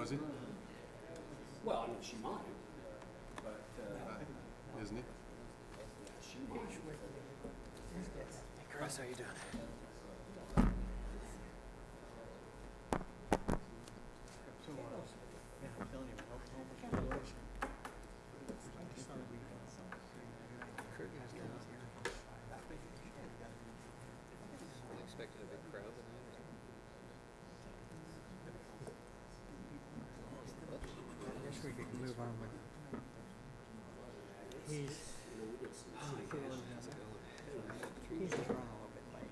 Was he? Well, I mean, she might, but, Isn't he? she might. Chris, how you doing? Expected a big crowd tonight. I guess we could move on with. He's just running a little bit late.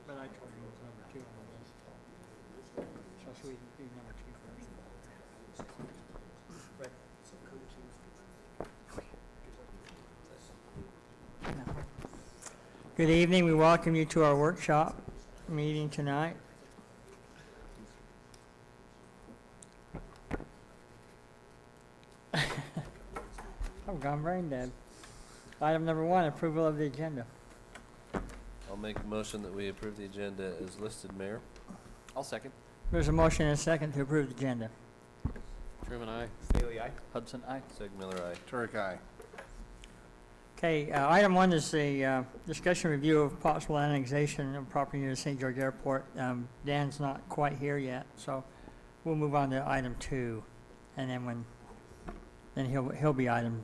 But I told him it was number 2 on the list. So we can do number 2 first. Right. Good evening. We welcome you to our workshop meeting tonight. I've gone brain dead. Item number 1, approval of the agenda. I'll make a motion that we approve the agenda as listed, Mayor. I'll second. There's a motion and a second to approve the agenda. Truman, aye. Staley, aye. Hudson, aye. Sig Miller, aye. Turek, aye. Okay, item 1 is the discussion review of possible annexation of property near the St. George Airport. Dan's not quite here yet, so we'll move on to item 2, and then you'll be item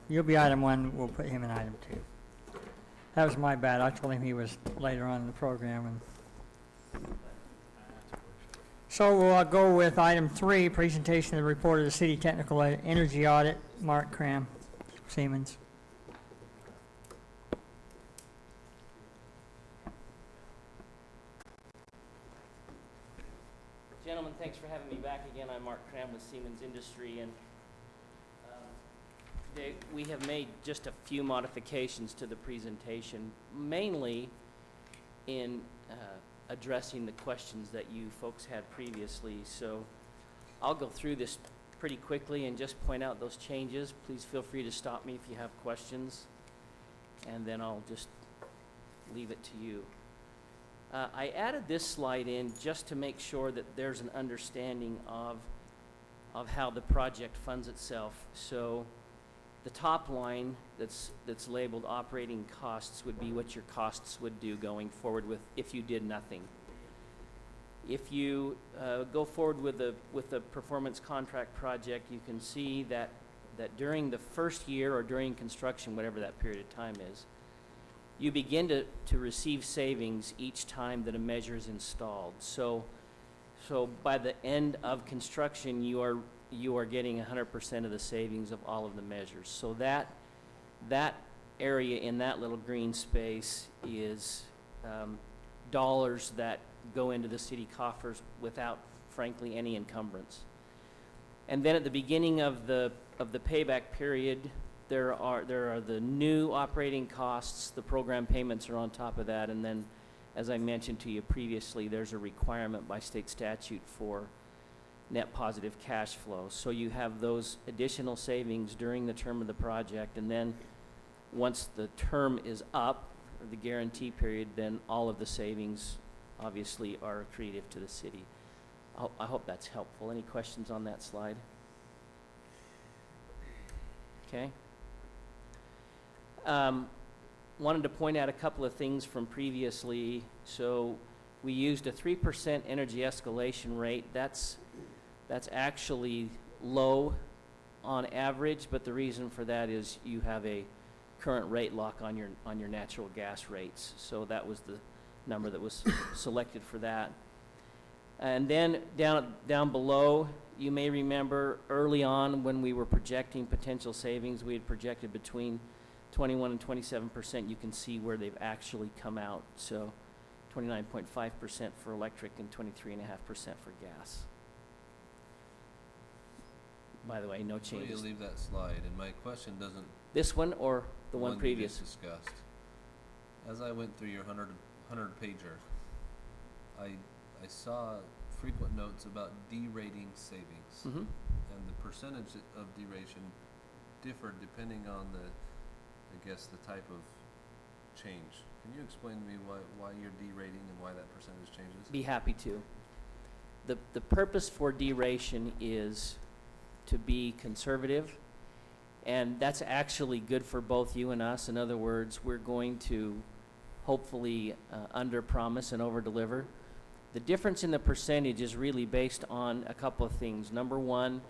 1. We'll put him in item 2. That was my bad. I told him he was later on in the program, and so we'll go with item 3, presentation of the report of the City Technical Energy Audit. Mark Cram, Siemens. Gentlemen, thanks for having me back again. I'm Mark Cram with Siemens Industry, and we have made just a few modifications to the presentation, mainly in addressing the questions that you folks had previously. So I'll go through this pretty quickly and just point out those changes. Please feel free to stop me if you have questions, and then I'll just leave it to you. I added this slide in just to make sure that there's an understanding of how the project funds itself. So the top line that's labeled operating costs would be what your costs would do going forward with if you did nothing. If you go forward with the performance contract project, you can see that during the first year or during construction, whatever that period of time is, you begin to receive savings each time that a measure is installed. So by the end of construction, you are getting 100% of the savings of all of the measures. So that area in that little green space is dollars that go into the city coffers without, frankly, any encumbrance. And then at the beginning of the payback period, there are the new operating costs. The program payments are on top of that, and then, as I mentioned to you previously, there's a requirement by state statute for net positive cash flow. So you have those additional savings during the term of the project, and then once the term is up, or the guarantee period, then all of the savings obviously are accretive to the city. I hope that's helpful. Any questions on that slide? Okay. Wanted to point out a couple of things from previously. So we used a 3% energy escalation rate. That's actually low on average, but the reason for that is you have a current rate lock on your natural gas rates. So that was the number that was selected for that. And then down below, you may remember early on when we were projecting potential savings, we had projected between 21 and 27%. You can see where they've actually come out. So 29.5% for electric and 23.5% for gas. By the way, no changes. Before you leave that slide, and my question doesn't... This one or the one you previous? just discussed. As I went through your 100 pager, I saw frequent notes about derating savings. Mm-hmm. And the percentage of deration differed depending on the type of change. Can you explain to me why you're derating and why that percentage changes? Be happy to. the purpose for deration is to be conservative, and that's actually good for both you and us. In other words, we're going to hopefully under-promise and over-deliver. The difference in the percentage is really based on a couple of things. Number one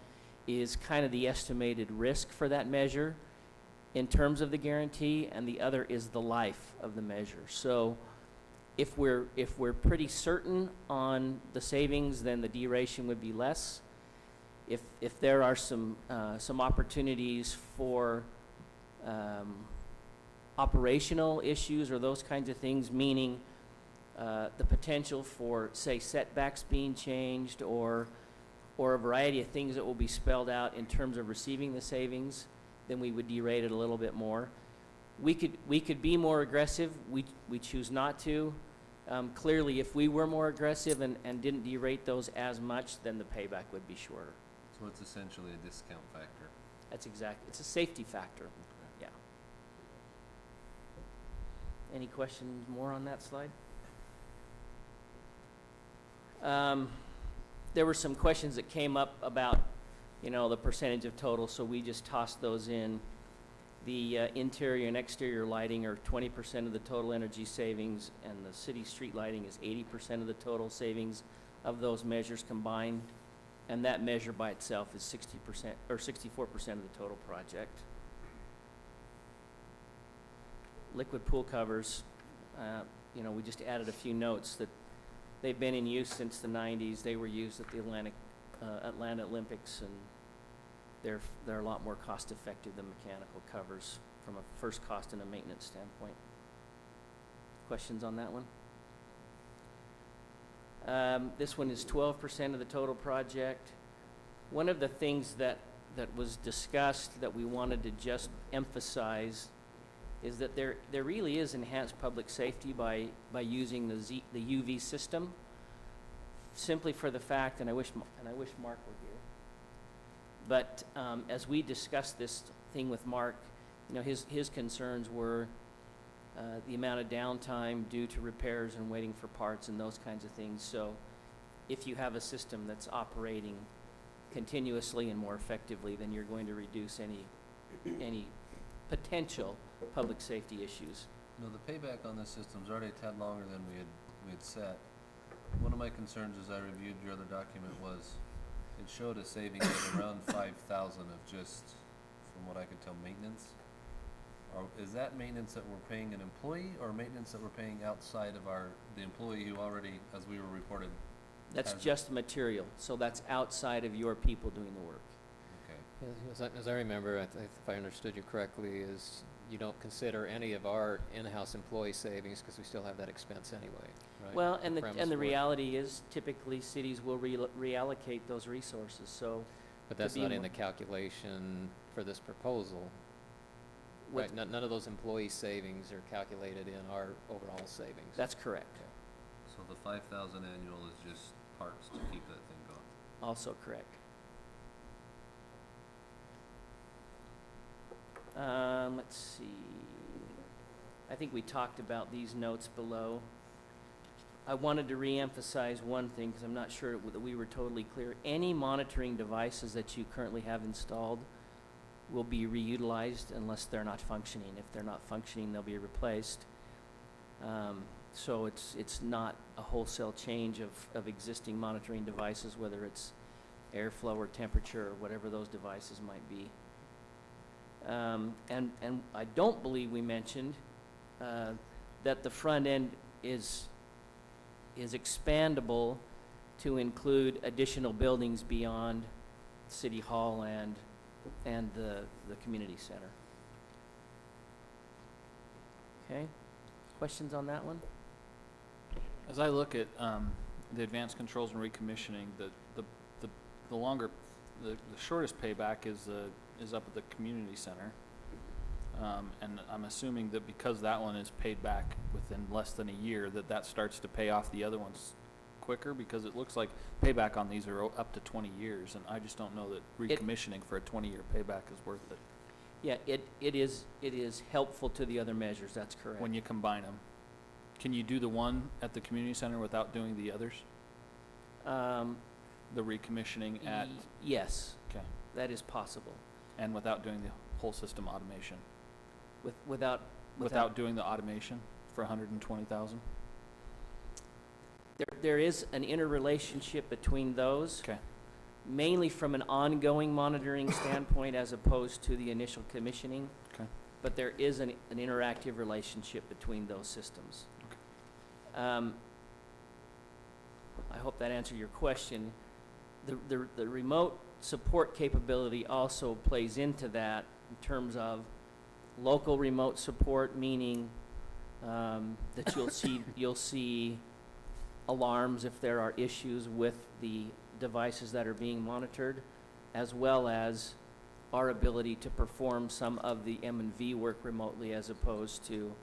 is kind of the estimated risk for that measure in terms of the guarantee, and the other is the life of the measure. So if we're pretty certain on the savings, then the deration would be less. If there are some opportunities for operational issues or those kinds of things, meaning the potential for, say, setbacks being changed or a variety of things that will be spelled out in terms of receiving the savings, then we would derate it a little bit more. We could be more aggressive. We choose not to. Clearly, if we were more aggressive and didn't derate those as much, then the payback would be shorter. So it's essentially a discount factor. That's exactly, it's a safety factor. Yeah. Any questions more on that slide? There were some questions that came up about, the percentage of total, so we just tossed those in. The interior and exterior lighting are 20% of the total energy savings, and the city street lighting is 80% of the total savings of those measures combined. And that measure by itself is 60% or 64% of the total project. Liquid pool covers, we just added a few notes that they've been in use since the 90s. They were used at the Atlanta Olympics, and they're a lot more cost effective than mechanical covers from a first cost and a maintenance standpoint. Questions on that one? This one is 12% of the total project. One of the things that was discussed that we wanted to just emphasize is that there really is enhanced public safety by using the UV system, simply for the fact, and I wish Mark were here, but as we discussed this thing with Mark, his concerns were the amount of downtime due to repairs and waiting for parts and those kinds of things. So if you have a system that's operating continuously and more effectively, then you're going to reduce any potential public safety issues. No, the payback on this system's already a tad longer than we had set. One of my concerns as I reviewed your other document was it showed a savings of around 5,000 of just, from what I could tell, maintenance. Is that maintenance that we're paying an employee or maintenance that we're paying outside of the employee who already, as we were reported? That's just material, so that's outside of your people doing the work. Okay. As I remember, if I understood you correctly, is you don't consider any of our in-house employee savings because we still have that expense anyway, right? Well, and Premise the work. reality is typically cities will reallocate those resources, so. But that's be not in more- the calculation for this proposal. With- Right, none of those employee savings are calculated in our overall savings. That's correct. So the 5,000 annual is just parts to keep that thing going. Also correct. Let's see. I think we talked about these notes below. I wanted to re-emphasize one thing because I'm not sure that we were totally clear. Any monitoring devices that you currently have installed will be reutilized unless they're not functioning. If they're not functioning, they'll be replaced. So it's not a wholesale change of existing monitoring devices, whether it's airflow or temperature or whatever those devices might be. And I don't believe we mentioned that the front end is expandable to include additional buildings beyond City Hall and the community center. Okay, questions on that one? As I look at the advanced controls and recommissioning, the shortest payback is up at the community center, and I'm assuming that because that one is paid back within less than a year, that starts to pay off the other ones quicker, because it looks like payback on these are up to 20 years, and I just don't know that recommissioning for a 20-year payback is worth it. Yeah, it is helpful to the other measures. That's correct. When you combine them. Can you do the one at the community center without doing the others? The recommissioning at, Yes, okay, that is possible. and without doing the whole system automation? Without Doing the automation for 120,000? there is an interrelationship between those. Okay. Mainly from an ongoing monitoring standpoint as opposed to the initial commissioning. Okay. But there is an interactive relationship between those systems. I hope that answered your question. The remote support capability also plays into that in terms of local remote support, meaning that you'll see alarms if there are issues with the devices that are being monitored, as well as our ability to perform some of the M&V work remotely as opposed to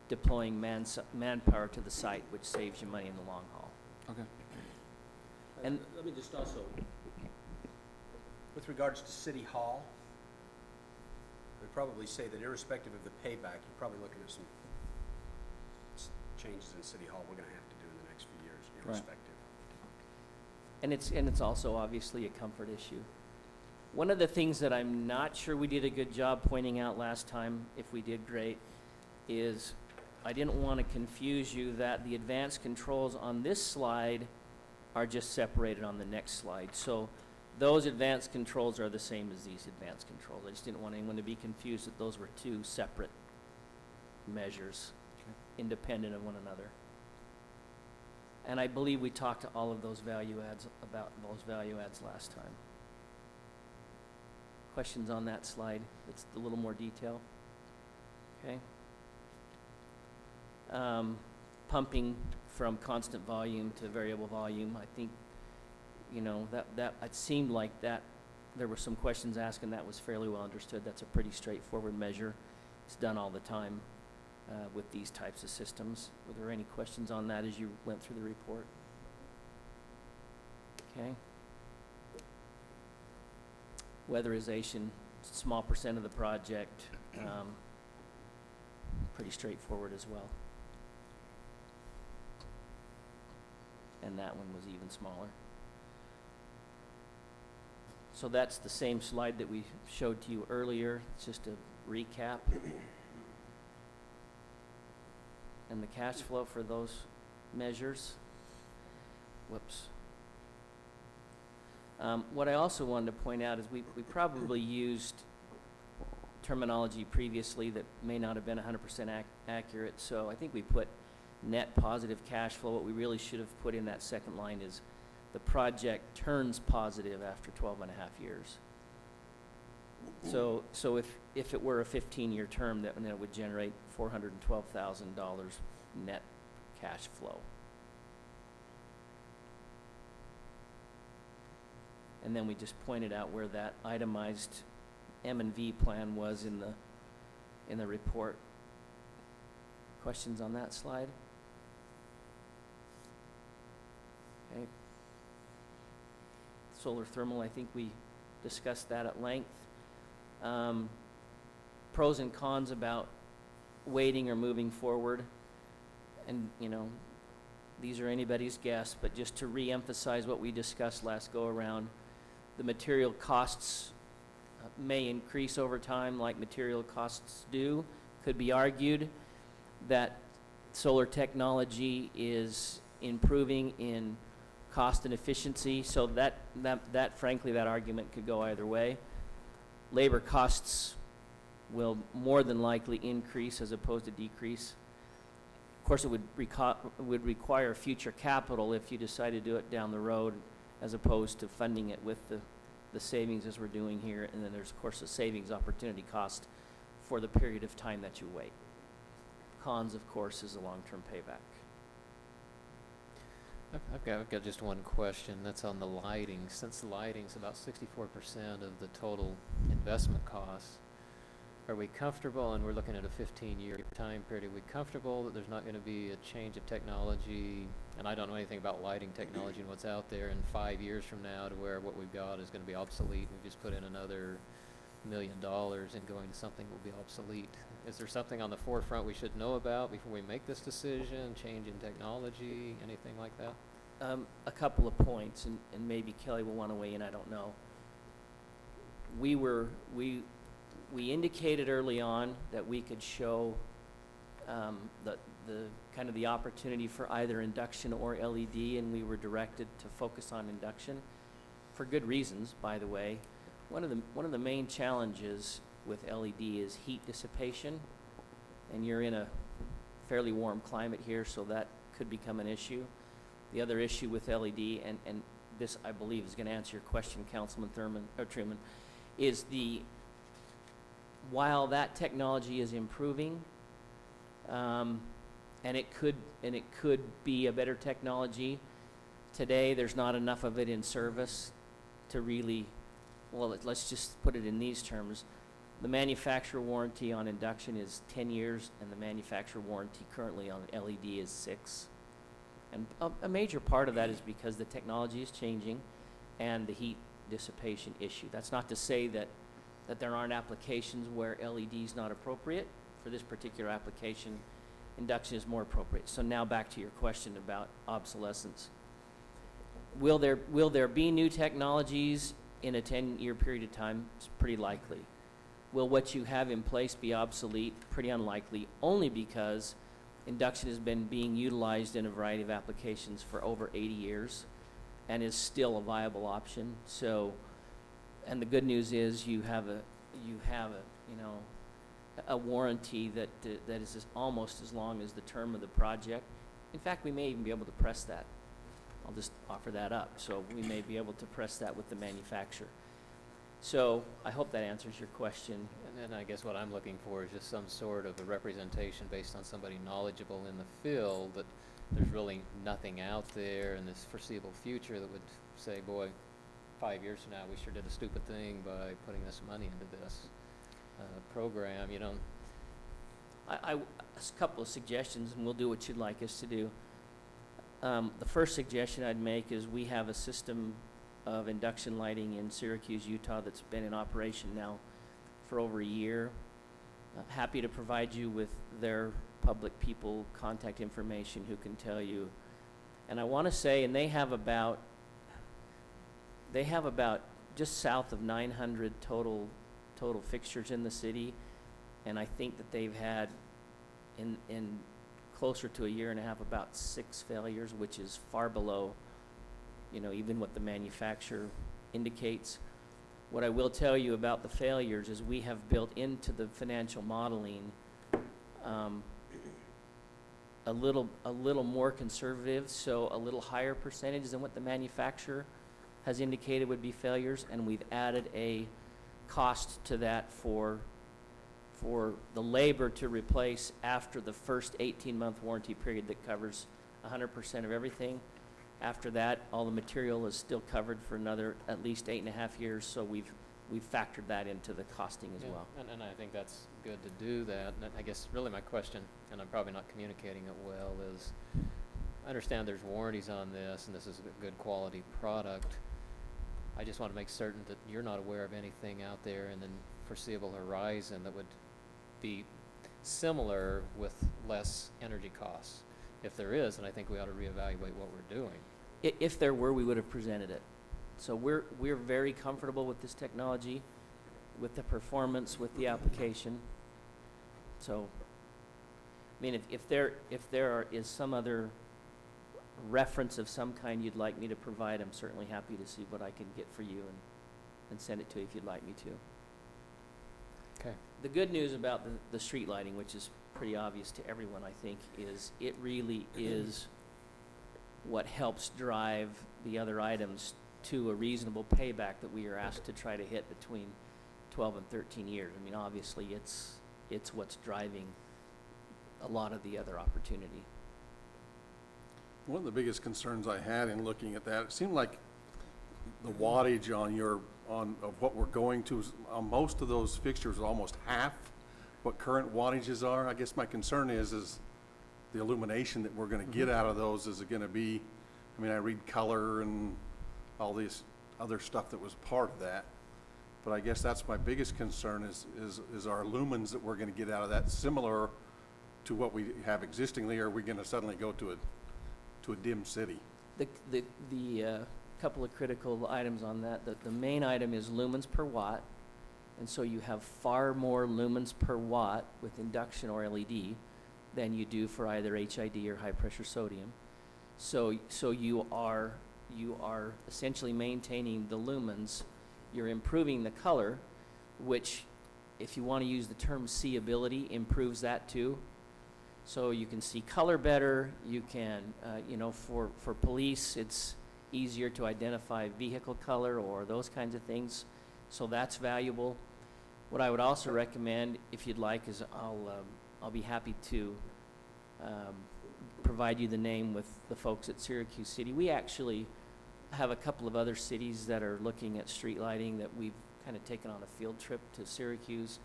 deploying manpower to the site, which saves you money in the long haul. Okay. And- let me just also, with regards to City Hall, I'd probably say that irrespective of the payback, you're probably looking at some changes in City Hall we're gonna have to do in the next few years, Right. irrespective. And it's also obviously a comfort issue. One of the things that I'm not sure we did a good job pointing out last time, if we did great, is I didn't want to confuse you that the advanced controls on this slide are just separated on the next slide. So those advanced controls are the same as these advanced controls. I just didn't want anyone to be confused that those were two separate measures, independent of one another. And I believe we talked to all of those value adds, about those value adds last time. Questions on that slide? It's a little more detail. Okay. Pumping from constant volume to variable volume, I think, that it seemed like that there were some questions asked and that was fairly well understood. That's a pretty straightforward measure. It's done all the time with these types of systems. Were there any questions on that as you went through the report? Okay. Weatherization, small percent of the project, pretty straightforward as well. And that one was even smaller. So that's the same slide that we showed to you earlier. It's just a recap. And the cash flow for those measures. Whoops. What I also wanted to point out is we probably used terminology previously that may not have been 100% accurate. So I think we put net positive cash flow. What we really should have put in that second line is the project turns positive after 12 and a half years. So if it were a 15-year term, then it would generate $412,000 net cash flow. And then we just pointed out where that itemized M&V plan was in the report. Questions on that slide? Okay. Solar thermal, I think we discussed that at length. Pros and cons about waiting or moving forward. And, these are anybody's guess, but just to re-emphasize what we discussed last go-around, the material costs may increase over time like material costs do. Could be argued that solar technology is improving in cost and efficiency, so that frankly, that argument could go either way. Labor costs will more than likely increase as opposed to decrease. Of course, it would require future capital if you decide to do it down the road, as opposed to funding it with the savings as we're doing here. And then there's, of course, a savings opportunity cost for the period of time that you wait. Cons, of course, is a long-term payback. I've got just one question. That's on the lighting. Since the lighting's about 64% of the total investment costs, are we comfortable, and we're looking at a 15-year time period, are we comfortable that there's not going to be a change of technology, and I don't know anything about lighting technology and what's out there in 5 years from now, to where what we've got is going to be obsolete? We just put in another $1 million and going to something will be obsolete. Is there something on the forefront we should know about before we make this decision? Change in technology, anything like that? A couple of points, and maybe Kelly will want to weigh in, I don't know. We indicated early on that we could show the kind of the opportunity for either induction or LED, and we were directed to focus on induction for good reasons, by the way. One of the main challenges with LED is heat dissipation, and you're in a fairly warm climate here, so that could become an issue. The other issue with LED, and this I believe is going to answer your question, Councilman Truman, is while that technology is improving, and it could be a better technology, today there's not enough of it in service to really, well, let's just put it in these terms. The manufacturer warranty on induction is 10 years, and the manufacturer warranty currently on LED is 6. And a major part of that is because the technology is changing and the heat dissipation issue. That's not to say that there aren't applications where LED is not appropriate. For this particular application, induction is more appropriate. So now back to your question about obsolescence. Will there be new technologies in a 10-year period of time? It's pretty likely. Will what you have in place be obsolete? Pretty unlikely, only because induction has been being utilized in a variety of applications for over 80 years and is still a viable option. So, and the good news is you have a warranty that is almost as long as the term of the project. In fact, we may even be able to press that. I'll just offer that up. So we may be able to press that with the manufacturer. So I hope that answers your question. And then I guess what I'm looking for is just some sort of a representation based on somebody knowledgeable in the field that there's really nothing out there in this foreseeable future that would say, boy, 5 years from now, we sure did a stupid thing by putting this money into this program. You know, A couple of suggestions, and we'll do what you'd like us to do. The first suggestion I'd make is we have a system of induction lighting in Syracuse, Utah that's been in operation now for over a year. Happy to provide you with their public people contact information who can tell you. And I want to say, and they have about just south of 900 total fixtures in the city, and I think that they've had in closer to a year and a half about 6 failures, which is far below, you know, even what the manufacturer indicates. What I will tell you about the failures is we have built into the financial modeling a little more conservative, so a little higher percentage than what the manufacturer has indicated would be failures, and we've added a cost to that for the labor to replace after the first 18-month warranty period that covers 100% of everything. After that, all the material is still covered for another at least 8.5 years, so we've factored that into the costing as well. And I think that's good to do that. And I guess really my question, and I'm probably not communicating it well, is I understand there's warranties on this, and this is a good quality product. I just want to make certain that you're not aware of anything out there in the foreseeable horizon that would be similar with less energy costs. If there is, then I think we ought to reevaluate what we're doing. If there were, we would have presented it. So we're very comfortable with this technology, with the performance, with the application. So, I mean, if there is some other reference of some kind you'd like me to provide, I'm certainly happy to see what I can get for you and send it to you if you'd like me to. Okay. The good news about the street lighting, which is pretty obvious to everyone, I think, is it really is what helps drive the other items to a reasonable payback that we are asked to try to hit between 12 and 13 years. I mean, obviously, it's what's driving a lot of the other opportunity. One of the biggest concerns I had in looking at that, it seemed like the wattage of what we're going to, on most of those fixtures, is almost half what current wattages are. I guess my concern is the illumination that we're going to get out of those. Is it going to be, I mean, I read color and all this other stuff that was part of that, but I guess that's my biggest concern is our lumens that we're going to get out of that similar to what we have existingly, or are we going to suddenly go to a dim city? The couple of critical items on that, the main item is lumens per watt, and so you have far more lumens per watt with induction or LED than you do for either HID or high-pressure sodium. So you are essentially maintaining the lumens, you're improving the color, which, if you want to use the term seeability, improves that too. So you can see color better, you can, for police, it's easier to identify vehicle color or those kinds of things, so that's valuable. What I would also recommend, if you'd like, is I'll be happy to provide you the name with the folks at Syracuse City. We actually have a couple of other cities that are looking at street lighting that we've kind of taken on a field trip to Syracuse,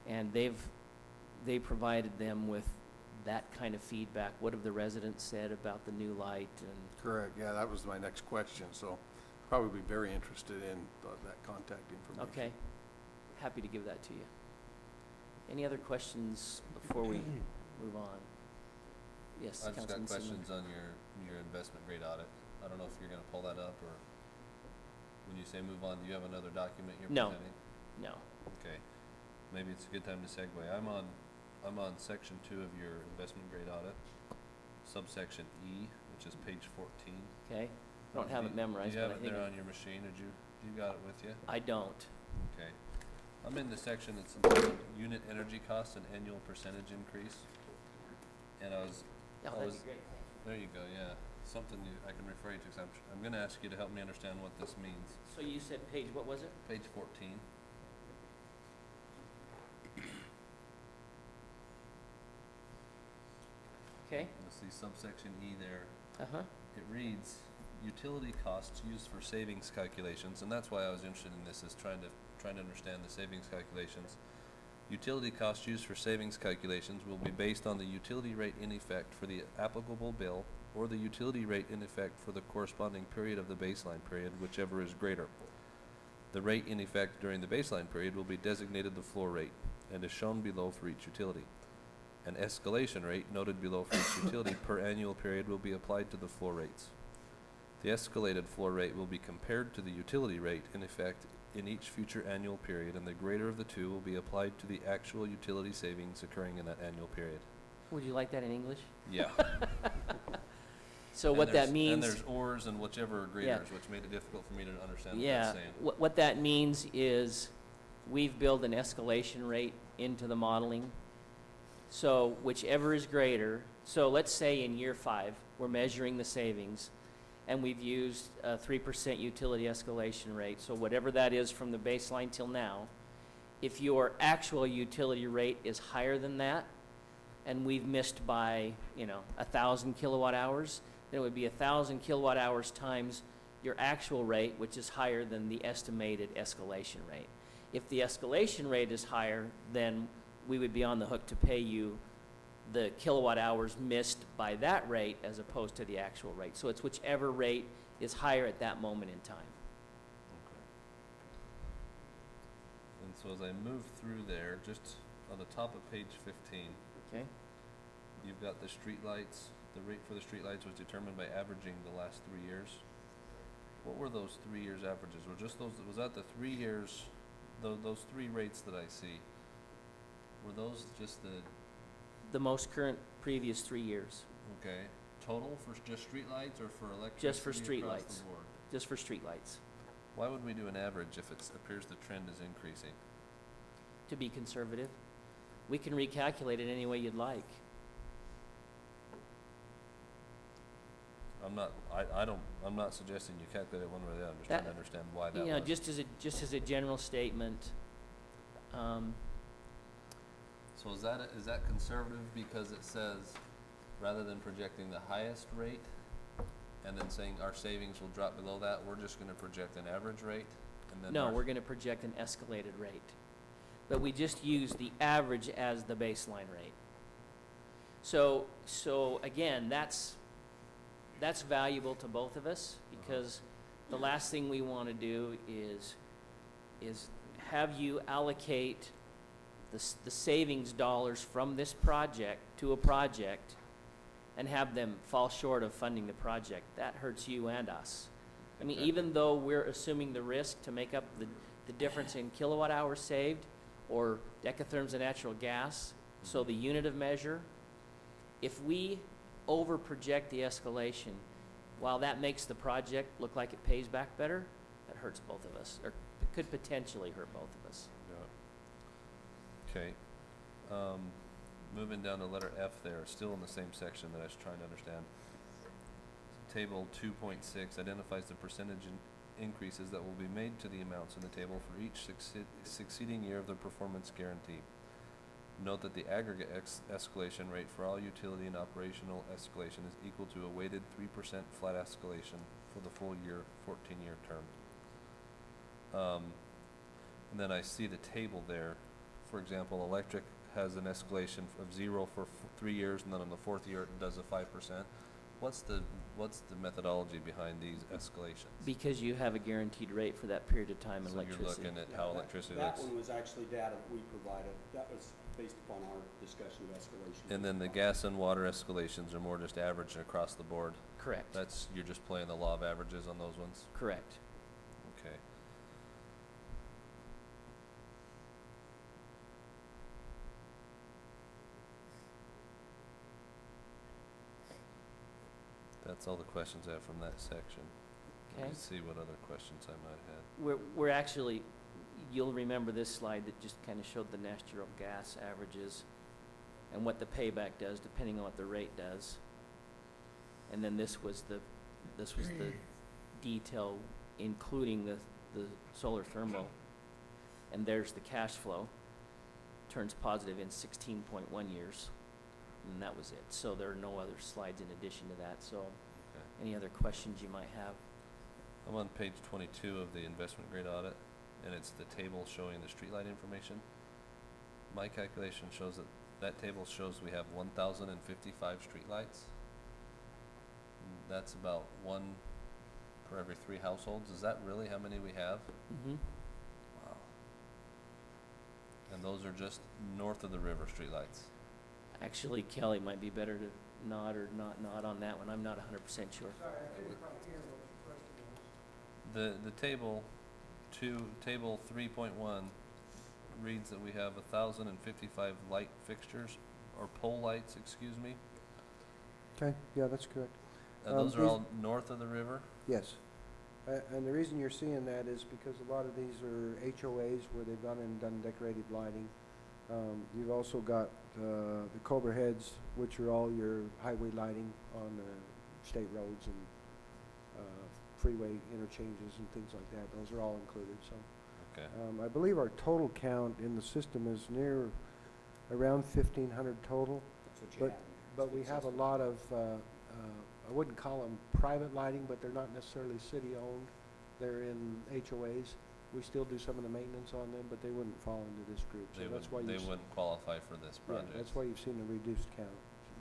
and they provided them with that kind of feedback. What have the residents said about the new light? And Correct, yeah, that was my next question, so probably be very interested in that contact information. okay, happy to give that to you. Any other questions before we move on? Yes, I just got Councilman Seaman. questions on your investment grade audit. I don't know if you're gonna pull that up, or when you say move on, do you have another document you're No. presenting? No. Okay, maybe it's a good time to segue. I'm on section 2 of your investment grade audit, subsection E, which is page 14. Okay, I don't have it memorized, Do you but I have it think there on your machine, or you got it with you? I don't. Okay. I'm in the section that's entitled Unit Energy Costs and Annual Percentage Increase. And Oh, that'd be great. there you go, yeah. Something I can refer you to, 'cause I'm gonna ask you to help me understand what this means. So you said page, what was it? Page 14. Okay, You'll see subsection E there. uh-huh, It reads, utility costs used for savings calculations, and that's why I was interested in this, is trying to understand the savings calculations. Utility costs used for savings calculations will be based on the utility rate in effect for the applicable bill or the utility rate in effect for the corresponding period of the baseline period, whichever is greater. The rate in effect during the baseline period will be designated the floor rate and is shown below for each utility. An escalation rate noted below for each utility per annual period will be applied to the floor rates. The escalated floor rate will be compared to the utility rate in effect in each future annual period, and the greater of the two will be applied to the actual utility savings occurring in that annual period. would you like that in English? Yeah. So And what that there's- means. And there's ors and whichever are graders, which made it difficult for me to understand what Yeah, that's saying. what that means is we've built an escalation rate into the modeling. So whichever is greater, so let's say in year 5, we're measuring the savings, and we've used a 3% utility escalation rate. So whatever that is from the baseline till now, if your actual utility rate is higher than that, and we've missed by, 1,000 kilowatt hours, then it would be 1,000 kilowatt hours times your actual rate, which is higher than the estimated escalation rate. If the escalation rate is higher, then we would be on the hook to pay you the kilowatt hours missed by that rate as opposed to the actual rate. So it's whichever rate is higher at that moment in time. And so as I move through there, just on the top of page 15, Okay? you've got the streetlights. The rate for the streetlights was determined by averaging the last 3 years. What were those 3 years averages? Was that the 3 years, those 3 rates that I see? Were those just The most current previous 3 years, okay, total for just streetlights or for electricity Just for across streetlights. the board? just for streetlights, Why would we do an average if it appears the trend is increasing? to be conservative. We can recalculate it any way you'd like. I'm not suggesting you calculate it one way or the other. I'm just trying to understand why that was. Just as a general statement, So is that conservative because it says, rather than projecting the highest rate and then saying our savings will drop below that, we're just gonna project an average rate? And then no, we're gonna project an escalated rate. But we just use the average as the baseline rate. So again, that's valuable to both of us, because the last thing we wanna do is have you allocate the savings dollars from this project to a project, and have them fall short of funding the project, that hurts you and us. I mean, Okay. even though we're assuming the risk to make up the difference in kilowatt hours saved or decatherms of natural gas, so the unit of measure, if we over-project the escalation, while that makes the project look like it pays back better, that hurts both of us, or it could potentially hurt both of us. Okay. Moving down to letter F there, still in the same section that I was trying to understand. Table 2.6 identifies the percentage increases that will be made to the amounts in the table for each succeeding year of the performance guarantee. Note that the aggregate escalation rate for all utility and operational escalation is equal to a weighted 3% flat escalation for the full year, 14-year term. And then I see the table there. For example, electric has an escalation of 0 for 3 years, and then on the 4th year it does a 5%. What's the methodology behind these escalations? Because you have a guaranteed rate for that period of time in So electricity. you're looking at how electricity That looks. one was actually data that we provided. That was based upon our discussion of escalation. And then the gas and water escalations are more just average across the board. Correct, That's, you're just playing the law of averages on those ones? correct. Okay. That's all the questions I have from that section. Let Okay. me see what other questions I might have. We're actually, you'll remember this slide that just kind of showed the natural gas averages and what the payback does depending on what the rate does. And then this was the detail including the solar thermal. And there's the cash flow, turns positive in 16.1 years. And that was it. So there are no other slides in addition to that. So Okay. any other questions you might have? I'm on page 22 of the investment grade audit, and it's the table showing the streetlight information. My calculation shows that that table shows we have 1,055 streetlights. That's about one per every 3 households. Is that really how many we have? Mm-hmm. Wow. And those are just north of the river streetlights. Actually, Kelly might be better to nod or not nod on that one. I'm not 100% sure. The table table 3.1 reads that we have 1,055 light fixtures, or pole lights, excuse me. Okay, yeah, that's correct. And those are these- all north of the river? Yes. And the reason you're seeing that is because a lot of these are HOAs where they've gone and done decorated lighting. You've also got the Cobra heads, which are all your highway lighting on the state roads and freeway interchanges and things like that. Those are all included, so. Okay. I believe our total count in the system is near around 1,500 total. That's what you But- have. But we have a lot of, I wouldn't call them private lighting, but they're not necessarily city-owned. They're in HOAs. We still do some of the maintenance on them, but they wouldn't fall into this group. So They that's why wouldn't qualify for this yeah, project. that's why you've seen the reduced count.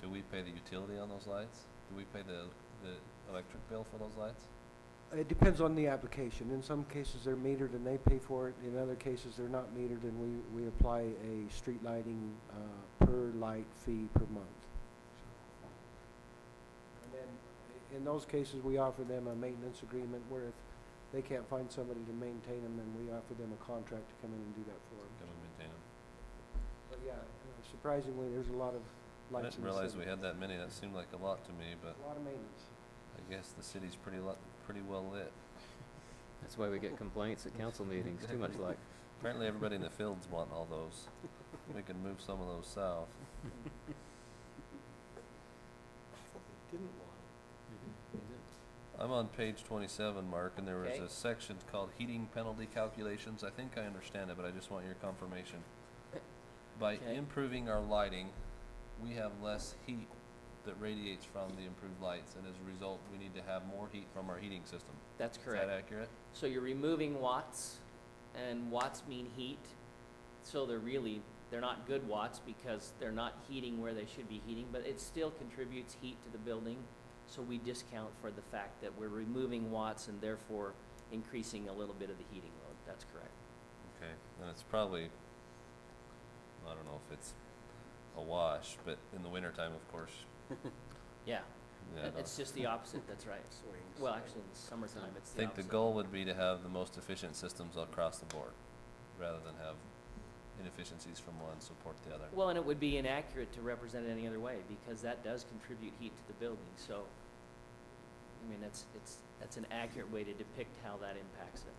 Do we pay the utility on those lights? Do we pay the electric bill for those lights? It depends on the application. In some cases, they're metered and they pay for it. In other cases, they're not metered and we apply a street lighting per light fee per month. And then, in those cases, we offer them a maintenance agreement where if they can't find somebody to maintain them, then we offer them a contract to come in and do that for them. Can we maintain them? But yeah, surprisingly, there's a lot of I lights didn't in the realize city. we had that many. That seemed like a lot to me, but A lot of maintenance. I guess the city's pretty well lit. That's why we get complaints at council meetings, too much light. Apparently everybody in the fields want all those. We can move some of those south. Didn't want I'm on page 27, Mark, and there was Okay. a section called heating penalty calculations. I think I understand it, but I just want your confirmation. By Okay. improving our lighting, we have less heat that radiates from the improved lights, and as a result, we need to have more heat from our heating system. That's Is correct. that accurate? So you're removing watts, and watts mean heat. So they're not good watts because they're not heating where they should be heating, but it still contributes heat to the building. So we discount for the fact that we're removing watts and therefore increasing a little bit of the heating load. That's correct. Okay, and it's probably, I don't know if it's a wash, but in the wintertime, of course, Yeah, Yeah, it's just the opposite, that's right. Swings. Well, actually, in the summertime, it's I the think the opposite. goal would be to have the most efficient systems across the board, rather than have inefficiencies from one support the other. Well, and it would be inaccurate to represent it any other way, because that does contribute heat to the building, so, I mean, that's an accurate way to depict how that impacts it.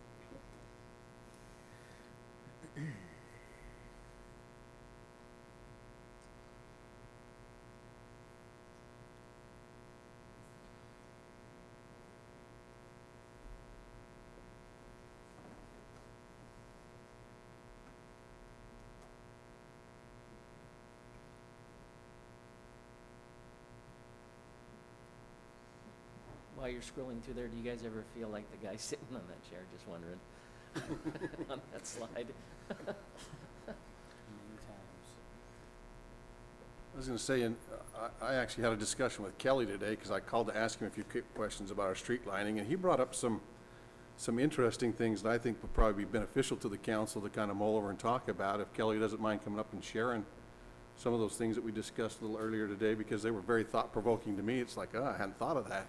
While you're scrolling through there, do you guys ever feel like the guy sitting on that chair, just wondering, on that slide? I was gonna say, and I actually had a discussion with Kelly today, because I called to ask him a few questions about our street lighting, and he brought up some interesting things that I think would probably be beneficial to the council to kind of mull over and talk about, if Kelly doesn't mind coming up and sharing some of those things that we discussed a little earlier today, because they were very thought-provoking to me. It's like, I hadn't thought of that.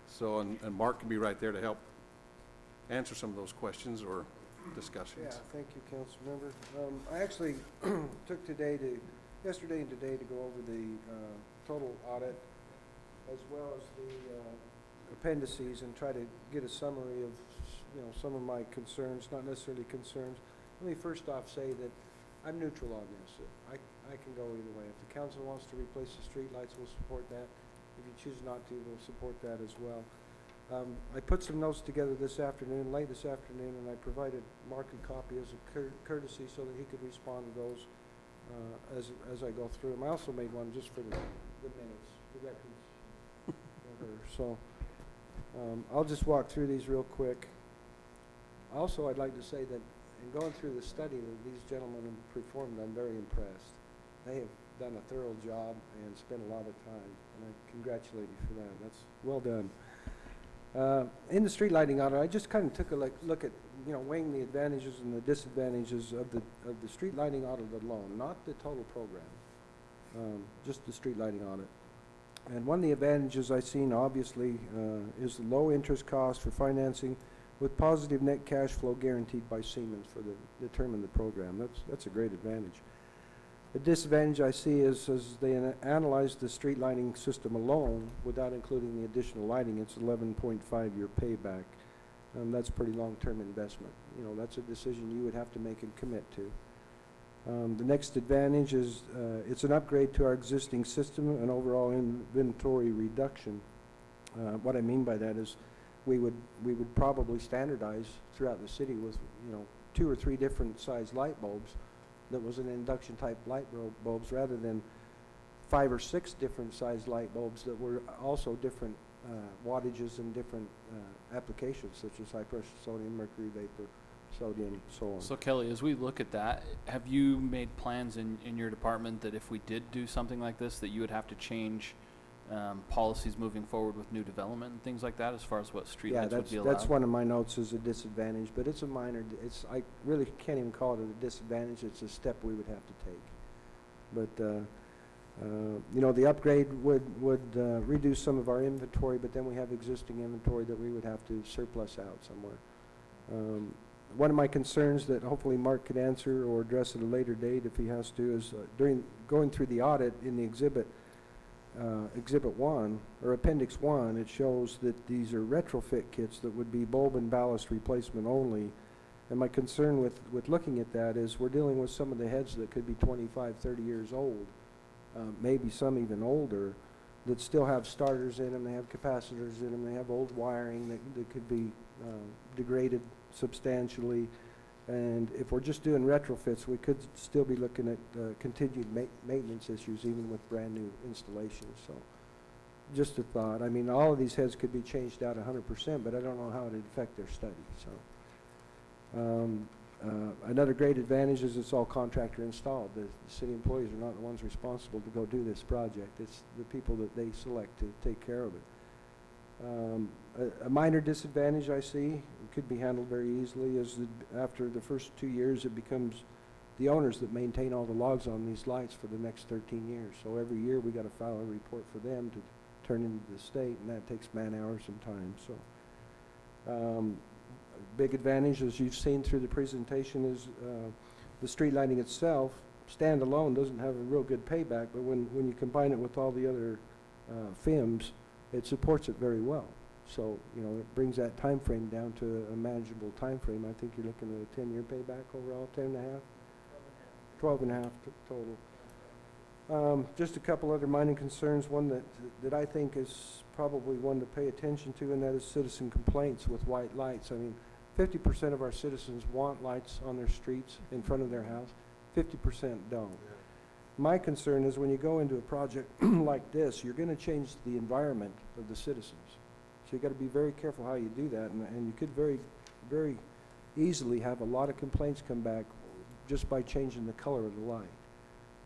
So, and Mark can be right there to help answer some of those questions or discussions. Yeah, thank you, council member. I actually took yesterday and today to go over the total audit as well as the appendices and try to get a summary of, some of my concerns, not necessarily concerns. Let me first off say that I'm neutral on this. I can go either way. If the council wants to replace the streetlights, we'll support that. If you choose not to, we'll support that as well. I put some notes together late this afternoon, and I provided Mark a copy as a courtesy so that he could respond to those as I go through them. I also made one just for the minutes, the records. So I'll just walk through these real quick. Also, I'd like to say that in going through the study that these gentlemen have performed, I'm very impressed. They have done a thorough job and spent a lot of time, and I congratulate you for that. That's well done. In the street lighting audit, I just kind of took a look at, weighing the advantages and the disadvantages of the street lighting audit alone, not the total program, just the street lighting audit. And one of the advantages I've seen, obviously, is the low interest cost for financing with positive net cash flow guaranteed by Siemens for the term of the program. That's a great advantage. The disadvantage I see is they analyzed the street lighting system alone without including the additional lighting. It's 11.5-year payback. That's pretty long-term investment. That's a decision you would have to make and commit to. The next advantage is it's an upgrade to our existing system and overall inventory reduction. What I mean by that is we would probably standardize throughout the city with 2 or 3 different size light bulbs that was an induction type light bulbs rather than 5 or 6 different size light bulbs that were also different wattages and different applications such as high pressure sodium, mercury vapor, sodium, so on. So Kelly, as we look at that, have you made plans in your department that if we did do something like this, that you would have to change policies moving forward with new development and things like that, as far as what streetlights would be allowed? That's one of my notes is a disadvantage, but it's a minor, I really can't even call it a disadvantage, it's a step we would have to take. But, the upgrade would reduce some of our inventory, but then we have existing inventory that we would have to surplus out somewhere. One of my concerns that hopefully Mark could answer or address at a later date if he has to is during going through the audit in the Exhibit 1, or Appendix 1, it shows that these are retrofit kits that would be bulb and ballast replacement only. And my concern with looking at that is we're dealing with some of the heads that could be 25, 30 years old, maybe some even older, that still have starters in them, they have capacitors in them, they have old wiring that could be degraded substantially. And if we're just doing retrofits, we could still be looking at continued maintenance issues even with brand new installations. So just a thought. I mean, all of these heads could be changed out 100%, but I don't know how it would affect their study. So another great advantage is it's all contractor installed. The city employees are not the ones responsible to go do this project. It's the people that they select to take care of it. A minor disadvantage I see, it could be handled very easily, is that after the first 2 years it becomes the owners that maintain all the logs on these lights for the next 13 years. So every year we got to file a report for them turn into the state, and that takes man-hours and time, so. Big advantage, as you've seen through the presentation, is the street lighting itself, standalone, doesn't have a real good payback, but when you combine it with all the other FIMs, it supports it very well. So, you know, it brings that time frame down to a manageable time frame. I think you're looking at a 10-year payback overall, 10 and a half? 12 and a half total. Just a couple other minor concerns. One that I think is probably one to pay attention to, and that is citizen complaints with white lights. I mean, 50% of our citizens want lights on their streets in front of their house. 50% don't. My concern is when you go into a project like this, you're going to change the environment of the citizens. So you've got to be very careful how you do that, and you could very, very easily have a lot of complaints come back just by changing the color of the light.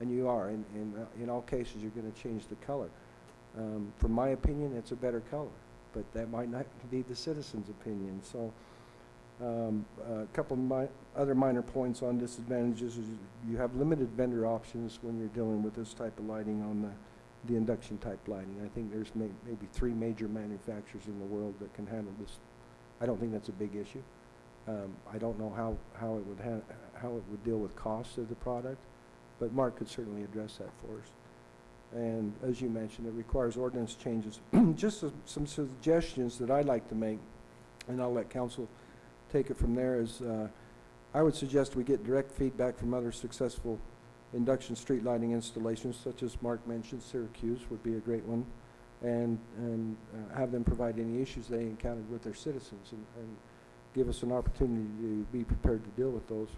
And you are, in all cases, you're going to change the color. From my opinion, it's a better color, but that might not be the citizens' opinion. So a couple of other minor points on disadvantages is you have limited vendor options when you're dealing with this type of lighting on the induction type lighting. I think there's maybe 3 major manufacturers in the world that can handle this. I don't think that's a big issue. I don't know how it would deal with costs of the product, but Mark could certainly address that for us. And as you mentioned, it requires ordinance changes. Just some suggestions that I'd like to make, and I'll let council take it from there, is I would suggest we get direct feedback from other successful induction street lighting installations, such as Mark mentioned. Syracuse would be a great one, and have them provide any issues they encountered with their citizens, and give us an opportunity to be prepared to deal with those.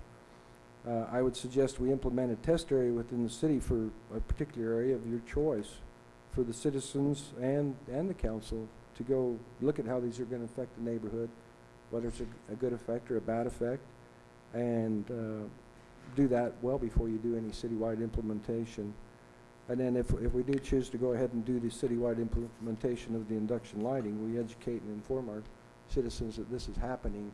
I would suggest we implement a test area within the city for a particular area of your choice for the citizens and the council to go look at how these are going to affect the neighborhood, whether it's a good effect or a bad effect, and do that well before you do any citywide implementation. And then if we do choose to go ahead and do the citywide implementation of the induction lighting, we educate and inform our citizens that this is happening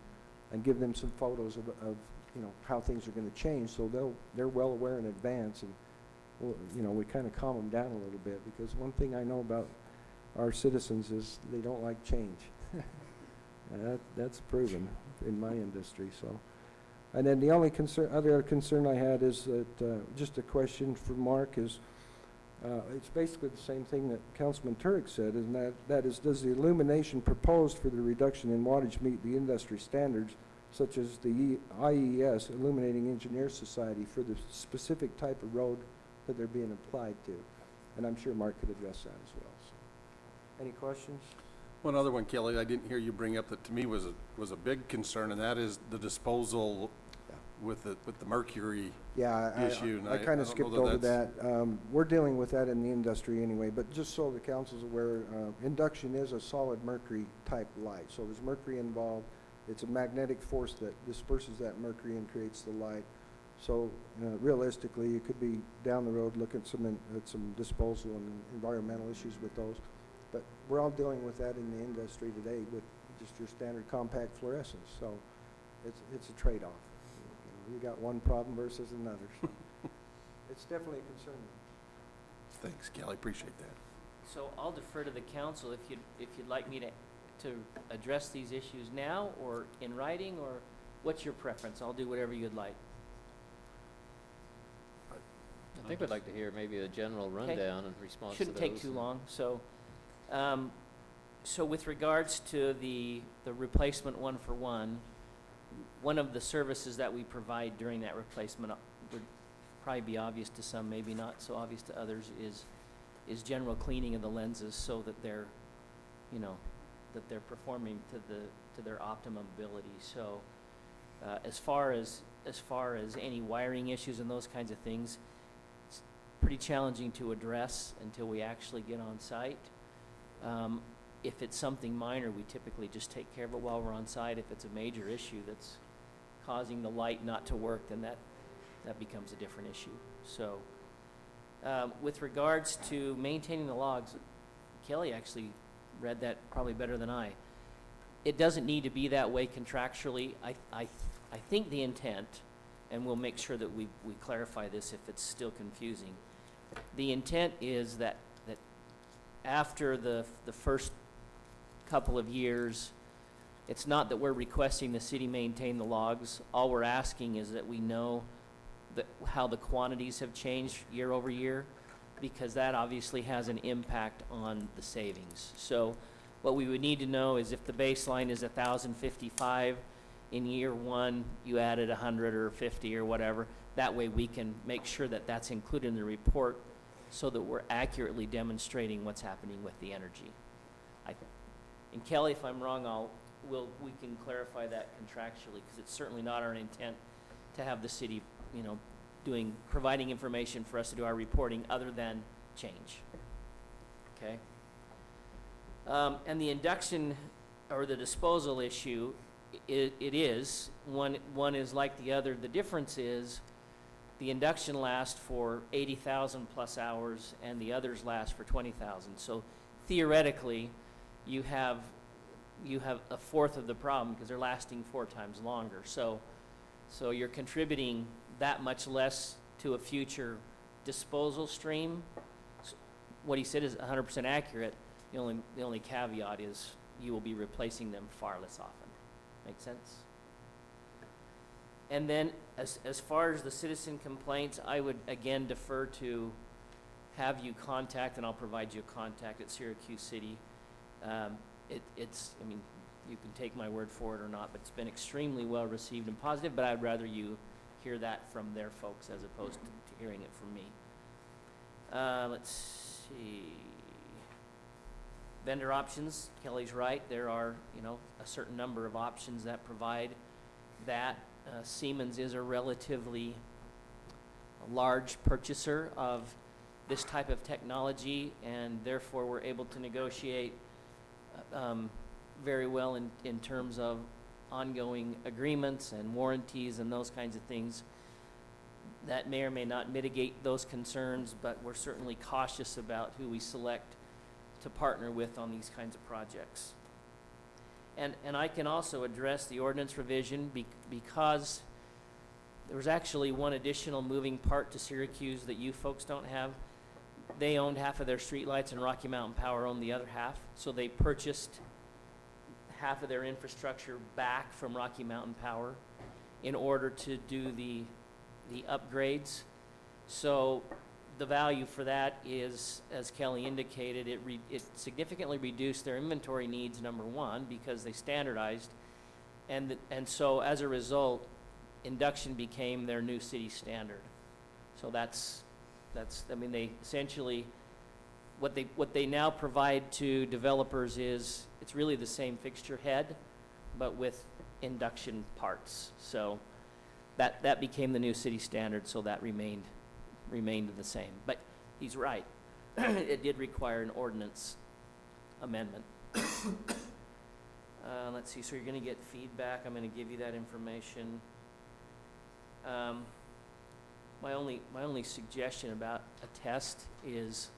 and give them some photos of you know, how things are going to change, so they're well aware in advance, and you know, we kind of calm them down a little bit, because one thing I know about our citizens is they don't like change. That's proven in my industry. So, and then the only other concern I had is that just a question for Mark is it's basically the same thing that Councilman Turek said, and that is, does the illumination proposed for the reduction in wattage meet the industry standards, such as the IES, Illuminating Engineers Society, for the specific type of road that they're being applied to? And I'm sure Mark could address that as well. So, any questions? One other one, Kelly, I didn't hear you bring up that to me was a big concern, and that is the disposal with the mercury issue. And I kind of don't skipped know over that's- that. We're dealing with that in the industry anyway, but just so the council's aware, induction is a solid mercury type light. So there's mercury involved. It's a magnetic force that disperses that mercury and creates the light. So realistically, you could be down the road looking at some disposal and environmental issues with those. But we're all dealing with that in the industry today with just your standard compact fluorescence. So it's a trade-off. You got one problem versus another. So it's definitely a concern. Thanks, Kelly, appreciate that. So I'll defer to the council if you'd like me to address these issues now or in writing, or what's your preference? I'll do whatever you'd like. I think we'd like to hear maybe a general rundown in response to those. Shouldn't take too long. So, so with regards to the replacement one-for-one, one of the services that we provide during that replacement would probably be obvious to some, maybe not so obvious to others, is general cleaning of the lenses so that they're, you know, that they're performing to their optimum ability. So, as far as any wiring issues and those kinds of things, it's pretty challenging to address until we actually get on site. If it's something minor, we typically just take care of it while we're on site. If it's a major issue that's causing the light not to work, then that becomes a different issue. So with regards to maintaining the logs, Kelly actually read that probably better than I. It doesn't need to be that way contractually. I think the intent, and we'll make sure that we clarify this if it's still confusing, the intent is that after the first couple of years, it's not that we're requesting the city maintain the logs. All we're asking is that we know how the quantities have changed year over year, because that obviously has an impact on the savings. So what we would need to know is if the baseline is 1,055, in year one, you added 100 or 50 or whatever. That way we can make sure that that's included in the report so that we're accurately demonstrating what's happening with the energy. And Kelly, if I'm wrong, we can clarify that contractually, because it's certainly not our intent to have the city, providing information for us to do our reporting other than change. Okay? And the induction or the disposal issue, it is, one is like the other. The difference is the induction lasts for 80,000 plus hours and the others last for 20,000. So theoretically, you have a fourth of the problem because they're lasting 4 times longer. So you're contributing that much less to a future disposal stream. What he said is 100% accurate. The only caveat is you will be replacing them far less often. Make sense? And then as far as the citizen complaints, I would again defer to have you contact, and I'll provide you a contact at Syracuse City. You can take my word for it or not, but it's been extremely well received and positive, but I'd rather you hear that from their folks as opposed to hearing it from me. Let's see. Vendor options, Kelly's right. There are, a certain number of options that provide that. Siemens is a relatively large purchaser of this type of technology, and therefore we're able to negotiate very well in terms of ongoing agreements and warranties and those kinds of things. That may or may not mitigate those concerns, but we're certainly cautious about who we select to partner with on these kinds of projects. And I can also address the ordinance revision because there was actually one additional moving part to Syracuse that you folks don't have. They owned half of their streetlights and Rocky Mountain Power owned the other half. So they purchased half of their infrastructure back from Rocky Mountain Power in order to do the upgrades. So the value for that is, as Kelly indicated, it significantly reduced their inventory needs, number one, because they standardized. And so as a result, induction became their new city standard. So they essentially, what they now provide to developers is, it's really the same fixture head, but with induction parts. So that became the new city standard, so that remained the same. But he's right. It did require an ordinance amendment. Let's see, so you're going to get feedback. I'm going to give you that information. My only suggestion about a test is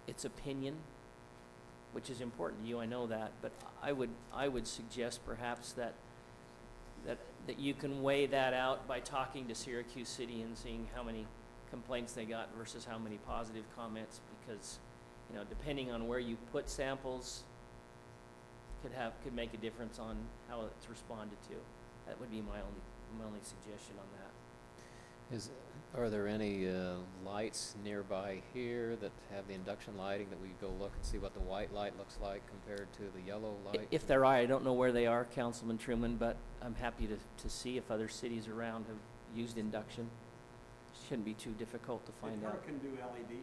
its opinion, which is important to you, I know that, but I would suggest perhaps that you can weigh that out by talking to Syracuse City and seeing how many complaints they got versus how many positive comments, because depending on where you put samples could make a difference on how it's responded to. That would be my only suggestion on that. Are there any lights nearby here that have the induction lighting that we go look and see what the white light looks like compared to the yellow light? If there are, I don't know where they are, Councilman Truman, but I'm happy to see if other cities around have used induction. Shouldn't be too difficult to find out. Can do LED.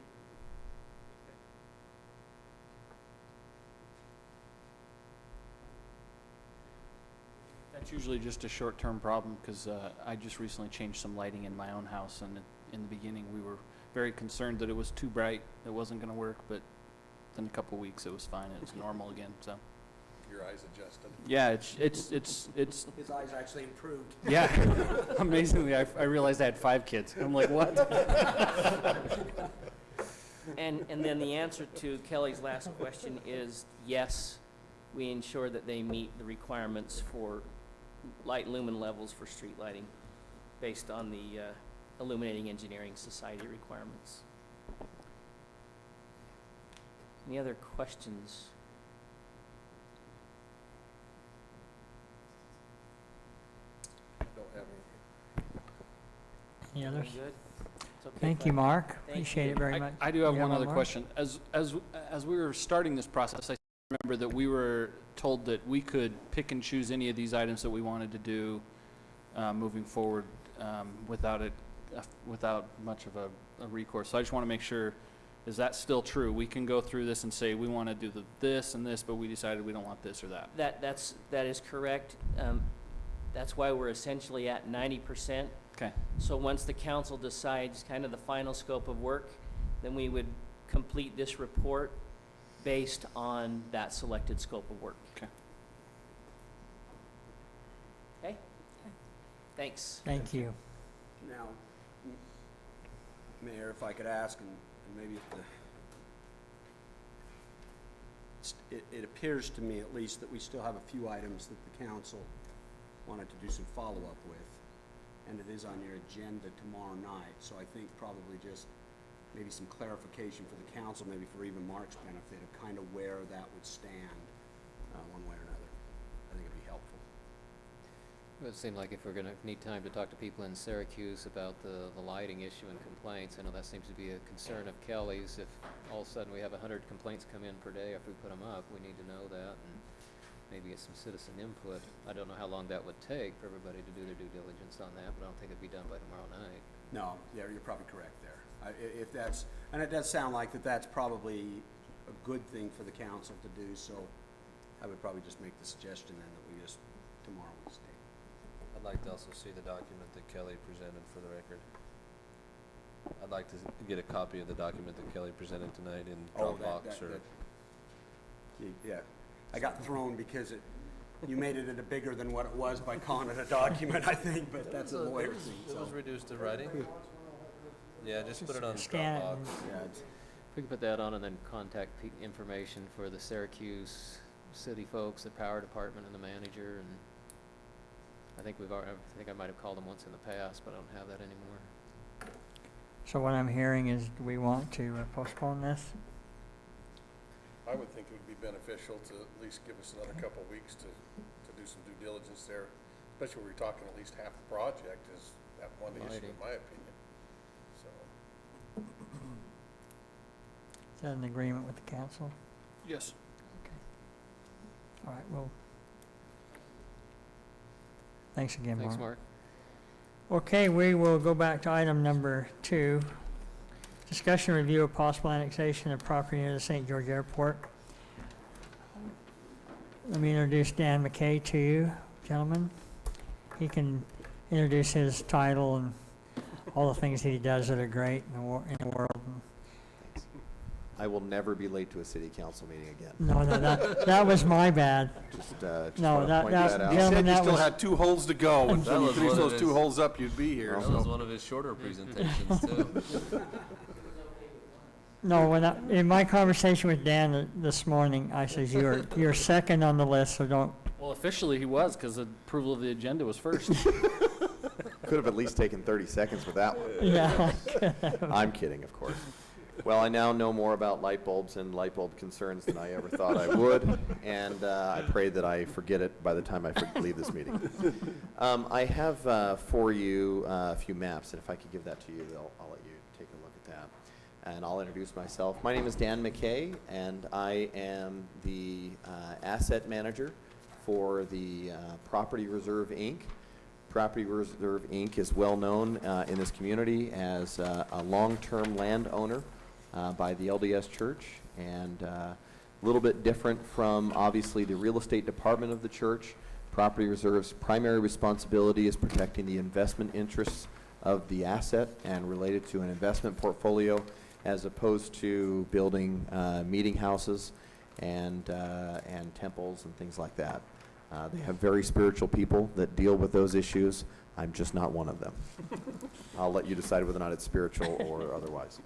That's usually just a short-term problem, because I just recently changed some lighting in my own house, and in the beginning we were very concerned that it was too bright, it wasn't going to work, but in a couple weeks it was fine, it was normal again. So Your eyes adjusted. yeah, it's His eyes actually improved. yeah. Amazingly, I realized I had 5 kids. I'm like, what? And then the answer to Kelly's last question is yes, we ensure that they meet the requirements for light lumen levels for street lighting based on the Illuminating Engineering Society requirements. Any other questions? Don't have any. Any others? Good? It's okay, Thank you, Fred. Mark. Thank Appreciate you. it very much. I do have You one other Mark? question. As we were starting this process, I remember that we were told that we could pick and choose any of these items that we wanted to do moving forward without much of a recourse. So I just want to make sure, is that still true? We can go through this and say we want to do this and this, but we decided we don't want this or that. That is correct. That's why we're essentially at 90%. Okay. So once the council decides kind of the final scope of work, then we would complete this report based on that selected scope of work. Okay. Okay? Thanks. Thank you. Now, Mayor, if I could ask, and maybe if it appears to me at least that we still have a few items that the council wanted to do some follow-up with, and it is on your agenda tomorrow night, so I think probably just maybe some clarification for the council, maybe for even Mark's benefit, of kind of where that would stand, one way or another. I think it'd be helpful. It would seem like if we're gonna need time to talk to people in Syracuse about the lighting issue and complaints, I know that seems to be a concern of Kelly's. If all of a sudden we have 100 complaints come in per day after we put them up, we need to know that and maybe get some citizen input. I don't know how long that would take for everybody to do their due diligence on that, but I don't think it'd be done by tomorrow night. No, yeah, you're probably correct there. If that's, and it does sound like that's probably a good thing for the council to do, so I would probably just make the suggestion then that we just, tomorrow we stay. I'd like to also see the document that Kelly presented for the record. I'd like to get a copy of the document that Kelly presented tonight in Dropbox or. Yeah, I got thrown because you made it bigger than what it was by calling it a document, I think, but that's a lawyer thing, It so. was reduced to writing? Yeah, just put it on Scan it Dropbox. and- Yeah, it's, If we could put that on and then contact information for the Syracuse city folks, the power department and the manager, and I think I might have called them once in the past, but I don't have that anymore. So what I'm hearing is, do we want to postpone this? I would think it would be beneficial to at least give us another couple of weeks to do some due diligence there, especially when we're talking at least half the project is that one issue, in Lighting. my opinion. So, Is that an agreement with the council? Yes. All right, well, thanks again, Mark. Thanks, Mark. Okay, we will go back to item number 2. Discussion review of possible annexation of property near the St. George Airport. Let me introduce Dan McKay to you, gentlemen. He can introduce his title and all the things that he does that are great in the world. I will never be late to a city council meeting again. No, that was my bad. Just No, want to that- point that- that out. you Gentlemen, said you that still was- had 2 holes to go, and That when you was finish one of those 2 his- holes up, you'd be here, That was so. one of his shorter presentations too. No, in my conversation with Dan this morning, I says, you're second on the list, so don't, Well, officially he was, because the approval of the agenda was first. Could have at least taken 30 seconds with that one. yeah. I'm kidding, of course. Well, I now know more about light bulbs and light bulb concerns than I ever thought I would, and I pray that I forget it by the time I leave this meeting. I have for you a few maps, and if I could give that to you, I'll let you take a look at that. And I'll introduce myself. My name is Dan McKay, and I am the asset manager for the Property Reserve, Inc. Property Reserve, Inc. is well known in this community as a long-term landowner by the LDS Church, and a little bit different from obviously the real estate department of the church. Property Reserve's primary responsibility is protecting the investment interests of the asset and related to an investment portfolio, as opposed to building meeting houses and temples and things like that. They have very spiritual people that deal with those issues. I'm just not one of them. I'll let you decide whether or not it's spiritual or otherwise.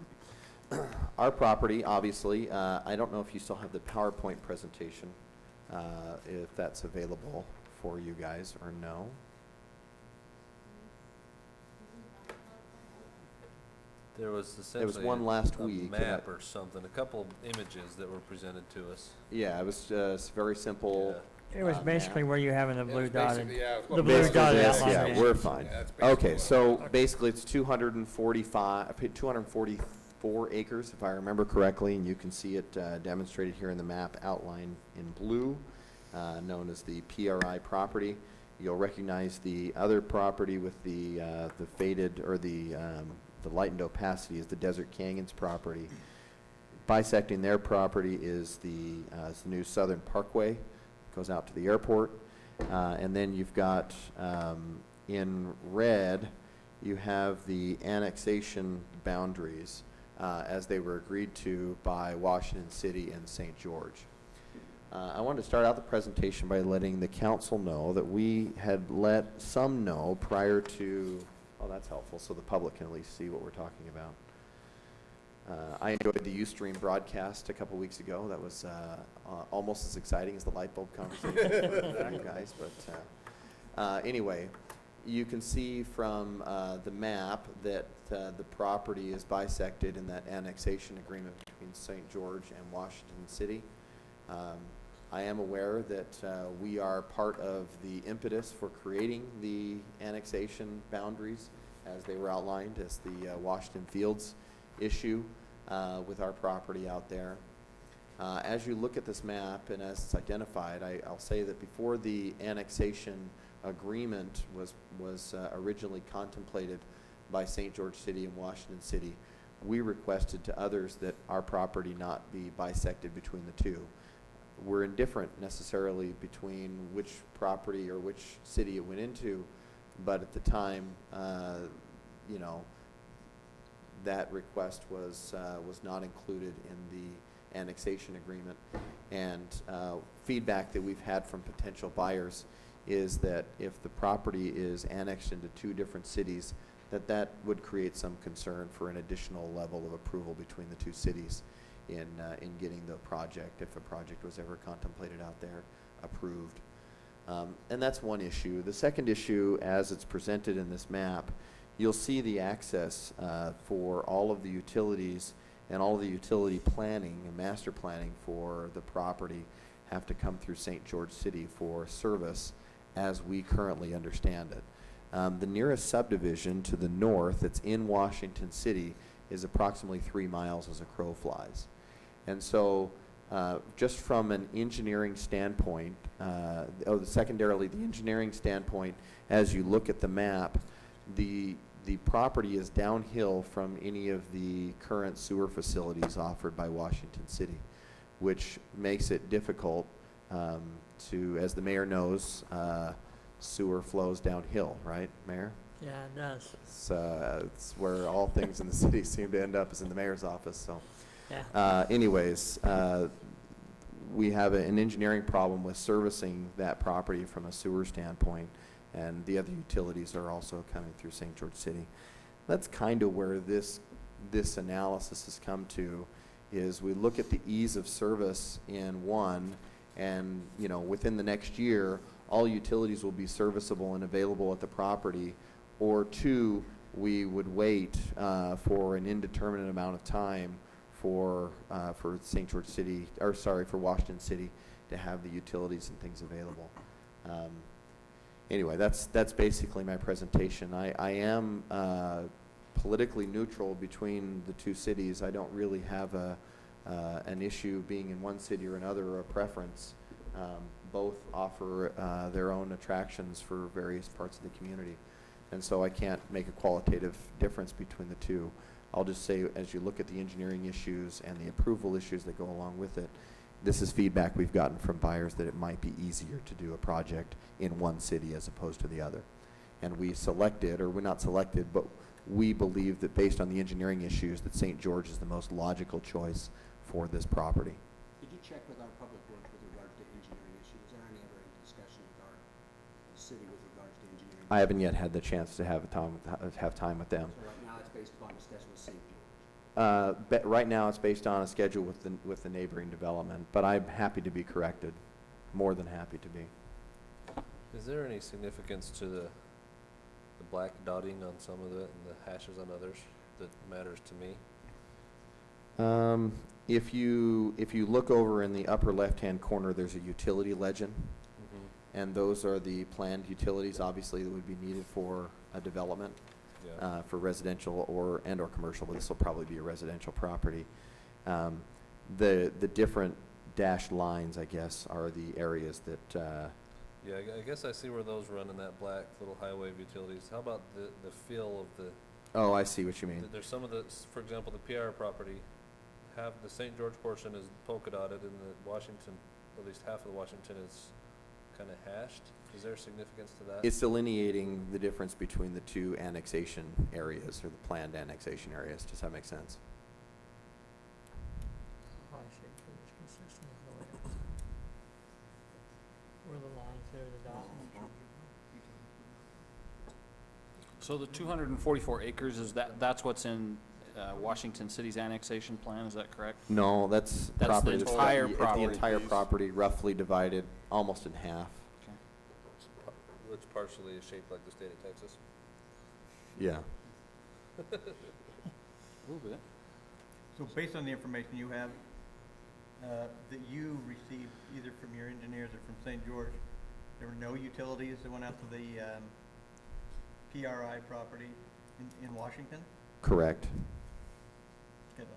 Our property, obviously, I don't know if you still have the PowerPoint presentation, if that's available for you guys or no. There was There was essentially one last a week. map or something, a couple images that were presented to us. Yeah, it was very simple. It was map. basically where you having the It was blue dotted. basically, yeah, it's the what blue we're- Basically dotted this, outline yeah, there. we're fine. Yeah, that's basically Okay, what- so basically it's 244 acres, if I remember correctly, and you can see it demonstrated here in the map outlined in blue, known as the PRI property. You'll recognize the other property with the faded, or the lightened opacity is the Desert Canyons property. Bisecting their property is the new Southern Parkway, goes out to the airport. And then you've got, in red, you have the annexation boundaries as they were agreed to by Washington City and St. George. I wanted to start out the presentation by letting the council know that we had let some know prior to, oh, that's helpful, so the public can at least see what we're talking about. I enjoyed the Ustream broadcast a couple weeks ago. That was almost as exciting as the light bulb conversation for you guys. But anyway, you can see from the map that the property is bisected in that annexation agreement between St. George and Washington City. I am aware that we are part of the impetus for creating the annexation boundaries as they were outlined as the Washington Fields issue with our property out there. As you look at this map and as it's identified, I'll say that before the annexation agreement was originally contemplated by St. George City and Washington City, we requested to others that our property not be bisected between the two. We're indifferent necessarily between which property or which city it went into, but at the time, you know, that request was not included in the annexation agreement. And feedback that we've had from potential buyers is that if the property is annexed into two different cities, that would create some concern for an additional level of approval between the two cities in getting the project, if a project was ever contemplated out there, approved. And that's one issue. The second issue, as it's presented in this map, you'll see the access for all of the utilities and all of the utility planning and master planning for the property have to come through St. George City for service as we currently understand it. The nearest subdivision to the north that's in Washington City is approximately 3 miles as a crow flies. And so just from an engineering standpoint, secondarily, the engineering standpoint, as you look at the map, the property is downhill from any of the current sewer facilities offered by Washington City, which makes it difficult to, as the mayor knows, sewer flows downhill, right, Mayor? Yeah, it does. It's where all things in the city seem to end up is in the mayor's office, so. Yeah. Anyways, we have an engineering problem with servicing that property from a sewer standpoint, and the other utilities are also coming through St. George City. That's kind of where this analysis has come to, is we look at the ease of service in one, and you know, within the next year, all utilities will be serviceable and available at the property, or two, we would wait for an indeterminate amount of time for St. George City, or sorry, for Washington City to have the utilities and things available. Anyway, that's basically my presentation. I am politically neutral between the two cities. I don't really have an issue being in one city or another, or a preference. Both offer their own attractions for various parts of the community. And so I can't make a qualitative difference between the two. I'll just say, as you look at the engineering issues and the approval issues that go along with it, this is feedback we've gotten from buyers that it might be easier to do a project in one city as opposed to the other. And we selected, or we're not selected, but we believe that based on the engineering issues that St. George is the most logical choice for this property. Did you check with our public works with regards to engineering issues? Is there any ever any discussion with our city with regards to engineering? I haven't yet had the chance to have time with them. So right now it's based upon discussion with St. George. But right now it's based on a schedule with the neighboring development, but I'm happy to be corrected, more than happy to be. Is there any significance to the black dotting on some of it and the hashes on others? that matters to me. If you look over in the upper left-hand corner, there's a utility legend, and those are the planned utilities, obviously, that would be needed for a development, Yeah. for residential or commercial, but this will probably be a residential property. The different dashed lines, I guess, are the areas that, Yeah, I guess I see where those run in that black little highway of utilities. How about the feel of the, oh, I see what you mean. there's some of the, for example, the PR property, have the St. George portion is polka dotted and the Washington, at least half of the Washington is kind of hashed. Is there significance to that? It's delineating the difference between the two annexation areas, or the planned annexation areas. Does that make sense? Oh, I see. It's consistent with the way it's- where the lines there, the dots. So the 244 acres, that's what's in Washington City's annexation plan, is that correct? No, that's That's the property. entire the property. entire property, roughly divided almost in half. Which partially is shaped like the state of Texas. Yeah. A little bit. So based on the information you have, that you received either from your engineers or from St. George, there were no utilities that went out to the PRI property in Washington? Correct. Good.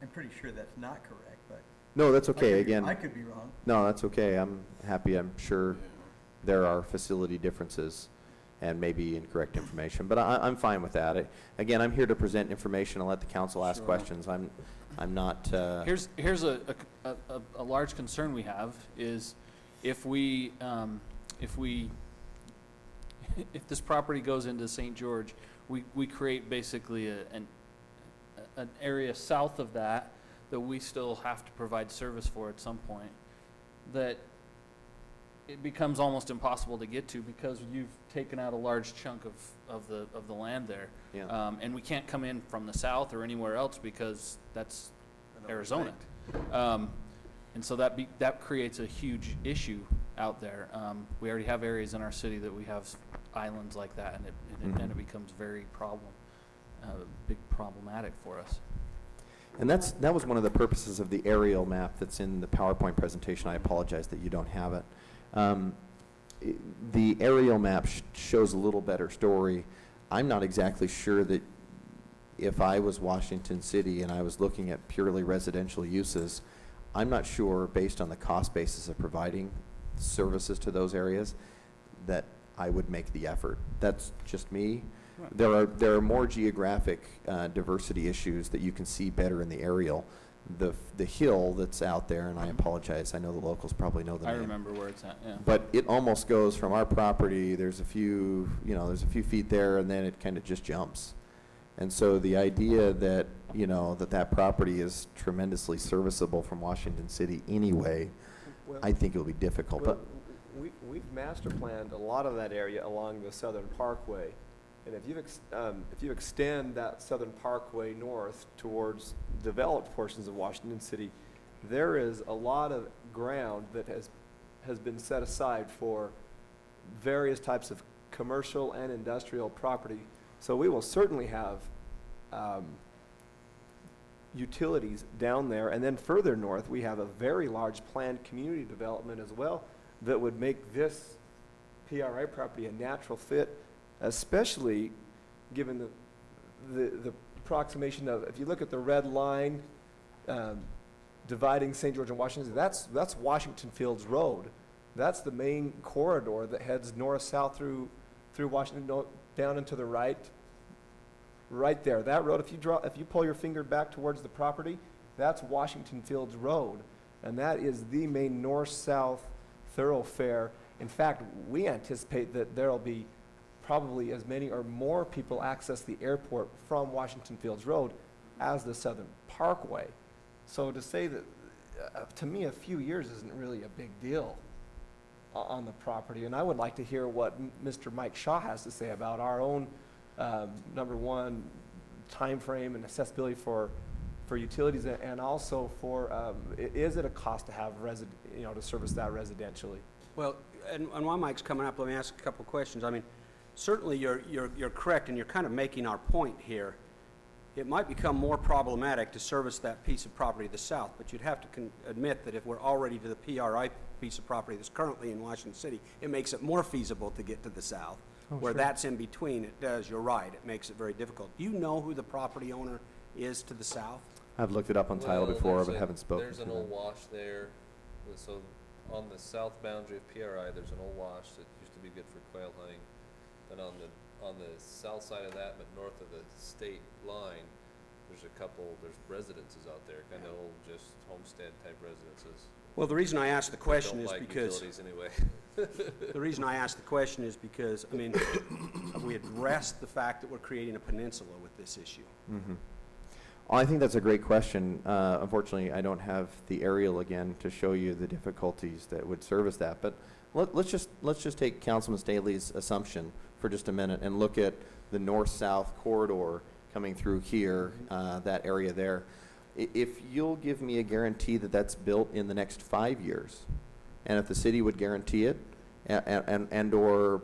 I'm pretty sure that's not correct, but. No, that's I okay. could be- Again, I could be wrong. no, that's okay. I'm happy. I'm sure there are facility differences and maybe incorrect information, but I'm fine with that. Again, I'm here to present information and let the council ask Sure. questions. I'm not, Here's a large concern we have is if this property goes into St. George, we create basically an area south of that we still have to provide service for at some point, that it becomes almost impossible to get to because you've taken out a large chunk of the land there. yeah. And we can't come in from the south or anywhere else because that's I know Arizona. And so that creates a huge issue out there. We already have areas in our city that we have islands like that, and it becomes very big problematic for us. And that was one of the purposes of the aerial map that's in the PowerPoint presentation. I apologize that you don't have it. The aerial map shows a little better story. I'm not exactly sure that if I was Washington City and I was looking at purely residential uses, I'm not sure, based on the cost basis of providing services to those areas, that I would make the effort. That's just me. Right. There are more geographic diversity issues that you can see better in the aerial. The hill that's out there, and I apologize, I know the locals probably know the I name. remember where it's at, yeah. But it almost goes from our property, there's a few feet there, and then it kind of just jumps. And so the idea that, that property is tremendously serviceable from Washington City anyway, Well, I think it'll be difficult. well, But we've master planned a lot of that area along the Southern Parkway. And if you extend that Southern Parkway north towards developed portions of Washington City, there is a lot of ground that has been set aside for various types of commercial and industrial property. So we will certainly have utilities down there. And then further north, we have a very large planned community development as well that would make this PRI property a natural fit, especially given the approximation of, if you look at the red line dividing St. George and Washington, that's Washington Fields Road. That's the main corridor that heads north-south through Washington, down and to the right there. That road, if you pull your finger back towards the property, that's Washington Fields Road, and that is the main north-south thoroughfare. In fact, we anticipate that there'll be probably as many or more people access the airport from Washington Fields Road as the Southern Parkway. So to say that, to me, a few years isn't really a big deal on the property. And I would like to hear what Mr. Mike Shaw has to say about our own, number one, time frame and accessibility for utilities, and also for, is it a cost to have to service that residentially? Well, and while Mike's coming up, let me ask a couple questions. I mean, certainly you're correct, and you're kind of making our point here. it might become more problematic to service that piece of property to the south, but you'd have to admit that if we're already to the PRI piece of property that's currently in Washington City, it makes it more feasible to get to the south. Where sure. that's in between, it does, you're right, it makes it very difficult. Do you know who the property owner is to the south? I've looked it up on title Well, before, there's but a- haven't spoken There's to an them. old wash there, so on the south boundary of PRI, there's an old wash that used to be good for quail hunting. And on the south side of that, but north of the state line, there's residences out there, kind of old, just homestead type residences. Well, the reason I asked the question Don't is like because, utilities anyway. the reason I asked the question is because, I mean, we addressed the fact that we're creating a peninsula with this issue. Mm-hmm. Well, I think that's a great question. Unfortunately, I don't have the aerial again to show you the difficulties that would service that. But let's just take Councilman Staley's assumption for just a minute and look at the north-south corridor coming through here, that area there. If you'll give me a guarantee that that's built in the next 5 years, and if the city would guarantee it, and or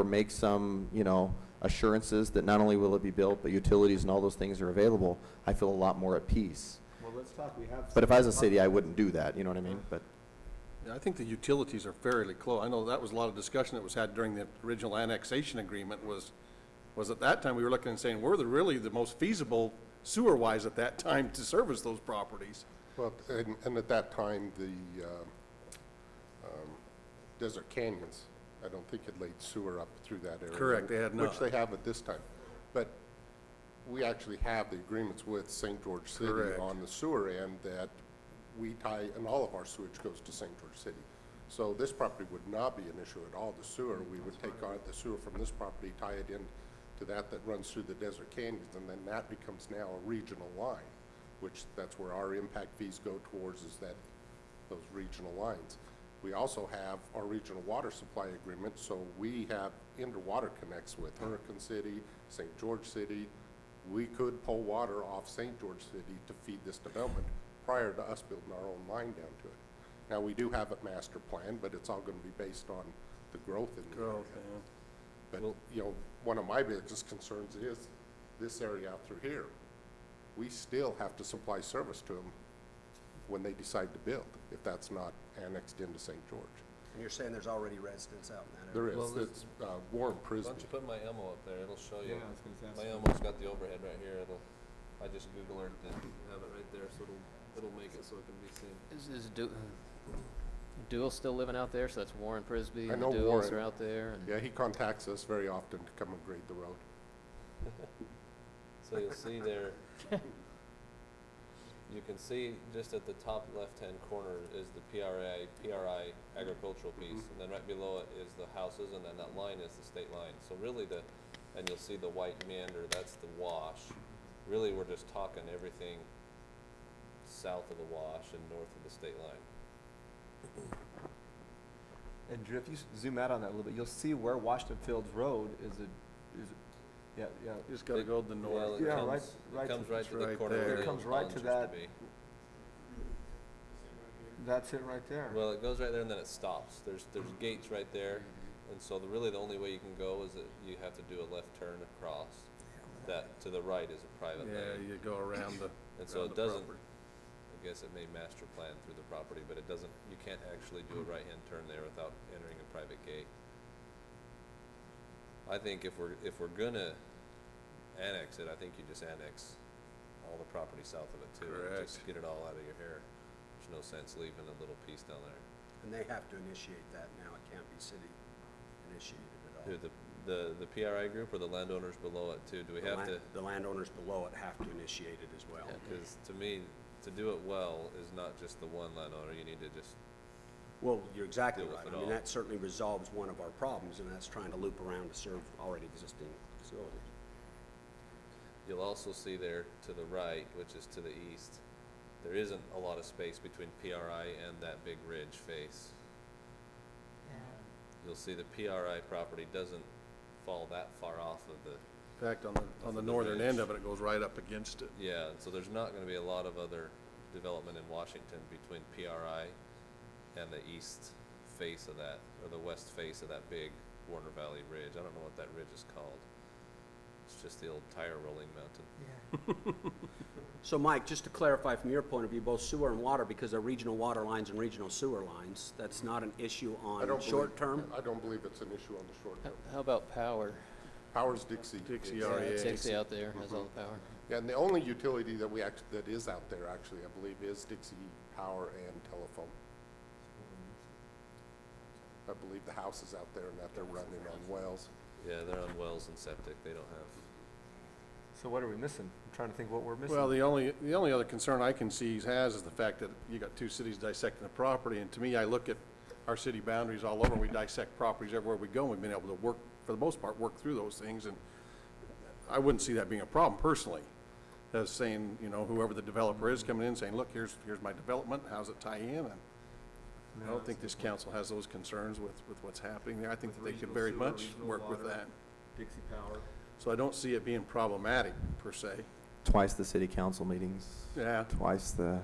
make some, you know, assurances that not only will it be built, but utilities and all those things are available, I feel a lot more at peace. Well, let's talk, we have. But if I was a city, I wouldn't do that, you know what I mean? But Yeah, I think the utilities are fairly close. I know that was a lot of discussion that was had during the original annexation agreement was at that time, we were looking and saying, we're really the most feasible sewer-wise at that time to service those properties. Well, and at that time, the Desert Canyons, I don't think had laid sewer up through that area. Correct, they had not. Which they have at this time. But we actually have the agreements with St. George City Correct. on the sewer end that we tie, and all of our sewage goes to St. George City. So this property would not be an issue at all, the sewer. We would take the sewer from this property, tie it in to that runs through the Desert Canyons, and then that becomes now a regional line, which that's where our impact fees go towards, is that those regional lines. We also have our regional water supply agreement, so we have interwater connects with Hurricane City, St. George City. We could pull water off St. George City to feed this development prior to us building our own line down to it. Now, we do have a master plan, but it's all gonna be based on the growth in the area. But, you know, one of my biggest concerns is this area out through here. We still have to supply service to them when they decide to build, if that's not annexed into St. George. And you're saying there's already residents out in that There area? is, it's Warren Why Prison. don't you put my EMO up there, it'll show you. Yeah, I was gonna say. My EMO's got the overhead right here, I just Google Earth and have it right there, so it'll make it so it can be seen. Is Dual still living out there? So that's Warren Prisby I and the know Duals Warren. are out there? And Yeah, he contacts us very often to come and grade the road. So you'll see there, you can see just at the top left-hand corner is the PRI agricultural piece, and then right below it is the houses, and then that line is the state line. So really and you'll see the white meander, that's the wash. Really, we're just talking everything south of the wash and north of the state line. And Drew, if you zoom out on that a little bit, you'll see where Washington Fields Road yeah. You just gotta go to the Well, north. it Yeah, comes, right it comes to- right it's to the right corner there. where It the comes old right ponds to used that. be. That's it right there. Well, it goes right there and then it stops. There's gates right there, and so really the only way you can go is that you have to do a left turn across. That to the right is a private Yeah, lane, you go around the, and so around it the doesn't. property. I guess it may master plan through the property, but it doesn't. You can't actually do a right-hand turn there without entering a private gate. I think if we're gonna annex it, I think you just annex all the property south of it too. And Correct. just get it all out of your hair. There's no sense leaving a little piece down there. And they have to initiate that now, it can't be city initiated at all. Who, the PRI group or the landowners below it too? Do we have to? The landowners below it have to initiate it as well. Because to me, to do it well is not just the one landowner. You need to just, Well, you're exactly Deal with right. it I mean, all. that certainly resolves one of our problems, and that's trying to loop around to serve already existing facilities. you'll also see there to the right, which is to the east, there isn't a lot of space between PRI and that big ridge face. You'll see the PRI property doesn't fall that far off of the, In fact, on the the northern end ridge. of it, it goes right up against it. yeah, and so there's not gonna be a lot of other development in Washington between PRI and the east face of that, or the west face of that big Warner Valley Ridge. I don't know what that ridge is called. It's just the old tire rolling mountain. So Mike, just to clarify from your point of view, both sewer and water, because they're regional water lines and regional sewer lines, that's not an issue I on don't believe- short term? I don't believe it's an issue on the short term. How about power? Power's Dixie. Dixie Yeah, REA. Dixie out there has all the power. Yeah, and the only utility that that is out there actually, I believe, is Dixie Power and Telephone. I believe the house is out there and that they're running on wells. Yeah, they're on wells and septic, they don't have. So what are we missing? I'm trying to think what we're missing. Well, the only other concern I can see he has is the fact that you got two cities dissecting the property, and to me, I look at our city boundaries all over, and we dissect properties everywhere we go, and we've been able to work, for the most part, work through those things, and I wouldn't see that being a problem personally, as saying, you know, whoever the developer is coming in, saying, look, here's my development, how's it tie in, and I don't think this council has those concerns with what's happening there. I think that they could very much work with that. Dixie Power. So I don't see it being problematic, per se. Twice the city council meetings, Yeah. twice the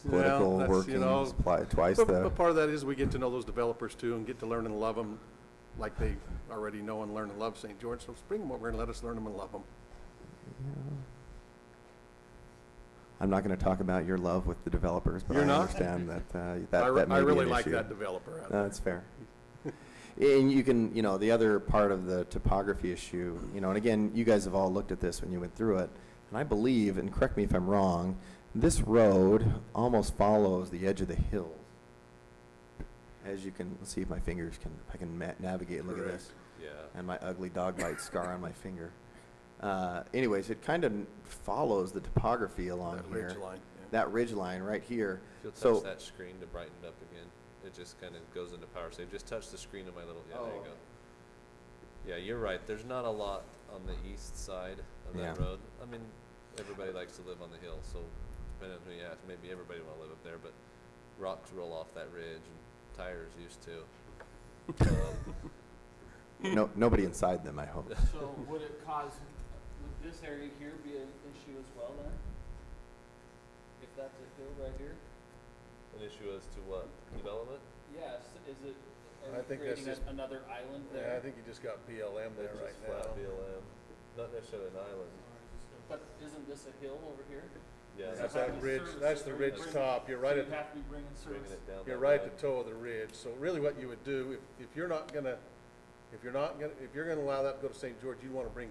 Well, political that's, you know, workings, twice But the, part of that is we get to know those developers too and get to learn and love them like they already know and learn and love St. George. So bring them over and let us learn them and love them. I'm not going to talk about your love with the developers, but You're I not? understand that I that may be really an like issue. that developer. No, that's fair. And you can, you know, the other part of the topography issue, you know, and again, you guys have all looked at this when you went through it, and I believe, and correct me if I'm wrong, this road almost follows the edge of the hill. As you can, let's see if my fingers can, I can navigate, look at this, Yeah. and my ugly dog bite scar on my finger. Anyways, it kind of follows the topography along That here. ridge line. That ridge line right here. If you'll So- touch that screen to brighten it up again, it just kind of goes into power save. Just touch the screen of my little, yeah, there you go. Yeah, you're right. There's not a lot on the east side of that Yeah. road. I mean, everybody likes to live on the hill, so depending on who you ask, maybe everybody want to live up there, but rocks roll off that ridge and tires used to. No, nobody inside them, I hope. So would it cause, would this area here be an issue as well then? If that's a hill right here? An issue as to what? Development? Yes, is it, I are we think that's creating just- another island Yeah, I there? think you just got BLM there It's right just flat now. BLM, not necessarily an island. But isn't this a hill over here? Yeah, That's Having that a ridge, service that's the area, ridge bring- top. You're So right you at, have to be bringing bringing service. it down. you're that right way. at the toe of the ridge. So really what you would do, if you're gonna allow that to go to St. George, you wanna bring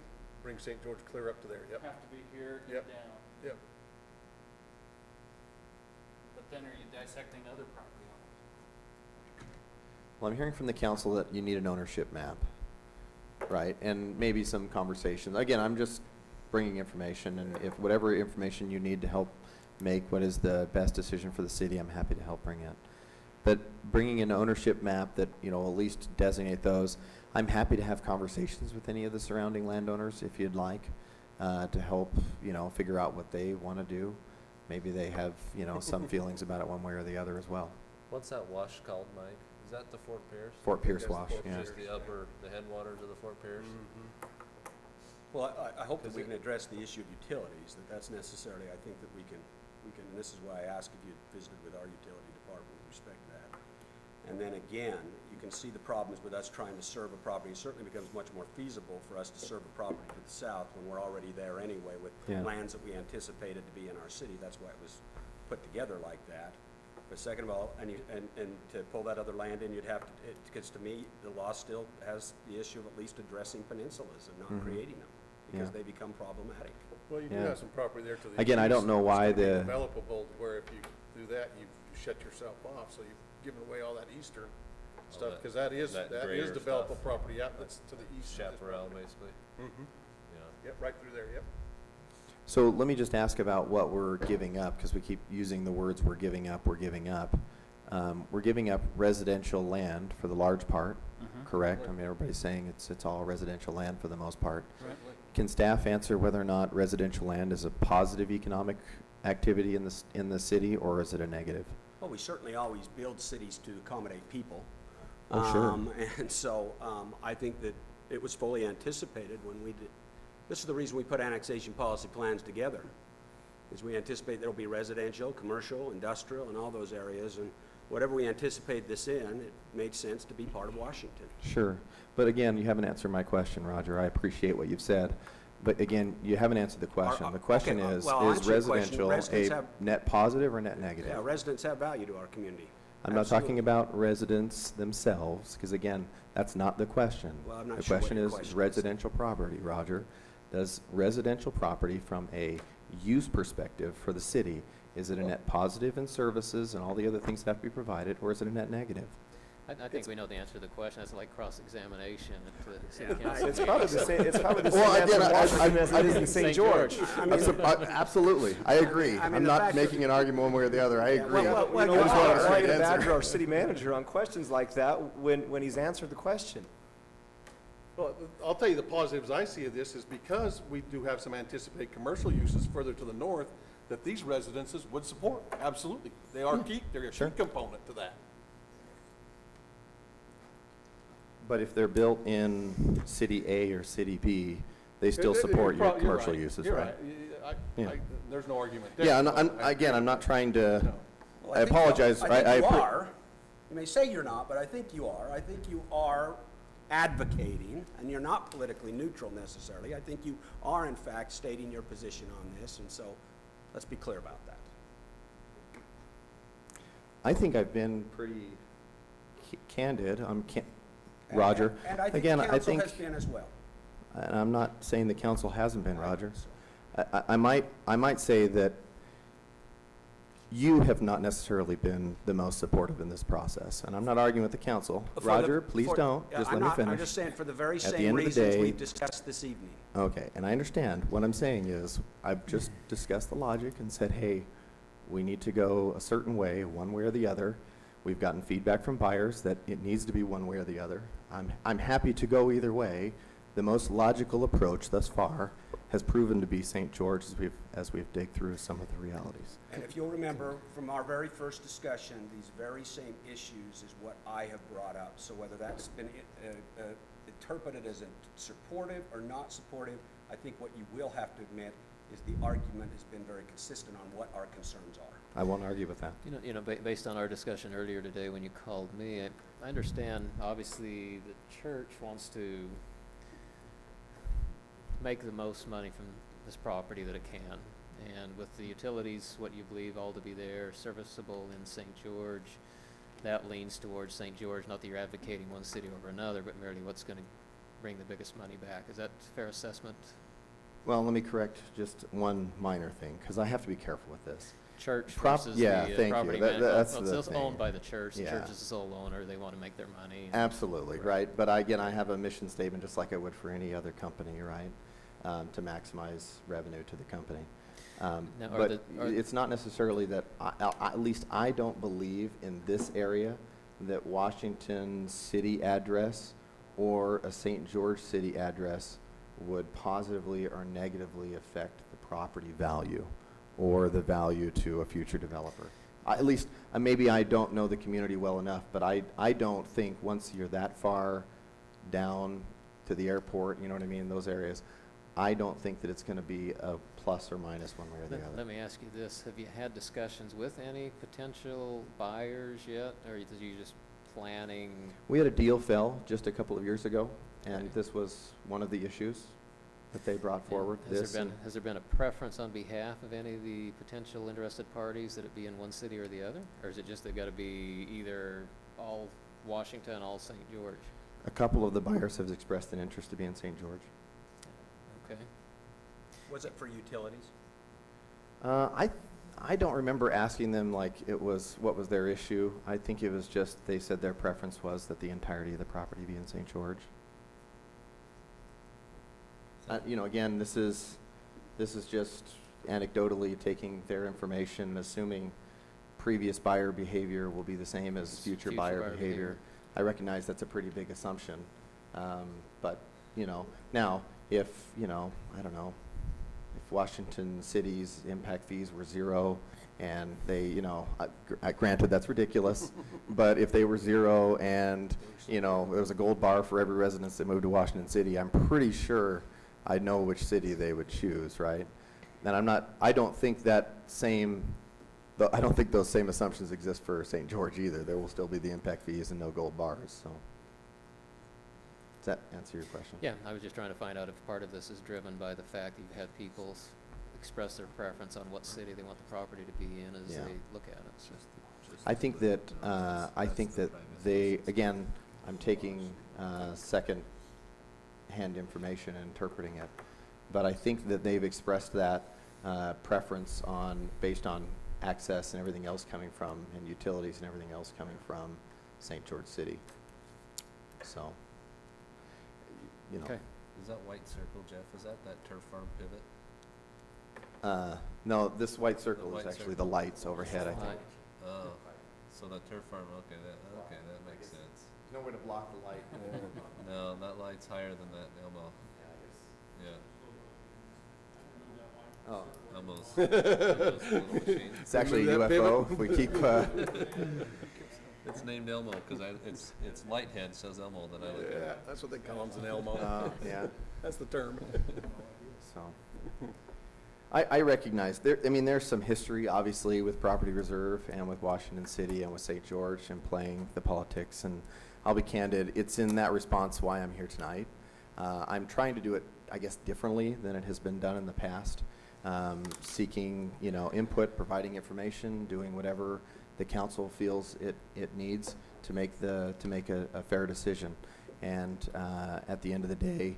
St. George clear up to there, yep. Have to be here and Yep. down. Yep. But then are you dissecting other property owners? Well, I'm hearing from the council that you need an ownership map, right? And maybe some conversations. Again, I'm just bringing information, and if whatever information you need to help make what is the best decision for the city, I'm happy to help bring it. But bringing an ownership map that, you know, at least designate those, I'm happy to have conversations with any of the surrounding landowners if you'd like, to help, you know, figure out what they want to do. Maybe they have, you know, some feelings about it one way or the other as well. What's that wash called, Mike? Is that the Fort Pierce? Fort Pierce That's the Wash, Fort yeah. Just the headwaters of the Fort Pierce? Well, I hope that Is we it- can address the issue of utilities, that's necessarily, I think that we can, and this is why I asked if you'd visited with our utility department with respect to that. And then again, you can see the problems with us trying to serve a property. It certainly becomes much more feasible for us to serve a property to the south when we're already there anyway with Yeah. lands that we anticipated to be in our city. That's why it was put together like that. But second of all, and to pull that other land in, you'd have to, because to me, the law still has the issue of at least addressing peninsulas and not Mhm. creating them, because Yeah. they become problematic. Well, you do Yeah. have some property there to the east. Again, I don't know why It's gonna the- be developable, where if you do that, you shut yourself off, so you've given away all that eastern stuff, that- because that is that grayer developable stuff. property out, that's to the east. Chaparral, basically, Mm-hmm, yeah. yep, right through there, yep. So let me just ask about what we're giving up, because we keep using the words we're giving up, we're giving up. We're giving up residential land for the large part, correct? I mean, everybody's saying it's all residential land for the most part. Can staff answer whether or not residential land is a positive economic activity in the city, or is it a negative? Well, we certainly always build cities to accommodate people. Oh, sure. And so, I think that it was fully anticipated when we did, this is the reason we put annexation policy plans together, is we anticipate there'll be residential, commercial, industrial, and all those areas, and whatever we anticipate this in, it made sense to be part of Washington. Sure. But again, you haven't answered my question, Roger. I appreciate what you've said. But again, you haven't answered the question. The question okay, is well, I'll answer your question. residential Residents a have- net positive or net negative? Yeah, residents have value to our community. I'm not talking Absolutely. about residents themselves, because again, that's not the question. Well, I'm not The sure what question your is question is. residential property, Roger. Does residential property from a use perspective for the city, is it a net positive in services and all the other things that have to be provided, or is it a net negative? I think we know the answer to the question. That's like cross-examination at the city council. It's probably the same, it's probably the same Well, answer again, in Washington as it is in St. St. George. Absolutely, I agree. I mean, I'm the not fact making an argument one way or the other, I agree. well, You know, you we're are not a trying straight to badger answer. our city manager on questions like that when he's answered the question. Well, I'll tell you the positives I see of this is because we do have some anticipated commercial uses further to the north that these residences would support. Absolutely. They are key, they're a Sure. key component to that. But if they're built in city A or city B, they still support your You're commercial right. uses, You're right? Yeah. There's no argument there. Yeah, and So again, I'm not trying to, No. Well, I think you are. apologize. I think I you appre- are. You may say you're not, but I think you are. I think you are advocating, and you're not politically neutral necessarily. I think you are, in fact, stating your position on this, and so let's be clear about that. I think I've been pretty candid. And- Roger. And I think Again, I council think, has been as well. and I'm not saying the council hasn't been, Roger. I might say that you have not necessarily been the most supportive in this process, and I'm not arguing with the council. For the- Roger, please for- don't, Yeah, just I'm let me not- I'm finish. just saying, for the very At the same end of the reasons day- we've discussed this evening. Okay, and I understand. What I'm saying is, I've just discussed the logic and said, hey, we need to go a certain way, one way or the other. We've gotten feedback from buyers that it needs to be one way or the other. I'm happy to go either way. The most logical approach thus far has proven to be St. George as we've digged through some of the realities. And if you'll remember from our very first discussion, these very same issues is what I have brought up. So whether that's been interpreted as a supportive or not supportive, I think what you will have to admit is the argument has been very consistent on what our concerns are. I won't argue with that. Based on our discussion earlier today when you called me, I understand, obviously, the church wants to make the most money from this property that it can. And with the utilities, what you believe all to be there, serviceable in St. George, that leans towards St. George, not that you're advocating one city over another, but merely what's going to bring the biggest money back. Is that a fair assessment? Well, let me correct just one minor thing, because I have to be careful with this. Church Prop- versus yeah, the thank you. property That- man. that's Well, the it's thing. owned by the church. The Yeah. church is the sole owner. They want to make their money. Absolutely, right. But again, I have a mission statement, just like I would for any other company, right? To maximize revenue to the company. Now, But it's not necessarily that, at least I don't believe in this area that Washington city address or a St. George city address would positively or negatively affect the property value or the value to a future developer. At least, maybe I don't know the community well enough, but I don't think once you're that far down to the airport, you know what I mean, those areas, I don't think that it's going to be a plus or minus one way or the other. Let me ask you this. Have you had discussions with any potential buyers yet? Or are you just planning? We had a deal fell just a couple of years ago, and Okay. this was one of the issues that they brought forward. Has there been a preference on behalf of any of the potential interested parties that it be in one city or the other? Or is it just they've got to be either all Washington, all St. George? A couple of the buyers have expressed an interest to be in St. George. Okay. Was it for utilities? I don't remember asking them like what was their issue. I think it was just, they said their preference was that the entirety of the property be in St. George. Again, this is just anecdotally taking their information, assuming previous buyer behavior will be the same as future buyer behavior. I recognize that's a pretty big assumption. But, now, if, I don't know, if Washington City's impact fees were zero and they, granted that's ridiculous, but if they were zero and, there was a gold bar for every residence that moved to Washington City, I'm pretty sure I know which city they would choose, right? And I don't think those same assumptions exist for St. George either. There will still be the impact fees and no gold bars, so. Does that answer your question? Yeah, I was just trying to find out if part of this is driven by the fact that you've had people express their preference on what city they want the property to be in as Yeah. they look at it. So, I think that, they, again, I'm taking second-hand information and interpreting it, but I think that they've expressed that preference based on access and everything else coming from, and utilities and everything else coming from St. George City. So, you know. okay. Is that white circle, Jeff, is that turf farm pivot? No, this white circle white is actually circle. the lights overhead, I think. Right. Oh, so the turf farm, okay, that makes sense. No way to block the light. No, that light's higher than that Elmo, yeah, Oh. Elmo's little machine. It's actually a Remember that UFO. If we keep, It's named Elmo, cause its light head says Elmo, then I look at Yeah, it. that's what they call them, an Elmo. yeah, That's the term. so. I recognize, there's some history, obviously, with Property Reserve and with Washington City and with St. George and playing the politics, and I'll be candid, it's in that response why I'm here tonight. I'm trying to do it, I guess, differently than it has been done in the past, seeking, input, providing information, doing whatever the council feels it needs to make a fair decision. And at the end of the day,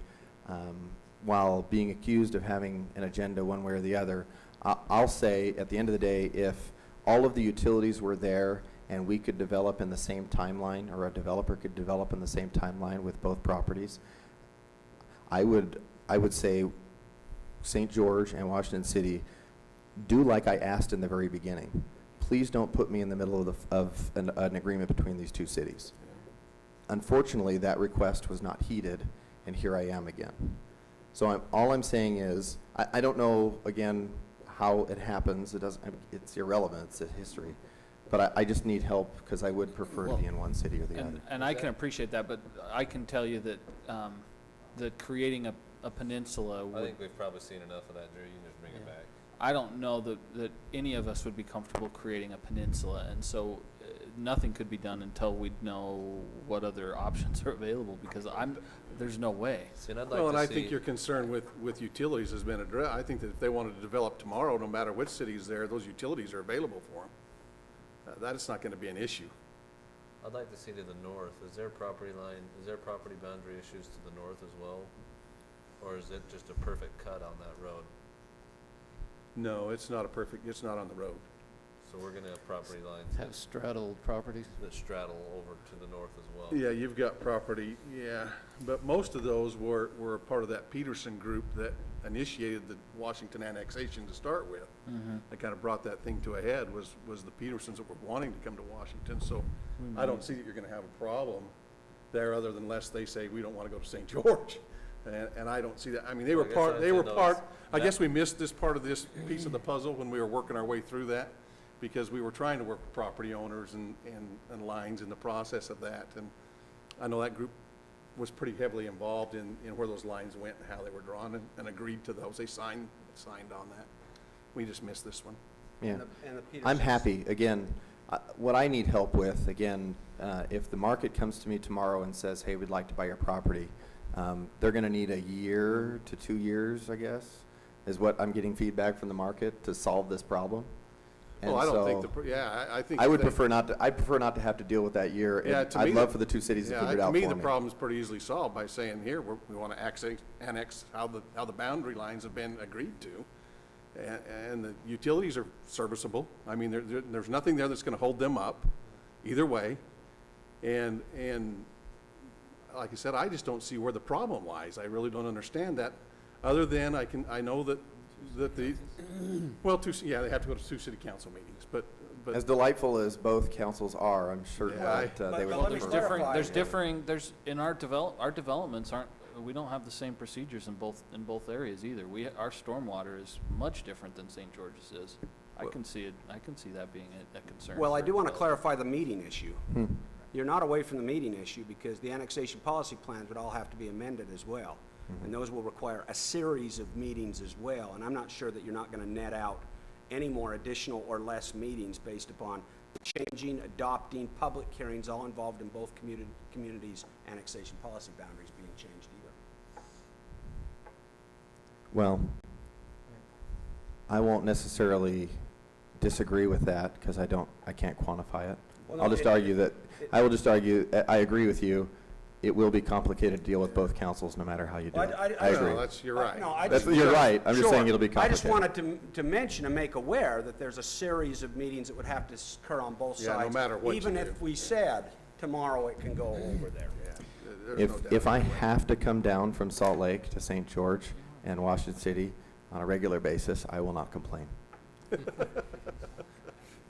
while being accused of having an agenda one way or the other, I'll say at the end of the day, if all of the utilities were there and we could develop in the same timeline, or a developer could develop in the same timeline with both properties, I would say St. George and Washington City, do like I asked in the very beginning. Please don't put me in the middle of an agreement between these two cities. Unfortunately, that request was not heeded, and here I am again. So all I'm saying is, I don't know, again, how it happens. It's irrelevant. It's a history. But I just need help, because I would prefer to be in one city or the other. And I can appreciate that, but I can tell you that, that creating a peninsula I would, think we've probably seen enough of that, Drew, you can just bring it Yeah. back. I don't know that any of us would be comfortable creating a peninsula, and so nothing could be done until we know what other options are available, because there's no way. See, and I'd Well, like and to I see, think your concern with utilities has been addressed. I think that if they wanted to develop tomorrow, no matter which city's there, those utilities are available for them. That is not gonna be an issue. I'd like to see to the north, is there property boundary issues to the north as well? Or is it just a perfect cut on that road? No, it's not it's not on the road. So we're gonna have property lines Have straddled properties. that straddle over to the north as well. Yeah, you've got property, yeah, but most of those were a part of that Peterson group that initiated the Washington annexation to start with. That kind of brought that thing to a head, was the Petersons that were wanting to come to Washington, so I don't see that you're gonna have a problem there, other than unless they say, we don't wanna go to St. George. And I don't see that, I mean, they were I guess part, I they were didn't part, notice I that- guess we missed this part of this piece of the puzzle when we were working our way through that, because we were trying to work with property owners and lines in the process of that, and I know that group was pretty heavily involved in where those lines went and how they were drawn, and agreed to those, they signed on that. We just missed this one. Yeah. And the I'm Petersons- happy, again, what I need help with, again, if the market comes to me tomorrow and says, hey, we'd like to buy your property, they're gonna need a year to 2 years, I guess, is what I'm getting feedback from the market to solve this problem. And Well, I don't think, so, I think. I would they- prefer not to have to deal with that year. Yeah, and to I'd me, love for the two cities to Yeah, figure it out to me, for the me. problem's pretty easily solved by saying, here, we wanna annex how the boundary lines have been agreed to. And the utilities are serviceable. I mean, there's nothing there that's gonna hold them up, either way. And like I said, I just don't see where the problem lies. I really don't understand that, other than I know that the, well, they have to go to 2 city council meetings, but. As delightful as both councils are, I'm sure Yeah, that they would But let me prefer. clarify. In our developments we don't have the same procedures in both areas either. Our stormwater is much different than St. George's is. I can see that being a concern. Well, I for do want to developers. clarify the meeting issue. You're not away from the meeting issue, because the annexation policy plans would all have to be amended as well. And those will require a series of meetings as well, and I'm not sure that you're not going to net out any more additional or less meetings based upon changing, adopting, public hearings, all involved in both communities' annexation policy boundaries being changed either. Well, I won't necessarily disagree with that because I can't quantify it. Well, I'll no, just argue that, I will just argue, I agree with you. It will be complicated to deal with both councils no matter how you do Well, it. I agree. No, you're right. No, I That's- just- you're right. I'm just saying Sure. it'll be I just complicated. wanted to mention and make aware that there's a series of meetings that would have to occur on both Yeah, no sides. matter what you Even do. if we said tomorrow it can go over there. There's no doubt If I about it. have to come down from Salt Lake to St. George and Washington City on a regular basis, I will not complain.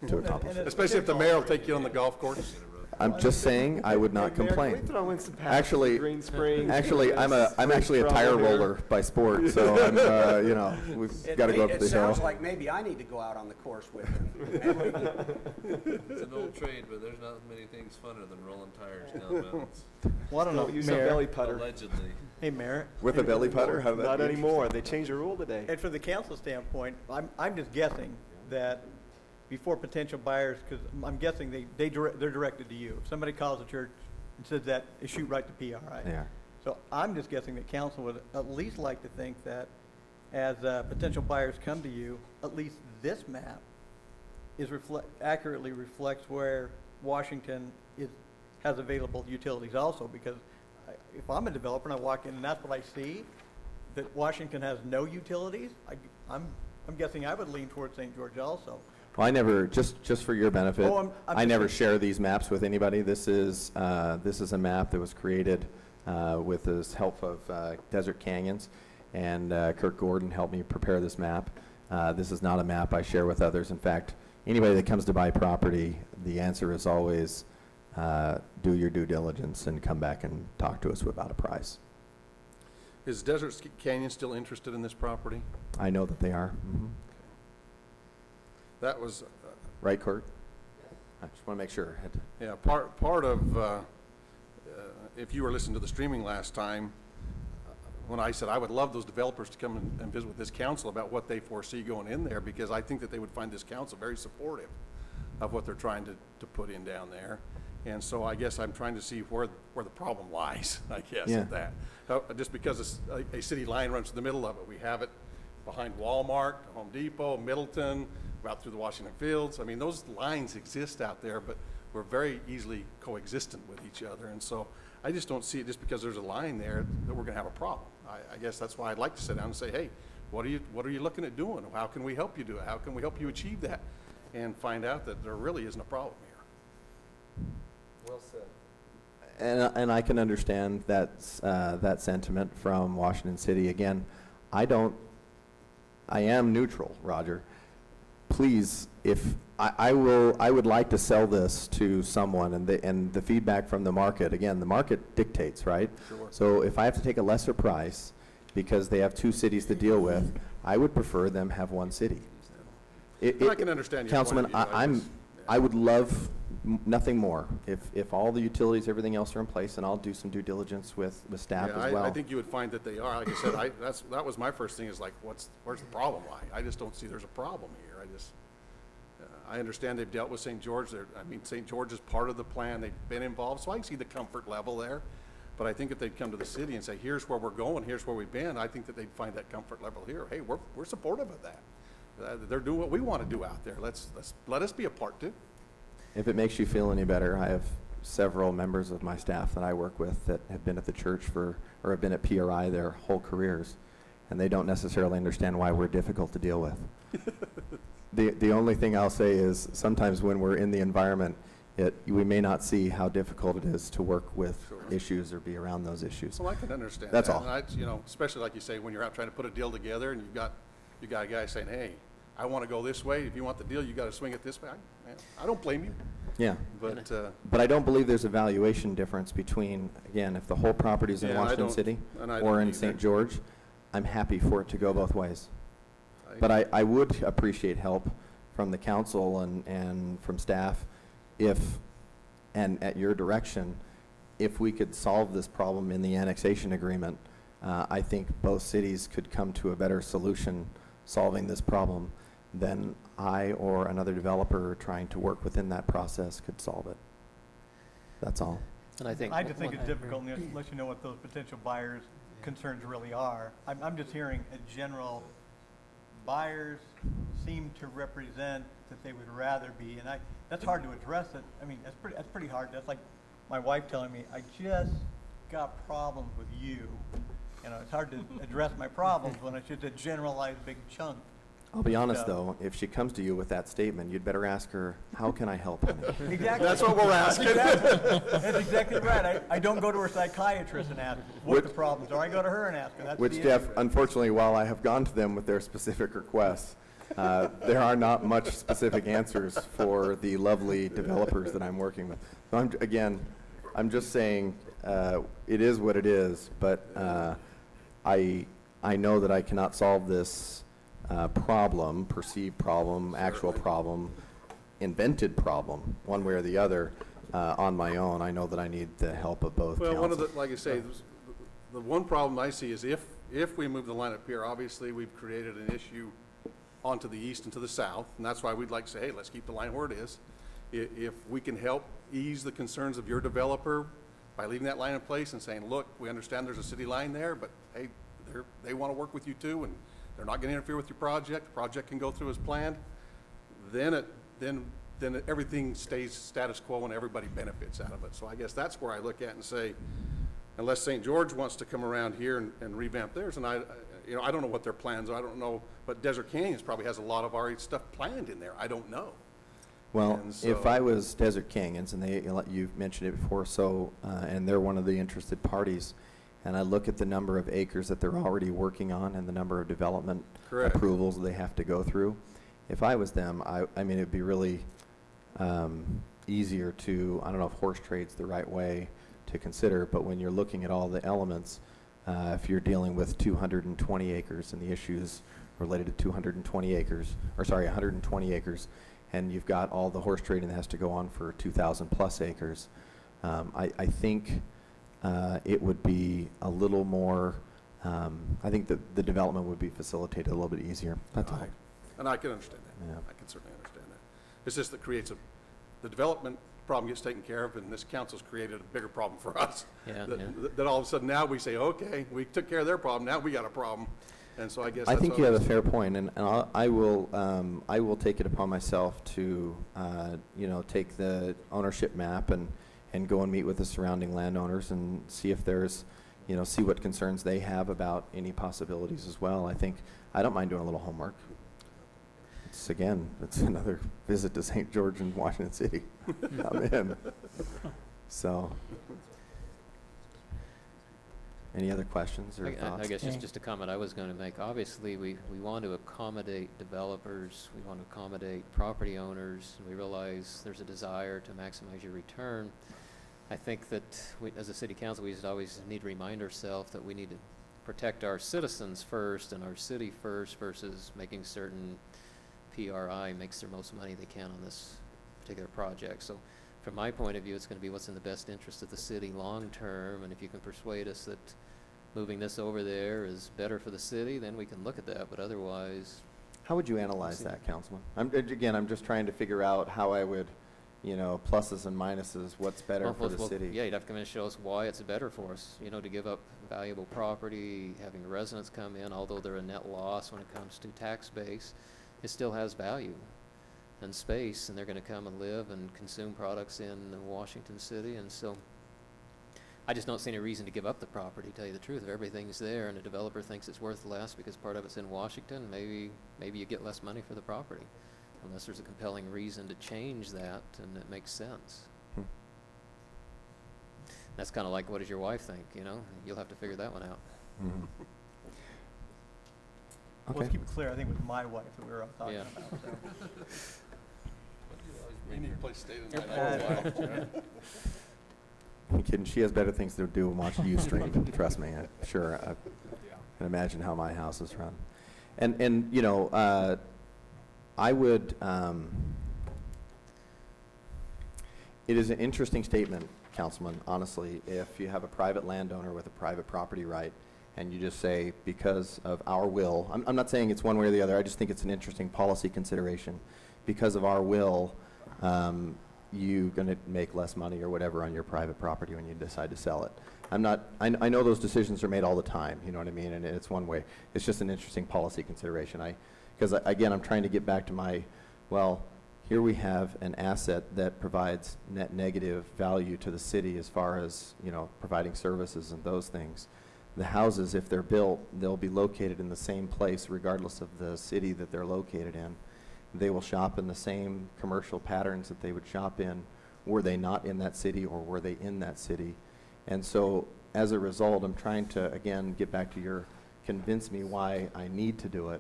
To accomplish it. Especially if the mayor will take you on the golf course. I'm just saying, I would not Hey, Mayor, can complain. we throw in some passes Actually- to Green Springs? Actually, I'm actually a tire roller by sport, so I'm, we've got to go up to the It sounds hill. like maybe I need to go out on the course with him. It's an old trade, but there's not many things funner than rolling tires down mountains, Well, I don't know, use a belly putter. allegedly. Hey, Mayor, With a belly putter, how did that Not be? anymore, they changed the rule today. and from the council standpoint, I'm just guessing that before potential buyers, because I'm guessing they're directed to you. If somebody calls the church and says that, they shoot right to PRI. Yeah. So I'm just guessing that council would at least like to think that as potential buyers come to you, at least this map accurately reflects where Washington has available utilities also, because if I'm a developer and I walk in and that's what I see, that Washington has no utilities, I'm guessing I would lean towards St. George also. Well, I never, just for your benefit, Oh, I'm I just never saying- share these maps with anybody. This is a map that was created with the help of Desert Canyons, and Kirk Gordon helped me prepare this map. This is not a map I share with others. In fact, anybody that comes to buy property, the answer is always do your due diligence and come back and talk to us about a price. Is Desert Canyon still interested in this property? I know that they are. That was, Right, Kurt? I just want to make sure. yeah, part of, if you were listening to the streaming last time, when I said I would love those developers to come and visit with this council about what they foresee going in there, because I think that they would find this council very supportive of what they're trying to put in down there. And so I guess I'm trying to see where the problem lies, I guess, Yeah. at that. Just because it's a city line runs through the middle of it. We have it behind Walmart, Home Depot, Middleton, out through the Washington Fields. I mean, those lines exist out there, but we're very easily coexistent with each other. And so I just don't see it just because there's a line there that we're gonna have a problem. I guess that's why I'd like to sit down and say, hey, what are you looking at doing? How can we help you do it? How can we help you achieve that? And find out that there really isn't a problem here. Well said. And I can understand that sentiment from Washington City. Again, I am neutral, Roger. Please, if I would like to sell this to someone, and the feedback from the market, again, the market dictates, right? Sure. So if I have to take a lesser price because they have two cities to deal with, I would prefer them have one city. I can understand your point of Councilman, view. I would love nothing more. If all the utilities, everything else are in place, and I'll do some due diligence with staff Yeah, as well. I think you would find that they are. Like I said, that was my first thing, is like, where's the problem lie? I just don't see there's a problem here. I understand they've dealt with St. George. St. George is part of the plan. They've been involved, so I can see the comfort level there. But I think if they'd come to the city and say, here's where we're going, here's where we've been, I think that they'd find that comfort level here. Hey, we're supportive of that. They're doing what we want to do out there. Let us be a part too. If it makes you feel any better, I have several members of my staff that I work with that have been at the church or have been at PRI their whole careers, and they don't necessarily understand why we're difficult to deal with. The only thing I'll say is sometimes when we're in the environment, we may not see how difficult it is to work with Sure. issues or be around those issues. Well, I can understand That's that. all. And especially like you say, when you're out trying to put a deal together and you got a guy saying, hey, I want to go this way. If you want the deal, you got to swing it this way. I don't blame you. Yeah. But I don't believe there's a valuation difference between, again, if the whole property's in Yeah, I Washington don't- City and I or don't in either. St. George, I'm happy for it to go both ways. But I would appreciate help from the council and from staff and at your direction, if we could solve this problem in the annexation agreement. I think both cities could come to a better solution solving this problem then I or another developer trying to work within that process could solve it. That's all. And I think. I just think it's difficult unless you know what those potential buyers' concerns really are. I'm just hearing a general, buyers seem to represent that they would rather be, and that's hard to address it. I mean, that's pretty hard. That's like my wife telling me, I just got problems with you. You know, it's hard to address my problems when it's just a generalized big chunk. I'll be honest, though, if she comes to you with that statement, you'd better ask her, how can I help, honey? Exactly. That's what we're asking. That's exactly right. I don't go to her psychiatrist and ask what the problems are. I go to her and ask her. That's the Which, issue. Jeff, unfortunately, while I have gone to them with their specific requests, there are not much specific answers for the lovely developers that I'm working with. So I'm just saying, it is what it is, but I know that I cannot solve this problem, perceived problem, actual problem, invented problem, one way or the other, on my own. I know that I need the help of both Well, one of councils. the, like I say, the one problem I see is if we move the line up here, obviously we've created an issue onto the east and to the south, and that's why we'd like to say, hey, let's keep the line where it is. If we can help ease the concerns of your developer by leaving that line in place and saying, look, we understand there's a city line there, but hey, they want to work with you too, and they're not going to interfere with your project. The project can go through as planned. Then everything stays status quo and everybody benefits out of it. So I guess that's where I look at and say, unless St. George wants to come around here and revamp theirs, and I don't know what their plans are. I don't know, but Desert Canyons probably has a lot of already stuff planned in there. I don't know. Well, And if so- I was Desert Canyons, and you've mentioned it before, and they're one of the interested parties, and I look at the number of acres that they're already working on and the number of development Correct. approvals they have to go through, if I was them, I mean, it'd be really easier to, I don't know if horse trade's the right way to consider, but when you're looking at all the elements, if you're dealing with 220 acres and the issues related to 220 acres, or sorry, 120 acres, and you've got all the horse trading that has to go on for 2,000 plus acres, I think it would be a little more, I think the development would be facilitated a little bit easier. That's all. And I can understand that. Yeah. I can certainly understand that. It's just that creates the development problem gets taken care of, and this council's created a bigger problem for us. Yeah, That all of a sudden now we say, okay, we took care of their problem, now we got a problem. And so I guess I that's think what you have a was- fair point, and I will take it upon myself to, take the ownership map and go and meet with the surrounding landowners and see if there's, see what concerns they have about any possibilities as well. I don't mind doing a little homework. It's another visit to St. George and Washington City. I'm in. So, any other questions or thoughts? I guess Okay. just a comment I was going to make. Obviously, we want to accommodate developers, we want to accommodate property owners, and we realize there's a desire to maximize your return. I think that we, as a city council, we always need to remind ourselves that we need to protect our citizens first and our city first versus making certain PRI makes their most money they can on this particular project. So from my point of view, it's going to be what's in the best interest of the city long-term, and if you can persuade us that moving this over there is better for the city, then we can look at that, but otherwise. How would you analyze that, Councilman? I'm just trying to figure out how I would, pluses and minuses, what's better for the city. Yeah, you'd have to come in and show us why it's better for us, to give up valuable property, having residents come in, although they're a net loss when it comes to tax base, it still has value and space, and they're going to come and live and consume products in Washington City, and so I just don't see any reason to give up the property, to tell you the truth. If everything's there and a developer thinks it's worth less because part of it's in Washington, maybe you get less money for the property, unless there's a compelling reason to change that and it makes sense. Hmm. That's kind of like, what does your wife think, You'll have to figure that one out. Mhm. Well, Okay. let's keep it clear, I think it was my wife that we were all talking Yeah. about, so. We need a place to stay tonight. I'm kidding. She has better things to do than watch Ustream. Trust me. Sure, I can imagine how my house is run. And I would. It is an interesting statement, Councilman. Honestly, if you have a private landowner with a private property right, and you just say, because of our will, I'm not saying it's one way or the other, I just think it's an interesting policy consideration. Because of our will, you're gonna make less money or whatever on your private property when you decide to sell it. I know those decisions are made all the time, you know what I mean, and it's one way. It's just an interesting policy consideration. Because again, I'm trying to get back to well, here we have an asset that provides net negative value to the city as far as, you know, providing services and those things. The houses, if they're built, they'll be located in the same place regardless of the city that they're located in. They will shop in the same commercial patterns that they would shop in were they not in that city or were they in that city. And so as a result, I'm trying to, again, get back to your convince me why I need to do it.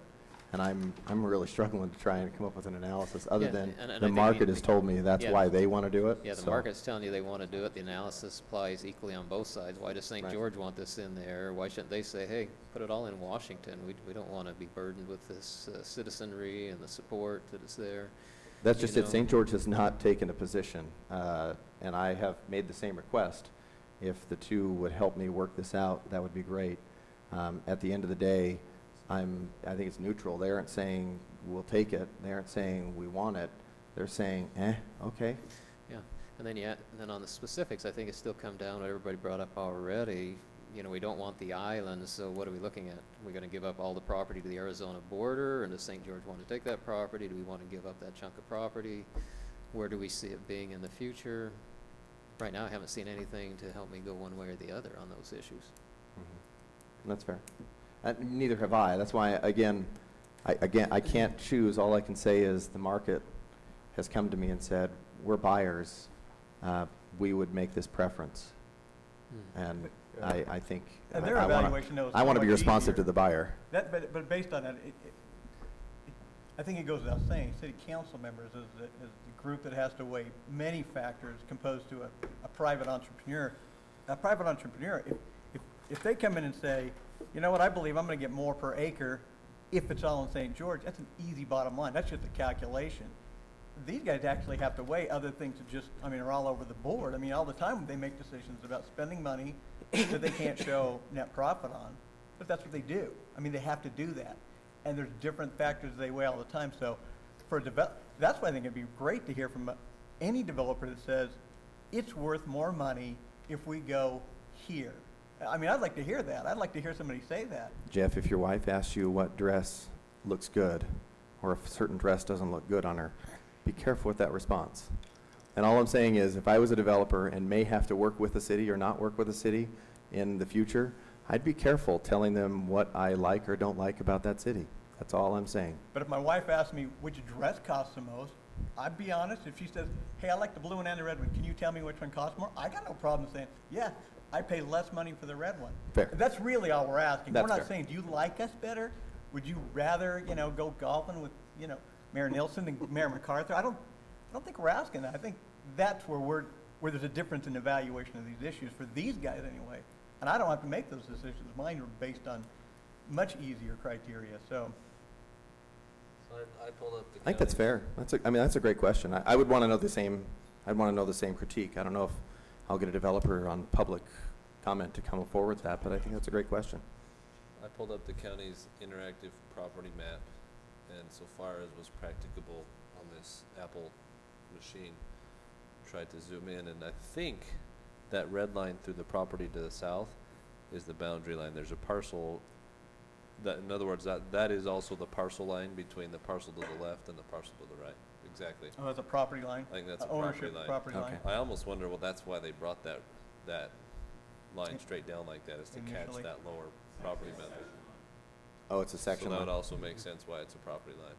And I'm really struggling to try and come up with an analysis other Yeah, than and I the think market has told me that's yeah. why they want to do it. Yeah, the so- market's telling you they want to do it. The analysis applies equally on both sides. Why does St. Right. George want this in there? Why shouldn't they say, hey, put it all in Washington? We don't want to be burdened with this citizenry and the support that is there. That's You just it. know. St. George has not taken a position, and I have made the same request. If the two would help me work this out, that would be great. At the end of the day, I think it's neutral. They aren't saying we'll take it. They aren't saying we want it. They're saying, okay. Yeah, and then on the specifics, I think it's still come down, what everybody brought up already. You know, we don't want the island, so what are we looking at? We're going to give up all the property to the Arizona border, and does St. George want to take that property? Do we want to give up that chunk of property? Where do we see it being in the future? Right now, I haven't seen anything to help me go one way or the other on those issues. That's fair. Neither have I. That's why, again, I can't choose. All I can say is the market has come to me and said, we're buyers. We would make this preference. And I think And their I wanna- evaluation, though, is I want to so be much responsive easier. to the buyer. But based on that, I think it goes without saying, city council members is the group that has to weigh many factors composed to a private entrepreneur. A private entrepreneur, if they come in and say, you know what, I believe I'm gonna get more per acre if it's all in St. George, that's an easy bottom line. That's just a calculation. These guys actually have to weigh other things that just, are all over the board. All the time they make decisions about spending money that they can't show net profit on, but that's what they do. They have to do that. And there's different factors they weigh all the time. So that's why I think it'd be great to hear from any developer that says, it's worth more money if we go here. I'd like to hear that. I'd like to hear somebody say that. Jeff, if your wife asks you what dress looks good, or if a certain dress doesn't look good on her, be careful with that response. And all I'm saying is, if I was a developer and may have to work with the city or not work with the city in the future, I'd be careful telling them what I like or don't like about that city. That's all I'm saying. But if my wife asked me which dress costs the most, I'd be honest. If she says, hey, I like the blue one and the red one, can you tell me which one costs more? I got no problem saying, yeah, I pay less money for the red one. Fair. That's really all we're asking. That's We're not fair. saying, do you like us better? Would you rather, go golfing with, Mayor Nilsson and Mayor MacArthur? I don't think we're asking that. I think that's where there's a difference in evaluation of these issues for these guys anyway. And I don't have to make those decisions. Mine are based on much easier criteria, so. So I pulled up the. I think that's fair. That's a great question. I would want to know the same. I'd want to know the same critique. I don't know if I'll get a developer on public comment to come forward with that, but I think that's a great question. I pulled up the county's interactive property map, and so far as was practicable on this Apple machine, tried to zoom in, and I think that red line through the property to the south is the boundary line. There's a parcel that, in other words, that is also the parcel line between the parcel to the left and the parcel to the right. Exactly. Oh, that's a property line? I think that's a property Ownership line. property line. Okay. I almost wonder, well, that's why they brought that line straight down like that, is to catch Initially. that lower property boundary. Oh, it's a section So that line. would also make sense why it's a property line.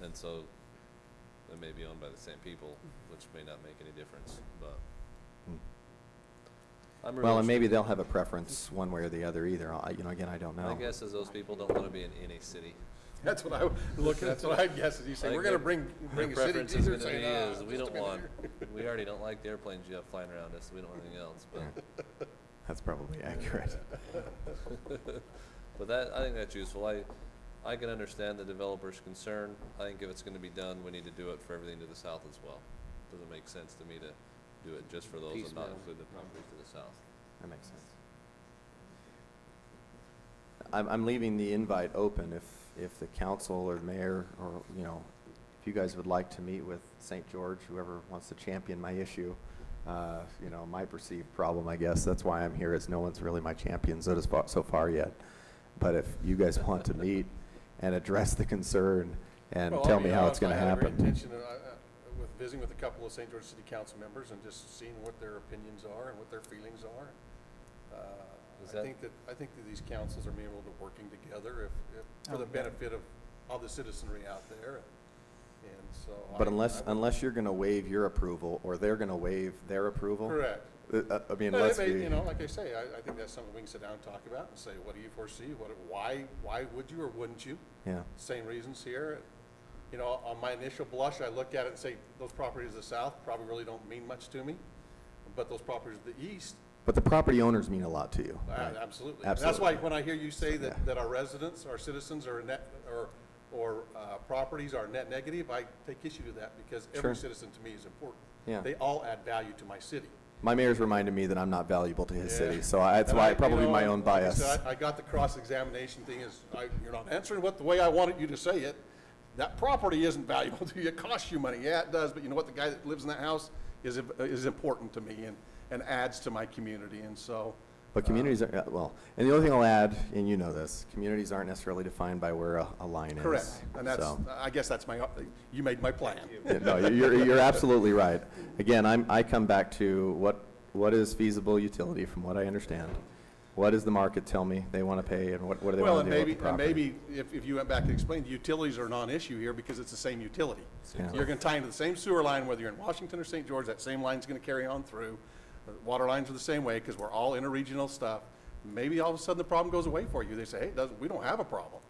And so it may be owned by the same people, which may not make any difference, but. I'm Well, and maybe really- they'll have a preference one way or the other either. Again, I don't know. My guess is those people don't want to be in any city. That's what I would look at. That's what I guess is you say, Like we're gonna their- bring Their a city preference is teaser gonna saying, be ah, is, we just don't a minute want, here." we already don't like the airplanes you have flying around us, we don't want anything else, but. That's probably accurate. But I think that's useful. I can understand the developer's concern. I think if it's gonna be done, we need to do it for everything to the south as well. Doesn't make sense to me to do it just for those and not Piecemeal. include the properties to the south. That makes sense. I'm leaving the invite open if the council or mayor or, you know, if you guys would like to meet with St. George, whoever wants to champion my issue, you know, my perceived problem, I guess. That's why I'm here, is no one's really my champion so far yet. But if you guys want to meet and address the concern and Well, tell I'll me be how it's honest, gonna I had every happen. intention with visiting with a couple of St. George City Council members and just seeing what their opinions are and what their feelings are. Is I that- think that these councils are being able to working together for the Okay. benefit of all the citizenry out there. And so. But I would- unless you're gonna waive your approval or they're gonna waive their approval. Correct. I mean, But let's it may- be. You know, like I say, I think that's something we can sit down and talk about and say, what do you foresee? Why would you or wouldn't you? Yeah. Same reasons here. You know, on my initial blush, I look at it and say, those properties to the south probably really don't mean much to me. But those properties to the east, But the property owners mean a lot to you. right? absolutely. And that's why when I hear you say that, Yeah. that our residents, our citizens are net, or properties are net negative, I take issue to that because Sure. every citizen to me is important. Yeah. They all add value to my city. My mayor's reminded me that I'm not valuable to his Yeah. city, so that's And why you probably know, my own like I bias. said, I got the cross-examination thing is, you're not answering the way I wanted you to say it. That property isn't valuable to you. It costs you money. Yeah, it does, but you know what? The guy that lives in that house is important to me and adds to my community, and so. But communities are, well, and the only thing I'll add, and you know this, communities aren't necessarily defined by where a line is. Correct. And that's, So, I guess that's you made my plan. yeah, no, you're absolutely right. Again, I come back to what is feasible utility from what I understand. What does the market tell me they want to pay, and what do they Well, want and to do with the maybe, property? if you went back and explained, utilities are non-issue here because it's the same utility. Yeah. You're gonna tie into the same sewer line, whether you're in Washington or St. George, that same line's gonna carry on through. Water lines are the same way, because we're all interregional stuff. Maybe all of a sudden the problem goes away for you. They say, hey, we don't have a problem.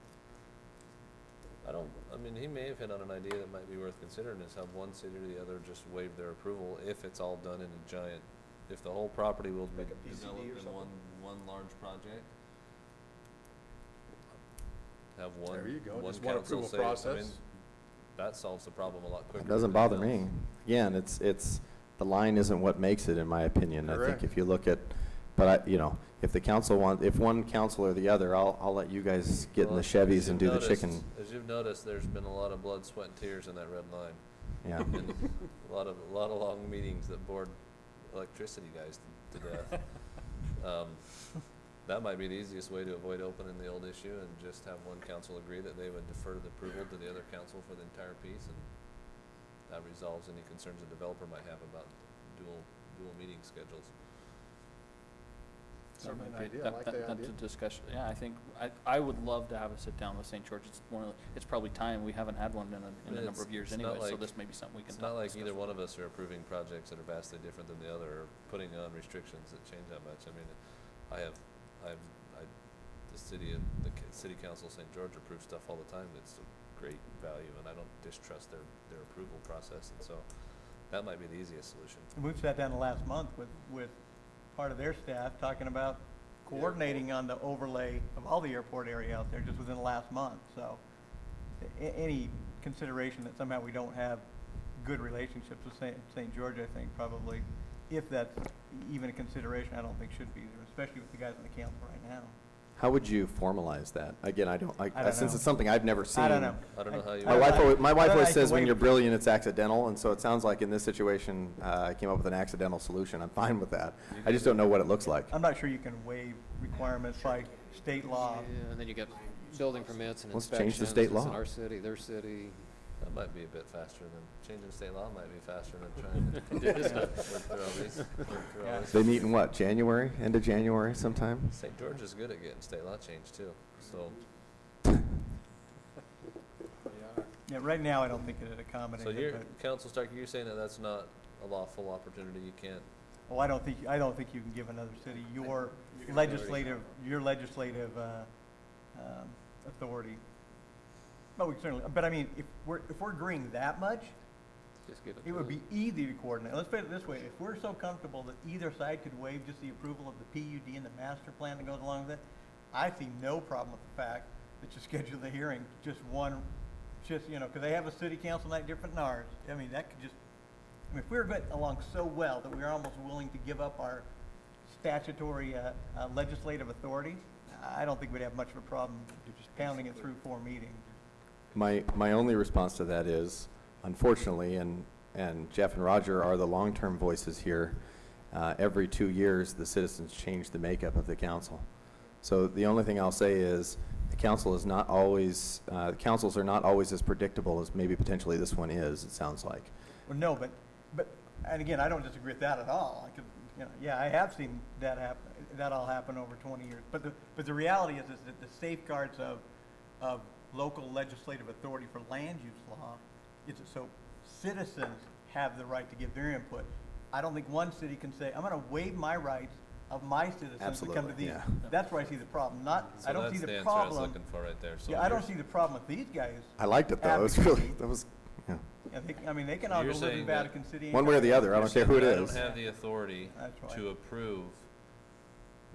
I mean, he may have hit on an idea that might be worth considering, is have one city or the other just waive their approval if it's all done in a giant, if the whole property will be Like a PCD developed or in something? one large project. Have one, There you go, one just one council approval say, I mean, process. that solves the problem a lot quicker. It doesn't than bother anything me. else. Again, it's, the line isn't what makes it, in my opinion. I think Correct. if you look at, but you know, if the council if one council or the other, I'll let you guys get in Well, the Chevys as and you've do the noticed- chicken. As you've noticed, there's been a lot of blood, sweat, and tears in that red line. Yeah. And a lot of long meetings that bored electricity guys to death. That might be the easiest way to avoid opening the old issue and just have one council agree that they would defer the approval to the other council for the entire piece, and that resolves any concerns a developer might have about dual meeting schedules. Certainly an Okay, idea. I like the That's idea. a discussion, yeah, I think, I would love to have a sit-down with St. George. It's probably time, we haven't had one in a number of years It's not anyway, so like- this may be something we can It's not like discuss either with one of us are approving projects that are vastly different than the other, or putting on restrictions that change that much. I mean, the city council of St. George approves stuff all the time that's of great value, and I don't distrust their approval process, and so that might be the easiest solution. And we've sat down the last month with part of their staff talking about coordinating on the overlay of all the airport area out there just within the last month, so any consideration that somehow we don't have good relationships with St. George, I think probably, if that's even a consideration, I don't think should be there, especially with the guys on the council right now. How would you formalize that? Again, I don't don't since know. it's something I've never seen. I don't know. I don't know how you. My wife always, I don't know says how when you you're wait. brilliant, it's accidental, and so it sounds like in this situation, I came up with an accidental solution. I'm fine with that. I just don't know what it looks like. I'm not sure you can waive requirements by state law. Yeah, and then you get building permits and Let's inspections. change the state It's law. in our city, their city. That might be a bit faster than, changing state law might be faster than trying to work through all these. They meet in what, January, end of January sometime? St. George is good at getting state law changed too, so. Yeah, right now, I don't think it'd accommodate So it, you're, but, Council Starkey, you're saying that that's not a lawful opportunity, you can't, well, I don't think you can give another city your legislative authority. But we certainly, but I mean, if we're agreeing that much, Just give it it to would them. be easy to coordinate. Let's put it this way, if we're so comfortable that either side could waive just the approval of the PUD and the master plan that goes along with it, I see no problem with the fact that you schedule the hearing, just, because they have a city council night different than ours. I mean, that could just, I mean, if we were getting along so well that we were almost willing to give up our statutory legislative authority, I don't think we'd have much of a problem just pounding it through 4 meetings. My only response to that is, unfortunately, and Jeff and Roger are the long-term voices here, every 2 years, the citizens change the makeup of the council. So the only thing I'll say is, the council is not always, councils are not always as predictable as maybe potentially this one is, it sounds like. Well, no, but, and again, I don't disagree with that at all. I could, yeah, I have seen that happen, that all happen over 20 years. But the reality is that the safeguards of local legislative authority for land use law is so citizens have the right to give their input. I don't think one city can say, I'm going to waive my rights of my citizens to come to these. yeah. That's where I see the problem. Not, So I don't see that's the answer I was problem. looking for right there. So Yeah, I don't you're- see the problem with these guys. I liked it though, it was really, Advocacy. that was, yeah. Yeah, I mean, they can all You're go live in saying that Vatican City. One way or the other, I you're don't care saying who it that I is. don't have the authority That's right. to approve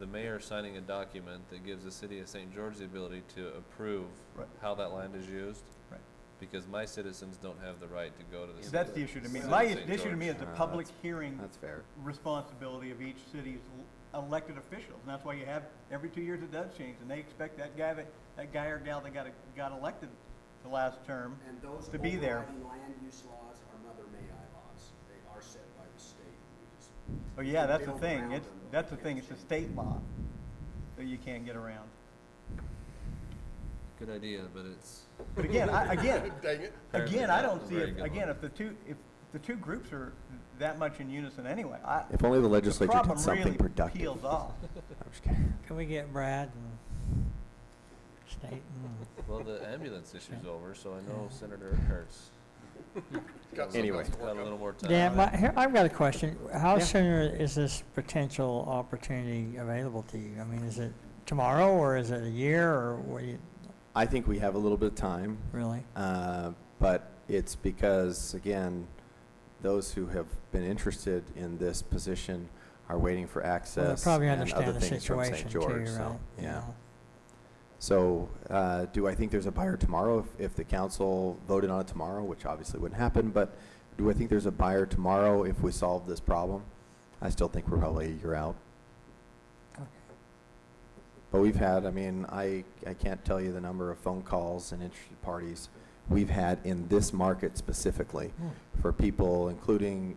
the mayor signing a document that gives the city of St. George the ability to approve Right. how that land is used? Right. Because my citizens don't have the right to go to the city. That's the issue to me. city My of St. issue to me George. is the Uh, public that's- hearing That's fair. responsibility of each city's elected officials. And that's why you have, every 2 years it does change. And they expect that guy or gal that got elected the last term And those to be there. overriding land use laws are Mother May I laws. They are set by the state. We just Oh, yeah, that's the build thing. around It's, them. that's the We thing. can't It's a change state law that you can't get around. Good idea, but it's But again, again, Dang it. again, I don't a see very it, good again, one. if the two groups are that much in unison anyway, If only the the legislature problem did something really productive. peels off. I'm just kidding. Can we get Brad and State and well, the ambulance issue's over, so I know Senator Earhart's Got some Anyway. else to work got a on. little more time. Dan, here, I've got a question. How Yeah. soon is this potential opportunity available to you? I mean, is it tomorrow, or is it a year, or what do you, I think we have a little bit of time, really? but it's because, again, those who have been interested in this position are waiting for Well, access they probably and understand other the things from St. situation too, George, right? so, You yeah. know. So, do I think there's a buyer tomorrow if the council voted on it tomorrow, which obviously wouldn't happen, but do I think there's a buyer tomorrow if we solve this problem? I still think we're probably a year out. Okay. But we've had, I mean, I can't tell you the number of phone calls and interested parties we've had in this market specifically for people, including,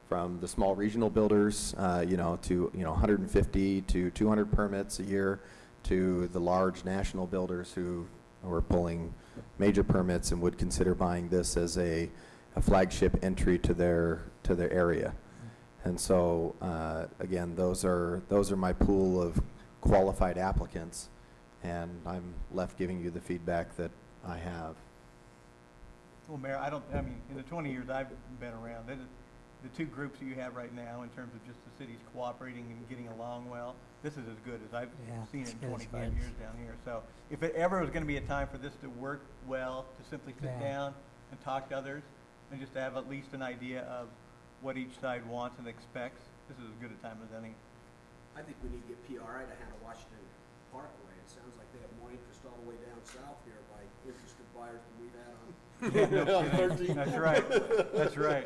from the small regional builders, to, 150 to 200 permits a year, to the large national builders who are pulling major permits and would consider buying this as a flagship entry to their area. And so, again, those are my pool of qualified applicants, and I'm left giving you the feedback that I have. Well, Mayor, I mean, in the 20 years I've been around, the two groups you have right now in terms of just the cities cooperating and getting along well, this is as good as I've Yeah, seen it's in good as 25 gets. years down here. So if it ever was going to be a time for this to work well, to simply sit Yeah. down and talk to others, and just to have at least an idea of what each side wants and expects, this is as good a time as any. I think we need to get PRI to handle Washington Parkway. It sounds like they have more interest all the way down south here by interested buyers than we've had on. That's right, that's right.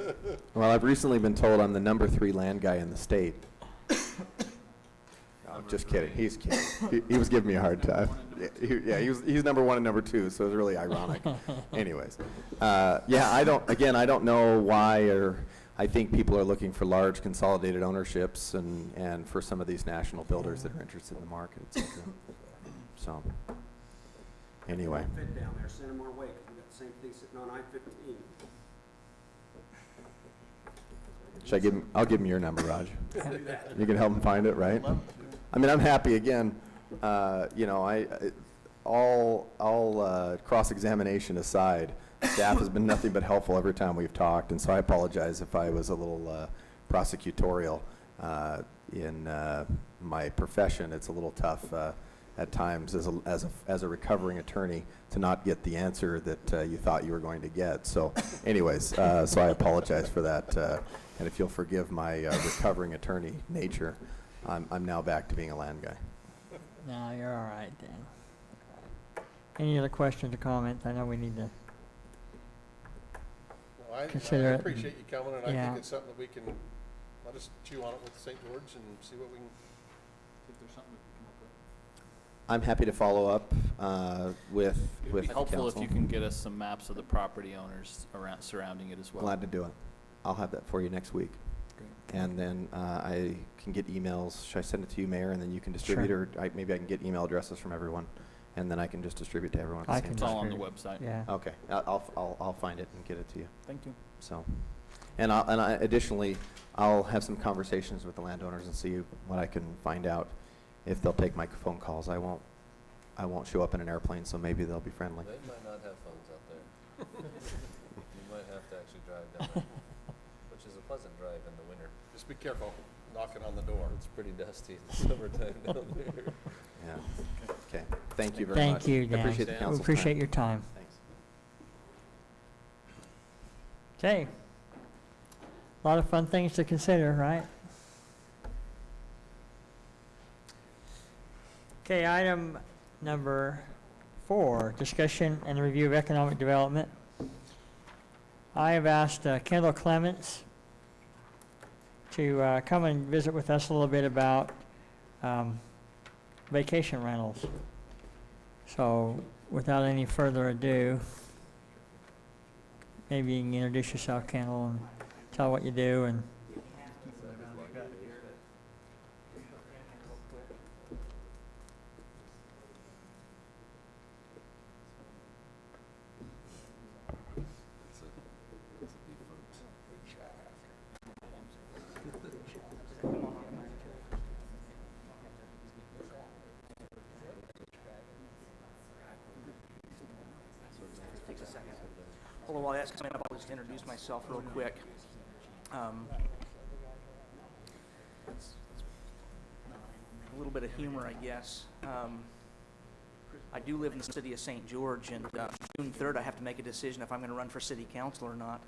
Well, I've recently been told I'm the number 3 land guy in the state. No, I'm just kidding. He's kidding. He was giving me a hard time. He's number 1 and number 2, so it's really ironic. Anyways, I don't know why, or I think people are looking for large consolidated ownerships and for some of these national builders that are interested in the market, et cetera. So, anyway. Fit down there, send them our way, 'cause we got the same thing sitting on I-15. Should I give him, I'll give him your number, Raj. You can help him find it, right? I mean, I'm happy, again, all cross-examination aside, staff has been nothing but helpful every time we've talked, and so I apologize if I was a little prosecutorial in my profession. It's a little tough at times as a recovering attorney to not get the answer that you thought you were going to get. So anyways, so I apologize for that, and if you'll forgive my recovering attorney nature, I'm now back to being a land guy. No, you're all right, Dan. Any other questions or comments? I know we need to, Well, I consider it. appreciate you coming, and I Yeah. think it's something that we can, let us chew on it with St. George and see what we can. If there's something we can come up with. I'm happy to follow up with It'd be the helpful if council. you can get us some maps of the property owners around, surrounding it as well. Glad to do it. I'll have that for you next week. Great. And then I can get emails. Should I send it to you, Mayor, and then you can distribute, Sure. or maybe I can get email addresses from everyone, and then I can just distribute to everyone at the I same can It's time. all on the distribute. website. Yeah. Okay, I'll find it and get it to you. Thank you. So, and additionally, I'll have some conversations with the landowners and see what I can find out if they'll take my phone calls. I won't show up in an airplane, so maybe they'll be friendly. They might not have phones out there. You might have to actually drive down there, which is a pleasant drive in the winter. Just be careful knocking on the door. It's pretty dusty in the summertime down there. Yeah. Okay. Thank you very much. Thank you, I Dan. appreciate the We council's appreciate time. your time. Thanks. Okay. A lot of fun things to consider, right? Okay, item number 4, discussion and review of economic development. I have asked Kendall Clements to come and visit with us a little bit about vacation rentals. So without any further ado, maybe you can introduce yourself, Kendall, and tell what you do and Takes a second. Although while that's coming up, I'll just introduce myself real quick. A little bit of humor, I guess. I do live in the city of St. George, and June 3rd, I have to make a decision if I'm going to run for city council or not.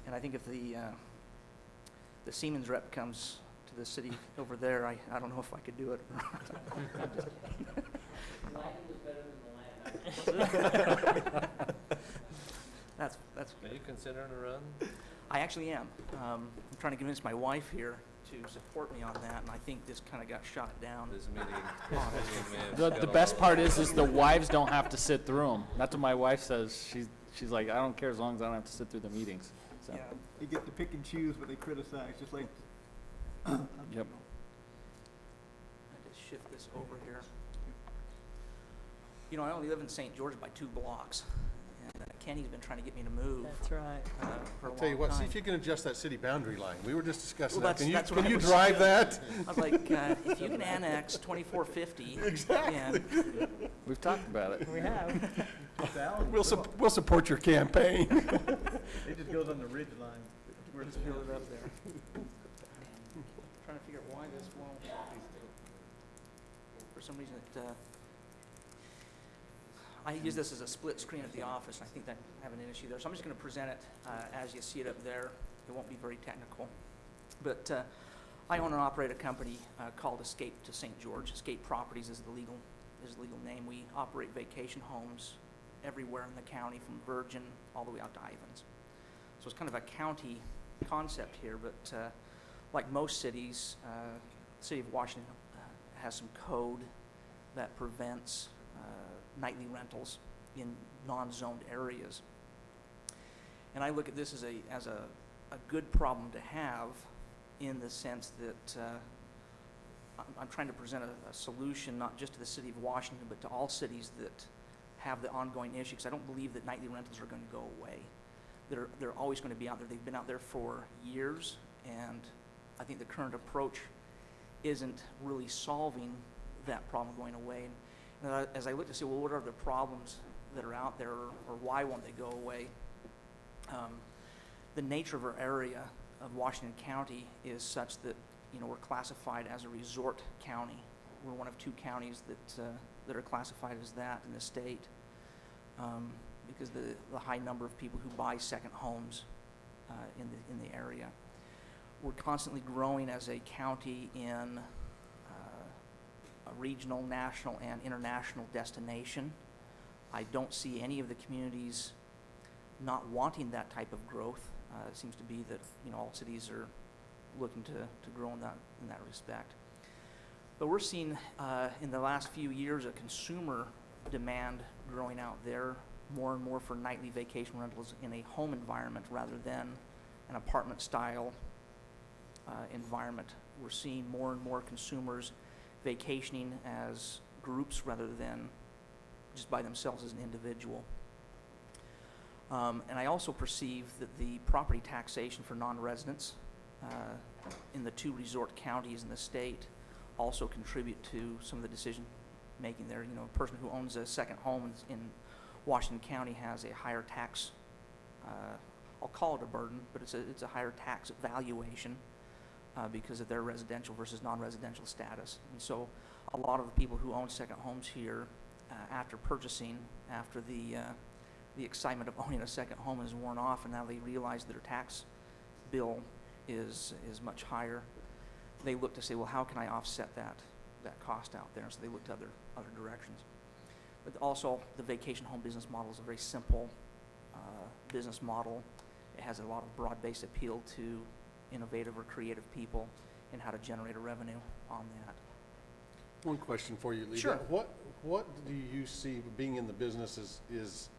And I think if the Siemens rep comes to the city over there, I don't know if I could do it. That's Are you considering a run? I actually am. I'm trying to convince my wife here to support me on that, and I think this kind of got shot down. This meeting may have The got best all part over. is the wives don't have to sit through them. That's what my wife says. She's like, I don't care as long as I don't have to sit through the meetings. So, Yeah. They get to pick and choose what they criticize, just like. yep. I just shift this over here. You know, I only live in St. George by 2 blocks, and Kenny's been trying to get me to move that's right. for a I'll tell you long what, see time. if you can adjust that city boundary line. We were just discussing Well, that. Can you, that's what can I you was drive that? I was like, if you can annex 2450. Exactly. We've talked about it. We have. We'll support your campaign. It just goes on the ridge line. Where Let's build it up there. Trying to figure out why this won't. For some reason, I use this as a split screen at the office, and I think that I'm having an issue there. So I'm just going to present it as you see it up there. It won't be very technical. But I own and operate a company called Escape to St. George. Escape Properties is the legal name. We operate vacation homes everywhere in the county, from Virgin all the way out to Ivans. So it's kind of a county concept here, but like most cities, the city of Washington has some code that prevents nightly rentals in non-zoned areas. And I look at this as a good problem to have, in the sense that I'm trying to present a solution not just to the city of Washington, but to all cities that have the ongoing issue, because I don't believe that nightly rentals are going to go away. They're always going to be out there. They've been out there for years, and I think the current approach isn't really solving that problem going away. And as I look to see, well, what are the problems that are out there, or why won't they go away? The nature of our area of Washington County is such that, we're classified as a resort county. We're one of 2 counties that are classified as that in the state, because the high number of people who buy second homes in the area. We're constantly growing as a county in a regional, national, and international destination. I don't see any of the communities not wanting that type of growth. It seems to be that, all cities are looking to grow in that respect. But we're seeing in the last few years a consumer demand growing out there more and more for nightly vacation rentals in a home environment rather than an apartment style environment. We're seeing more and more consumers vacationing as groups rather than just by themselves as an individual. And I also perceive that the property taxation for non-residents in the 2 resort counties in the state also contribute to some of the decision making there. A person who owns a second home in Washington County has a higher tax, I'll call it a burden, but it's a higher tax valuation because of their residential versus non-residential status. And so a lot of the people who own second homes here, after purchasing, after the excitement of owning a second home is worn off, and now they realize that their tax bill is much higher, they look to say, well, how can I offset that cost out there? So they look to other directions. But also, the vacation home business model is a very simple business model. It has a lot of broad-based appeal to innovative or creative people in how to generate a revenue on that. One question for you, Lee. Sure. What do you see being in the business is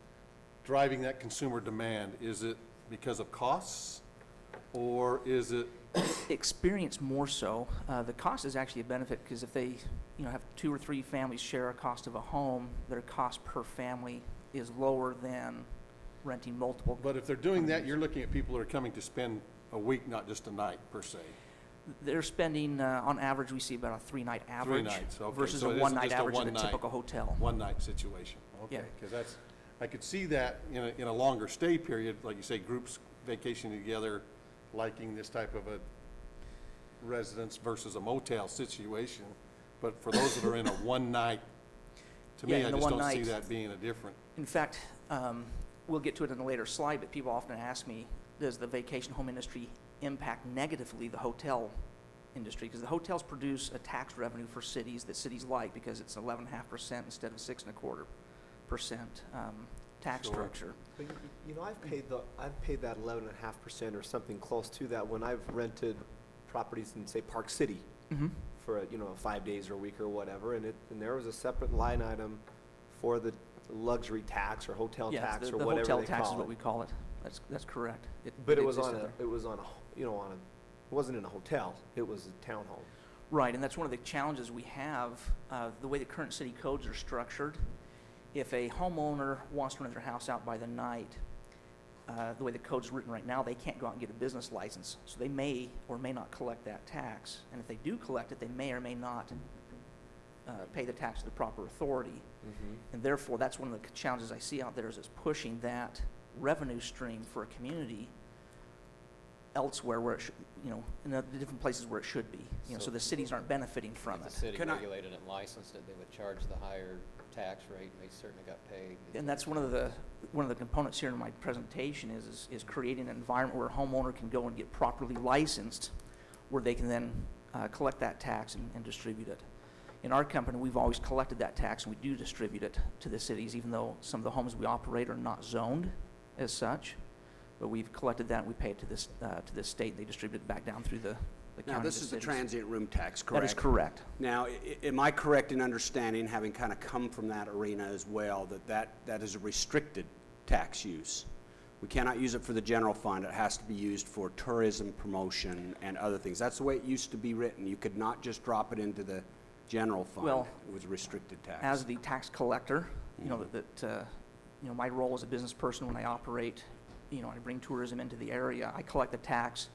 driving that consumer demand? Is it because of costs, or is it? Experience more so. The cost is actually a benefit because if they, have 2 or 3 families share a cost of a home, their cost per family is lower than renting multiple. But if they're doing that, you're looking at people who are coming to spend a week, not just a night per se. They're spending, on average, we see about a 3-night average 3 nights, okay. versus So a it isn't 1-night just a average at a one-night- typical hotel. One night situation, okay? Yeah. Because I could see that in a longer stay period, like you say, groups vacationing together, liking this type of a residence versus a motel situation. But for those that are in a one night, to me, Yeah, I in the just one don't see night. that being a different. In fact, we'll get to it in a later slide, but people often ask me, does the vacation home industry impact negatively the hotel industry? Because the hotels produce a tax revenue for cities that cities like because it's 11.5% instead of 6.25% tax Sure. structure. But I've paid that 11.5% or something close to that when I've rented properties in, say, Park City Mm-hmm. for 5 days or a week or whatever, and there was a separate line item for the luxury tax or hotel tax or the whatever hotel they tax is call what it. we call it. That's correct. But it was existed on there. it wasn't in a hotel. It was a townhome. Right, and that's one of the challenges we have. The way the current city codes are structured, if a homeowner wants to rent their house out by the night, the way the code's written right now, they can't go out and get a business license. So they may or may not collect that tax. And if they do collect it, they may or may not pay the tax to the proper authority. And therefore, that's one of the challenges I see out there is pushing that revenue stream for a community elsewhere where it should, in the different places where it should be. So the cities aren't benefiting from If it. the city Can I- regulated and licensed it, they would charge the higher tax rate, and they certainly got paid. And that's one of the components here in my presentation is creating an environment where a homeowner can go and get properly licensed, where they can then collect that tax and distribute it. In our company, we've always collected that tax, and we do distribute it to the cities, even though some of the homes we operate are not zoned as such. But we've collected that, and we pay it to this state. They distribute it back down through the county. Now, this to is the cities. transient room tax, correct? That is correct. Now, am I correct in understanding, having kind of come from that arena as well, that is a restricted tax use? We cannot use it for the general fund. It has to be used for tourism promotion and other things. That's the way it used to be written. You could not just drop it into the general fund. Well, It was a restricted tax. As the tax collector, my role as a business person when I operate, I bring tourism into the area, I collect the tax.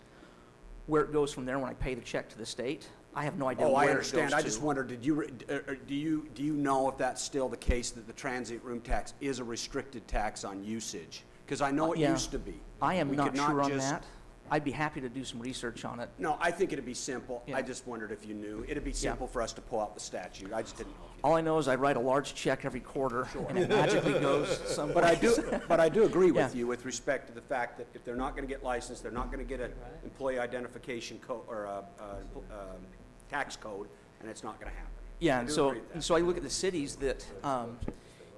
Where it goes from there when I pay the check to the state, I have no idea Oh, where I it understand. goes I just to. wondered, do you know if that's still the case, that the transient room tax is a restricted tax on usage? Because I know it Yeah. used to be. I am We not could not sure on just- that. I'd be happy to do some research on it. No, I think it'd be simple. Yeah. I just wondered if you knew. It'd be simple for us to pull out the statute. I just didn't know if you All I know is I write a large check every quarter, and it magically goes someplace. But I do agree with Yeah. you with respect to the fact that if they're not going to get licensed, they're not going to get an employee identification code or a tax code, and it's not going to happen. Yeah, I and do so, agree with that. and so I look at the cities that,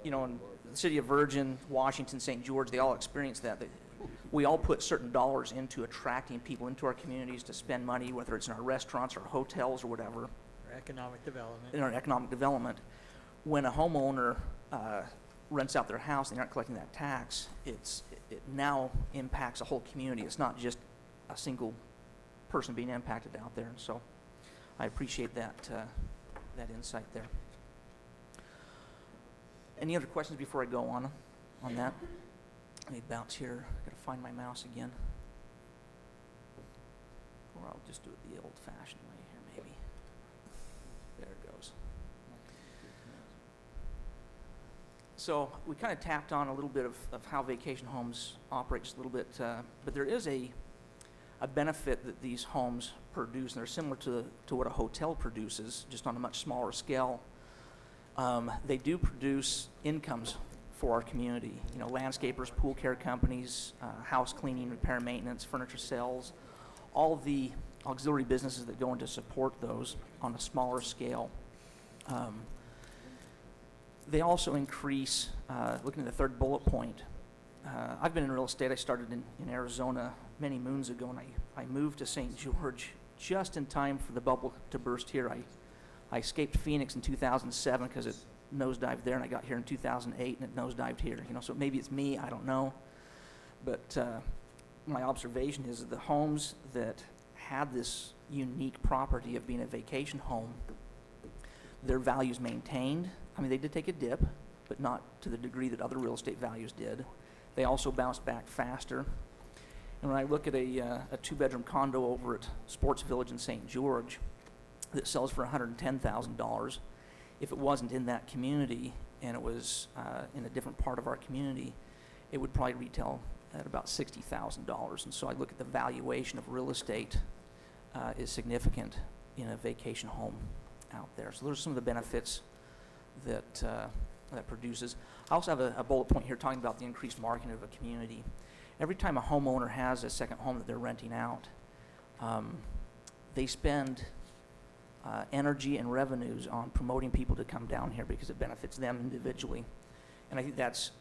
you know, in the city of Virgin, Washington, St. George, they all experience that. We all put certain dollars into attracting people into our communities to spend money, whether it's in our restaurants or hotels or whatever, Or economic development. in our economic development. When a homeowner rents out their house and they aren't collecting that tax, it now impacts a whole community. It's not just a single person being impacted out there. And so I appreciate that insight there. Any other questions before I go on that? Let me bounce here. Gotta find my mouse again. Or I'll just do it the old-fashioned way here, maybe. There it goes. So we kind of tapped on a little bit of how vacation homes operate just a little bit, but there is a benefit that these homes produce, and they're similar to what a hotel produces, just on a much smaller scale. They do produce incomes for our community. You know, landscapers, pool care companies, house cleaning, repair, maintenance, furniture sales, all of the auxiliary businesses that go in to support those on a smaller scale. They also increase, looking at the third bullet point, I've been in real estate. I started in Arizona many moons ago, and I moved to St. George just in time for the bubble to burst here. I escaped Phoenix in 2007 because it nosedived there, and I got here in 2008, and it nosedived here. You know, so maybe it's me, I don't know. But my observation is that the homes that had this unique property of being a vacation home, their values maintained. I mean, they did take a dip, but not to the degree that other real estate values did. They also bounced back faster. And when I look at a two-bedroom condo over at Sports Village in St. George that sells for $110,000, if it wasn't in that community and it was in a different part of our community, it would probably retail at about $60,000. And so I look at the valuation of real estate is significant in a vacation home out there. So those are some of the benefits that produces. I also have a bullet point here talking about the increased marketing of a community. Every time a homeowner has a second home that they're renting out, they spend energy and revenues on promoting people to come down here because it benefits them individually. And I think that's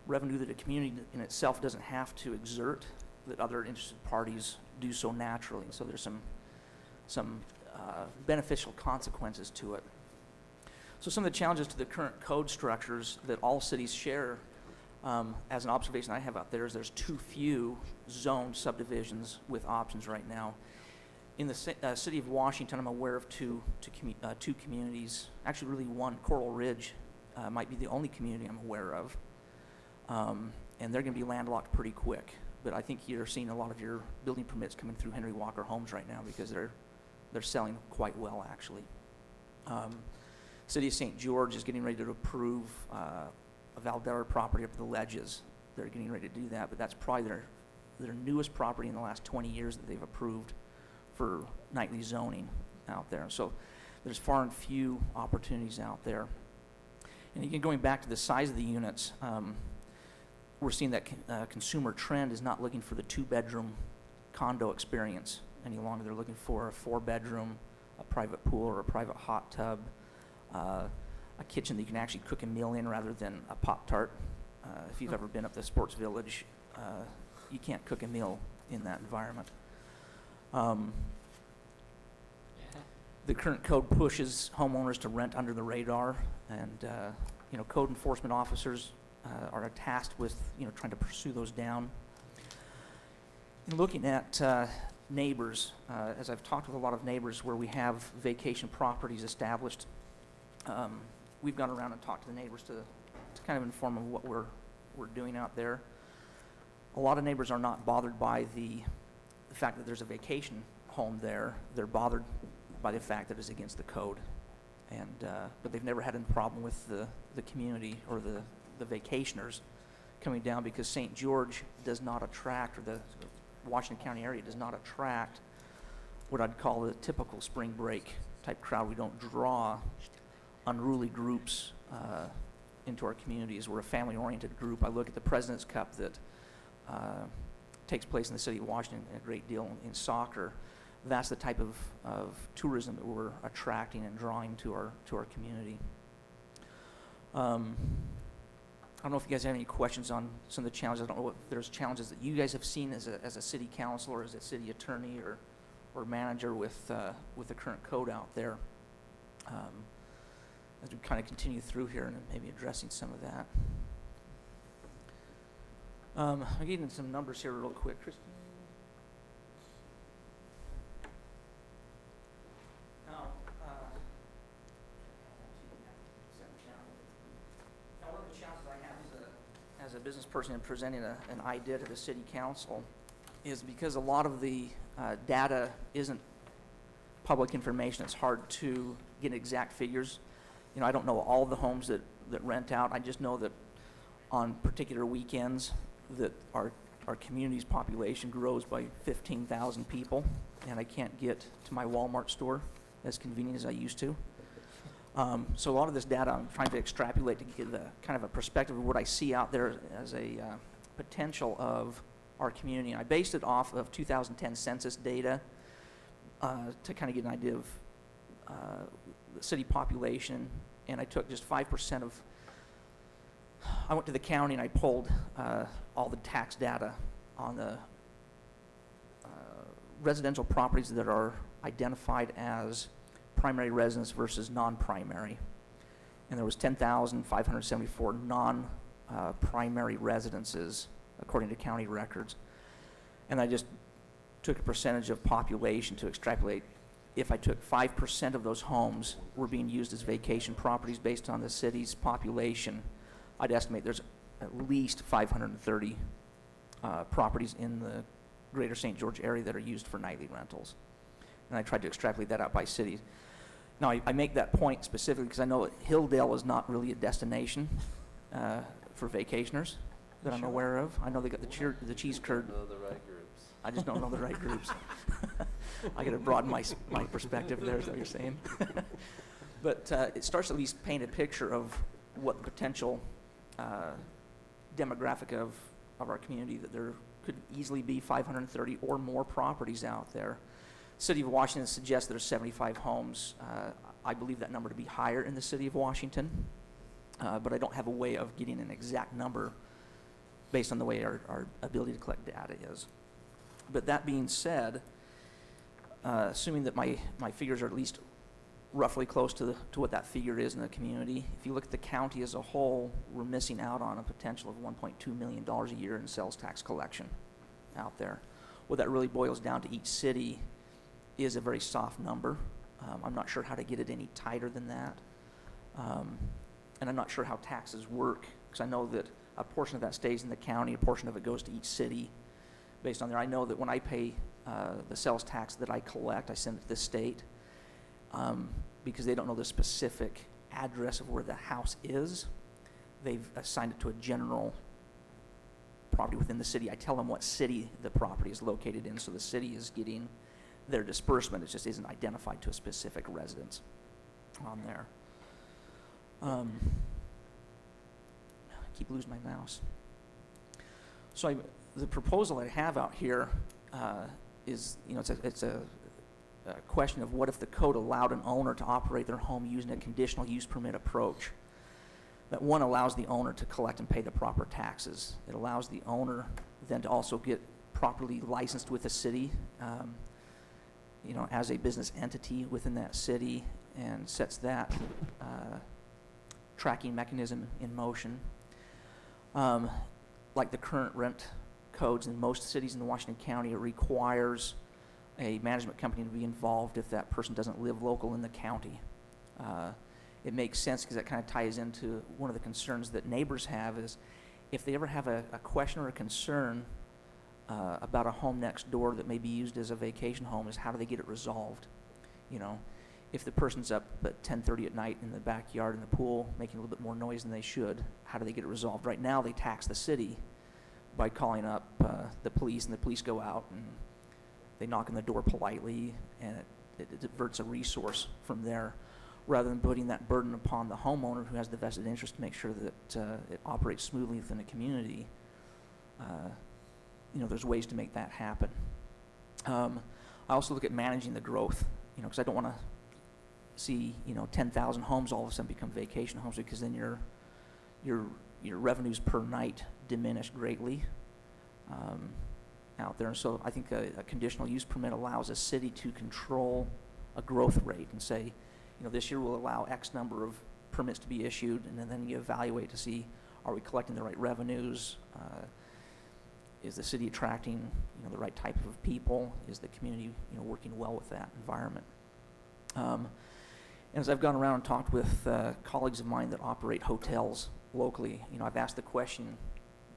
revenue that a community in itself doesn't have to exert, that other interested parties do so naturally. So there's some beneficial consequences to it. So some of the challenges to the current code structures that all cities share, as an observation I have out there, is there's too few zoned subdivisions with options right now. In the city of Washington, I'm aware of two communities, actually really one. Coral Ridge might be the only community I'm aware of, and they're going to be landlocked pretty quick. But I think you're seeing a lot of your building permits coming through Henry Walker Homes right now because they're selling quite well, actually. City of St. George is getting ready to approve a Valdera property up at the Ledges. They're getting ready to do that, but that's probably their newest property in the last 20 years that they've approved for nightly zoning out there. So there's far and few opportunities out there. And again, going back to the size of the units, we're seeing that consumer trend is not looking for the two-bedroom condo experience any longer. They're looking for a four-bedroom, a private pool or a private hot tub, a kitchen that you can actually cook a meal in rather than a Pop-Tart. If you've ever been up to Sports Village, you can't cook a meal in that environment. The current code pushes homeowners to rent under the radar, and code enforcement officers are tasked with trying to pursue those down. And looking at neighbors, as I've talked with a lot of neighbors where we have vacation properties established, we've gone around and talked to the neighbors to kind of inform them of what we're doing out there. A lot of neighbors are not bothered by the fact that there's a vacation home there. They're bothered by the fact that it's against the code, but they've never had a problem with the community or the vacationers coming down, because St. George does not attract, or the Washington County area does not attract what I'd call the typical spring break type crowd. We don't draw unruly groups into our communities. We're a family-oriented group. I look at the President's Cup that takes place in the city of Washington a great deal in soccer. That's the type of tourism that we're attracting and drawing to our community. I don't know if you guys have any questions on some of the challenges. I don't know if there's challenges that you guys have seen as a city council or as a city attorney or manager with the current code out there. As we kind of continue through here and maybe addressing some of that. I'll get into some numbers here real quick. Christine? Now, one of the challenges I have as a business person in presenting an idea to the city council is because a lot of the data isn't public information. It's hard to get exact figures. You know, I don't know all the homes that rent out. I just know that on particular weekends that our community's population grows by 15,000 people, and I can't get to my Walmart store as convenient as I used to. So a lot of this data I'm trying to extrapolate to get kind of a perspective of what I see out there as a potential of our community. And I based it off of 2010 census data to kind of get an idea of the city population, and I took just 5% of, I went to the county and I pulled all the tax data on the residential properties that are identified as primary residence versus non-primary. And there was 10,574 non-primary residences according to county records. And I just took a percentage of population to extrapolate. If I took 5% of those homes were being used as vacation properties based on the city's population, I'd estimate there's at least 530 properties in the greater St. George area that are used for nightly rentals. And I tried to extrapolate that out by cities. Now, I make that point specifically because I know that Hilldale is not really a destination for vacationers that I'm aware of. I know they got the cheese curd. Know the right groups. I just don't know the right groups. I got to broaden my perspective there, is what you're saying. But it starts to at least paint a picture of what the potential demographic of our community, that there could easily be 530 or more properties out there. City of Washington suggests there's 75 homes. I believe that number to be higher in the city of Washington, but I don't have a way of getting an exact number based on the way our ability to collect data is. But that being said, assuming that my figures are at least roughly close to what that figure is in the community, if you look at the county as a whole, we're missing out on a potential of $1.2 million a year in sales tax collection out there. What that really boils down to each city is a very soft number. I'm not sure how to get it any tighter than that. And I'm not sure how taxes work, because I know that a portion of that stays in the county, a portion of it goes to each city based on there. I know that when I pay the sales tax that I collect, I send it to the state because they don't know the specific address of where the house is. They've assigned it to a general property within the city. I tell them what city the property is located in, so the city is getting their disbursement. It just isn't identified to a specific residence on there. I keep losing my mouse. So the proposal I have out here is, it's a question of what if the code allowed an owner to operate their home using a conditional use permit approach. That one allows the owner to collect and pay the proper taxes. It allows the owner then to also get properly licensed with the city, as a business entity within that city, and sets that tracking mechanism in motion. Like the current rent codes in most cities in Washington County, it requires a management company to be involved if that person doesn't live local in the county. It makes sense because that kind of ties into one of the concerns that neighbors have is if they ever have a question or a concern about a home next door that may be used as a vacation home, is how do they get it resolved? If the person's up at 10:30 at night in the backyard in the pool making a little bit more noise than they should, how do they get it resolved? Right now they tax the city by calling up the police, and the police go out and they knock on the door politely, and it diverts a resource from there, rather than putting that burden upon the homeowner who has the vested interest to make sure that it operates smoothly within the community. There's ways to make that happen. I also look at managing the growth, because I don't want to see 10,000 homes all of a sudden become vacation homes, because then you're your revenues per night diminish greatly out there. And so I think a conditional use permit allows a city to control a growth rate and say, this year we'll allow X number of permits to be issued, and then you evaluate to see, are we collecting the right revenues? Is the city attracting, the right type of people? Is the community, working well with that environment? And as I've gone around and talked with colleagues of mine that operate hotels locally, I've asked the question,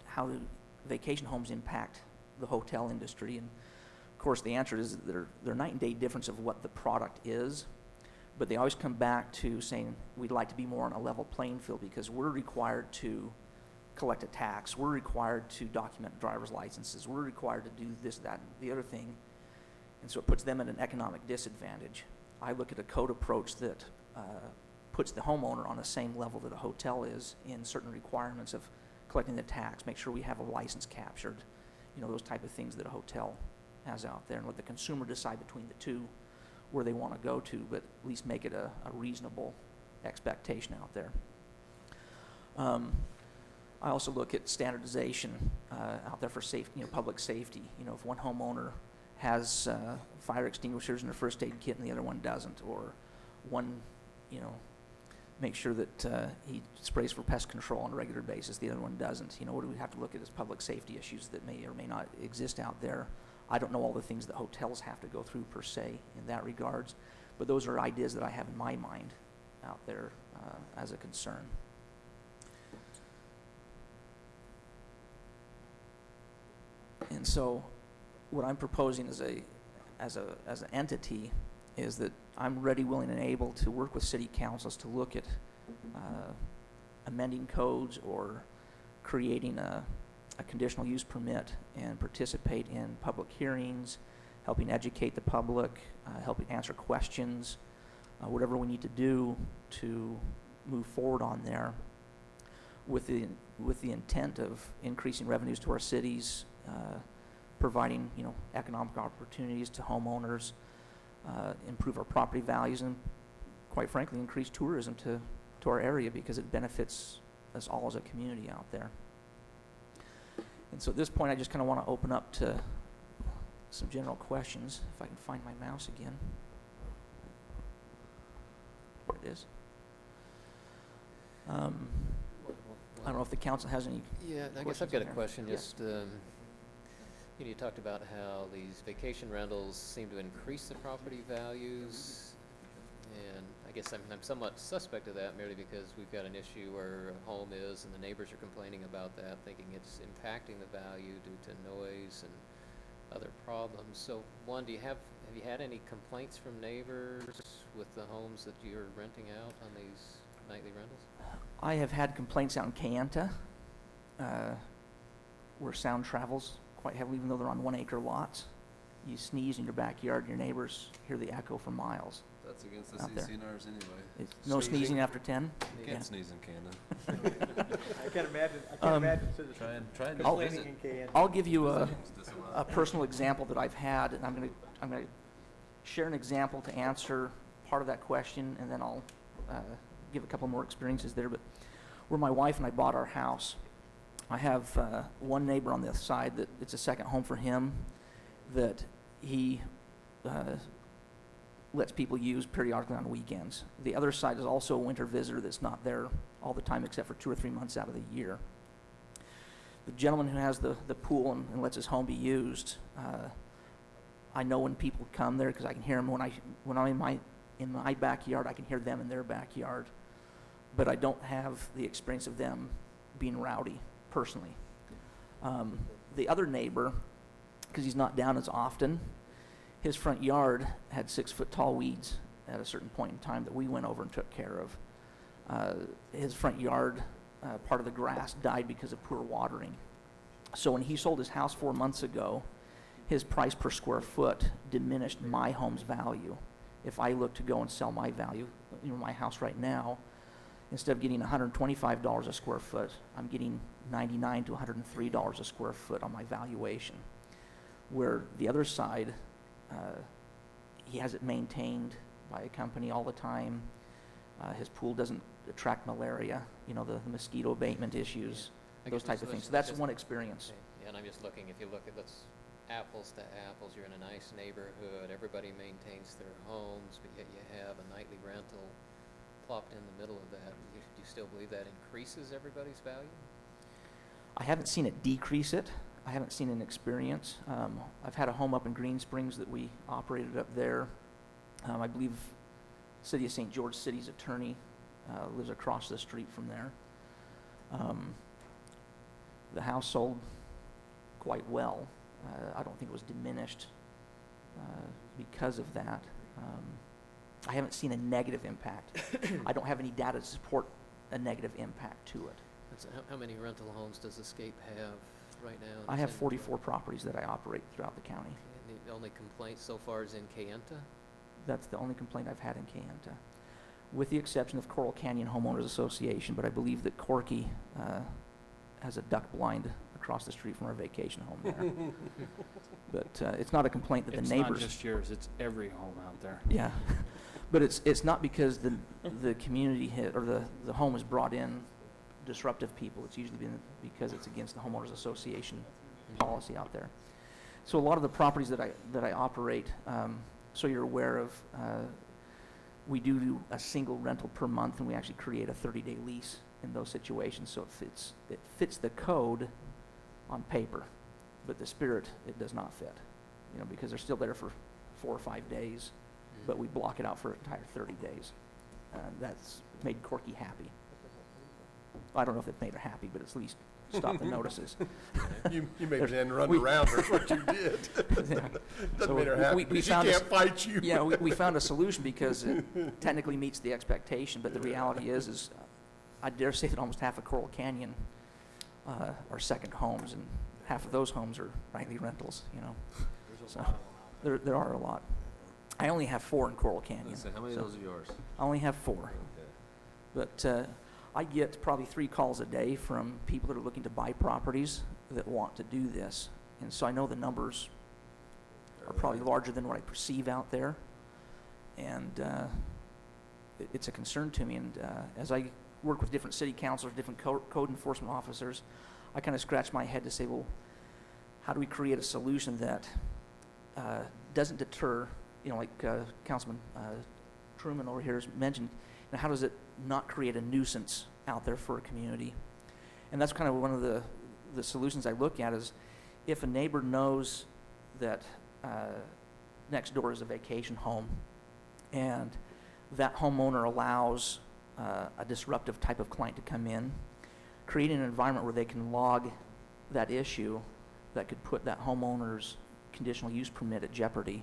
how do vacation homes impact the hotel industry? And of course, the answer is that they're night and day difference of what the product is, but they always come back to saying we'd like to be more on a level playing field because we're required to collect a tax, we're required to document driver's licenses, we're required to do this, that, and the other thing, and so it puts them at an economic disadvantage. I look at a code approach that puts the homeowner on the same level that a hotel is in certain requirements of collecting the tax, make sure we have a license captured, those type of things that a hotel has out there, and let the consumer decide between the two where they want to go to, but at least make it a reasonable expectation out there. I also look at standardization out there for safety, public safety. If one homeowner has fire extinguishers in their first aid kit and the other one doesn't, or one, make sure that he sprays for pest control on a regular basis, the other one doesn't. What do we have to look at as public safety issues that may or may not exist out there? I don't know all the things that hotels have to go through per se in that regards, but those are ideas that I have in my mind out there as a concern. And so what I'm proposing as an entity is that I'm ready, willing, and able to work with city councils to look at amending codes or creating a conditional use permit and participate in public hearings, helping educate the public, helping answer questions, whatever we need to do to move forward on there with the intent of increasing revenues to our cities, providing economic opportunities to homeowners, improve our property values, and quite frankly increase tourism to our area because it benefits us all as a community out there. And so at this point I just kind of want to open up to some general questions, if I can find my mouse again. There it is. I don't know if the council has any. Yeah, I guess questions I've got a there. question. Yeah. Just, you talked about how these vacation rentals seem to increase the property values, and I guess I'm somewhat suspect of that merely because we've got an issue where a home is and the neighbors are complaining about that, thinking it's impacting the value due to noise and other problems. So, one, have you had any complaints from neighbors with the homes that you're renting out on these nightly rentals? I have had complaints out in Kayenta where sound travels quite heavily, even though they're on 1 acre lots. You sneeze in your backyard, your neighbors hear the echo for miles. That's against the Out there. CCNRs anyway. No sneezing after 10? You Yeah. can't sneeze in Canada. I can't imagine citizens Try and I'll- visit. complaining in KN. I'll give you a Disallowed. personal example that I've had, and I'm gonna share an example to answer part of that question, and then I'll give a couple more experiences there. But where my wife and I bought our house, I have one neighbor on the side that it's a second home for him that he lets people use periodically on weekends. The other side is also a winter visitor that's not there all the time except for 2 or 3 months out of the year. The gentleman who has the pool and lets his home be used, I know when people come there because I can hear them when I'm in my backyard. I can hear them in their backyard, but I don't have the experience of them being rowdy personally. The other neighbor, because he's not down as often, his front yard had 6-foot-tall weeds at a certain point in time that we went over and took care of. His front yard, part of the grass died because of poor watering. So when he sold his house 4 months ago, his price per square foot diminished my home's value. If I look to go and sell my value, my house right now, instead of getting $125 a square foot, I'm getting $99 to $103 a square foot on my valuation. Where the other side, he has it maintained by a company all the time. His pool doesn't attract malaria, you know, the mosquito abatement issues, I those guess type of let's- things. So let's that's just- one experience. Okay, yeah, and I'm just looking, if you look at, let's, apples to apples, you're in a nice neighborhood, everybody maintains their homes, but yet you have a nightly rental plopped in the middle of that. Do you still believe that increases everybody's value? I haven't seen it decrease it. I haven't seen an experience. I've had a home up in Green Springs that we operated up there. I believe City of St. George City's attorney lives across the street from there. The house sold quite well. I don't think it was diminished because of that. I haven't seen a negative impact. I don't have any data to support a negative impact to it. How many rental homes does Escape have right now? in I its have inventory? 44 properties that I operate throughout the county. And the only complaint so far is in Kayenta? That's the only complaint I've had in Kayenta, with the exception of Coral Canyon Homeowners Association, but I believe that Corky has a duck blind across the street from our vacation home there. But it's not a complaint that the It's neighbors... not just yours, it's every home out there. Yeah, but it's not because the community or the home has brought in disruptive people. It's usually been because it's against the homeowners association policy out there. So a lot of the properties that I operate, so you're aware of, we do a single rental per month, and we actually create a 30-day lease in those situations. So it fits the code on paper, but the spirit, it does not fit. You know, because they're still there for 4 or 5 days, but we block it out for an entire 30 days. That's made Corky happy. I don't know if it made her happy, but it's at least stopped the notices. You made There's- Dan run we- around, that's what you did. Yeah. Doesn't So make her happy, we because she found a can't s- fight you. Yeah, we found a solution because it technically meets the expectation, but the reality is I dare say that almost half of Coral Canyon are second homes, and half of those homes are nightly rentals, you know. So there are a lot. I only have 4 in Coral Canyon. How many so of those are yours? I only have 4. But I get probably 3 calls a day from people that are looking to buy properties that want to do this. And so I know the numbers are probably larger than what I perceive out there. And it's a concern to me. And as I work with different city councilors, different code enforcement officers, I kind of scratch my head to say, well, how do we create a solution that doesn't deter, you know, like Councilman Truman over here has mentioned, and how does it not create a nuisance out there for a community? And that's kind of one of the solutions I look at is if a neighbor knows that next door is a vacation home and that homeowner allows a disruptive type of client to come in, creating an environment where they can log that issue that could put that homeowner's conditional use permit at jeopardy,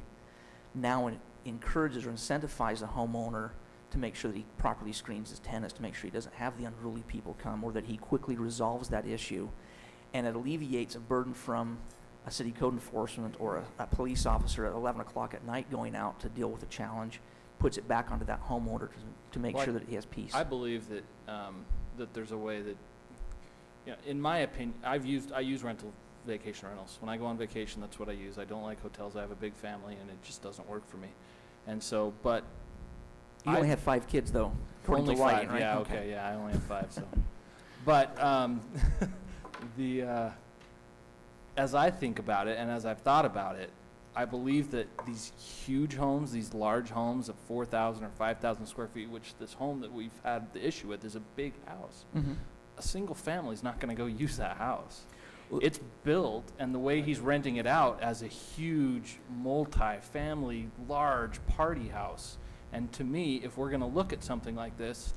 now it encourages or incentivizes the homeowner to make sure that he properly screens his tenants, to make sure he doesn't have the unruly people come, or that he quickly resolves that issue. And it alleviates a burden from a city code enforcement or a police officer at 11 o'clock at night going out to deal with a challenge, puts it back onto that homeowner to make Well, sure that he has peace. I believe that, that there's a way that, you know, in my opinion, I use rental vacation rentals. When I go on vacation, that's what I use. I don't like hotels. I have a big family, and it just doesn't work for me. And so, but You only have 5 kids, though, according only to lighting, 5, right? yeah, okay, yeah, I only have 5, so. But, as I think about it, and as I've thought about it, I believe that these huge homes, these large homes of 4,000 or 5,000 square feet, which this home that we've had the issue with is a big house. Mhm. A single family's not gonna go use that house. Well- It's built, and the way he's renting it out as a huge, multi-family, large party house. And to me, if we're gonna look at something like this,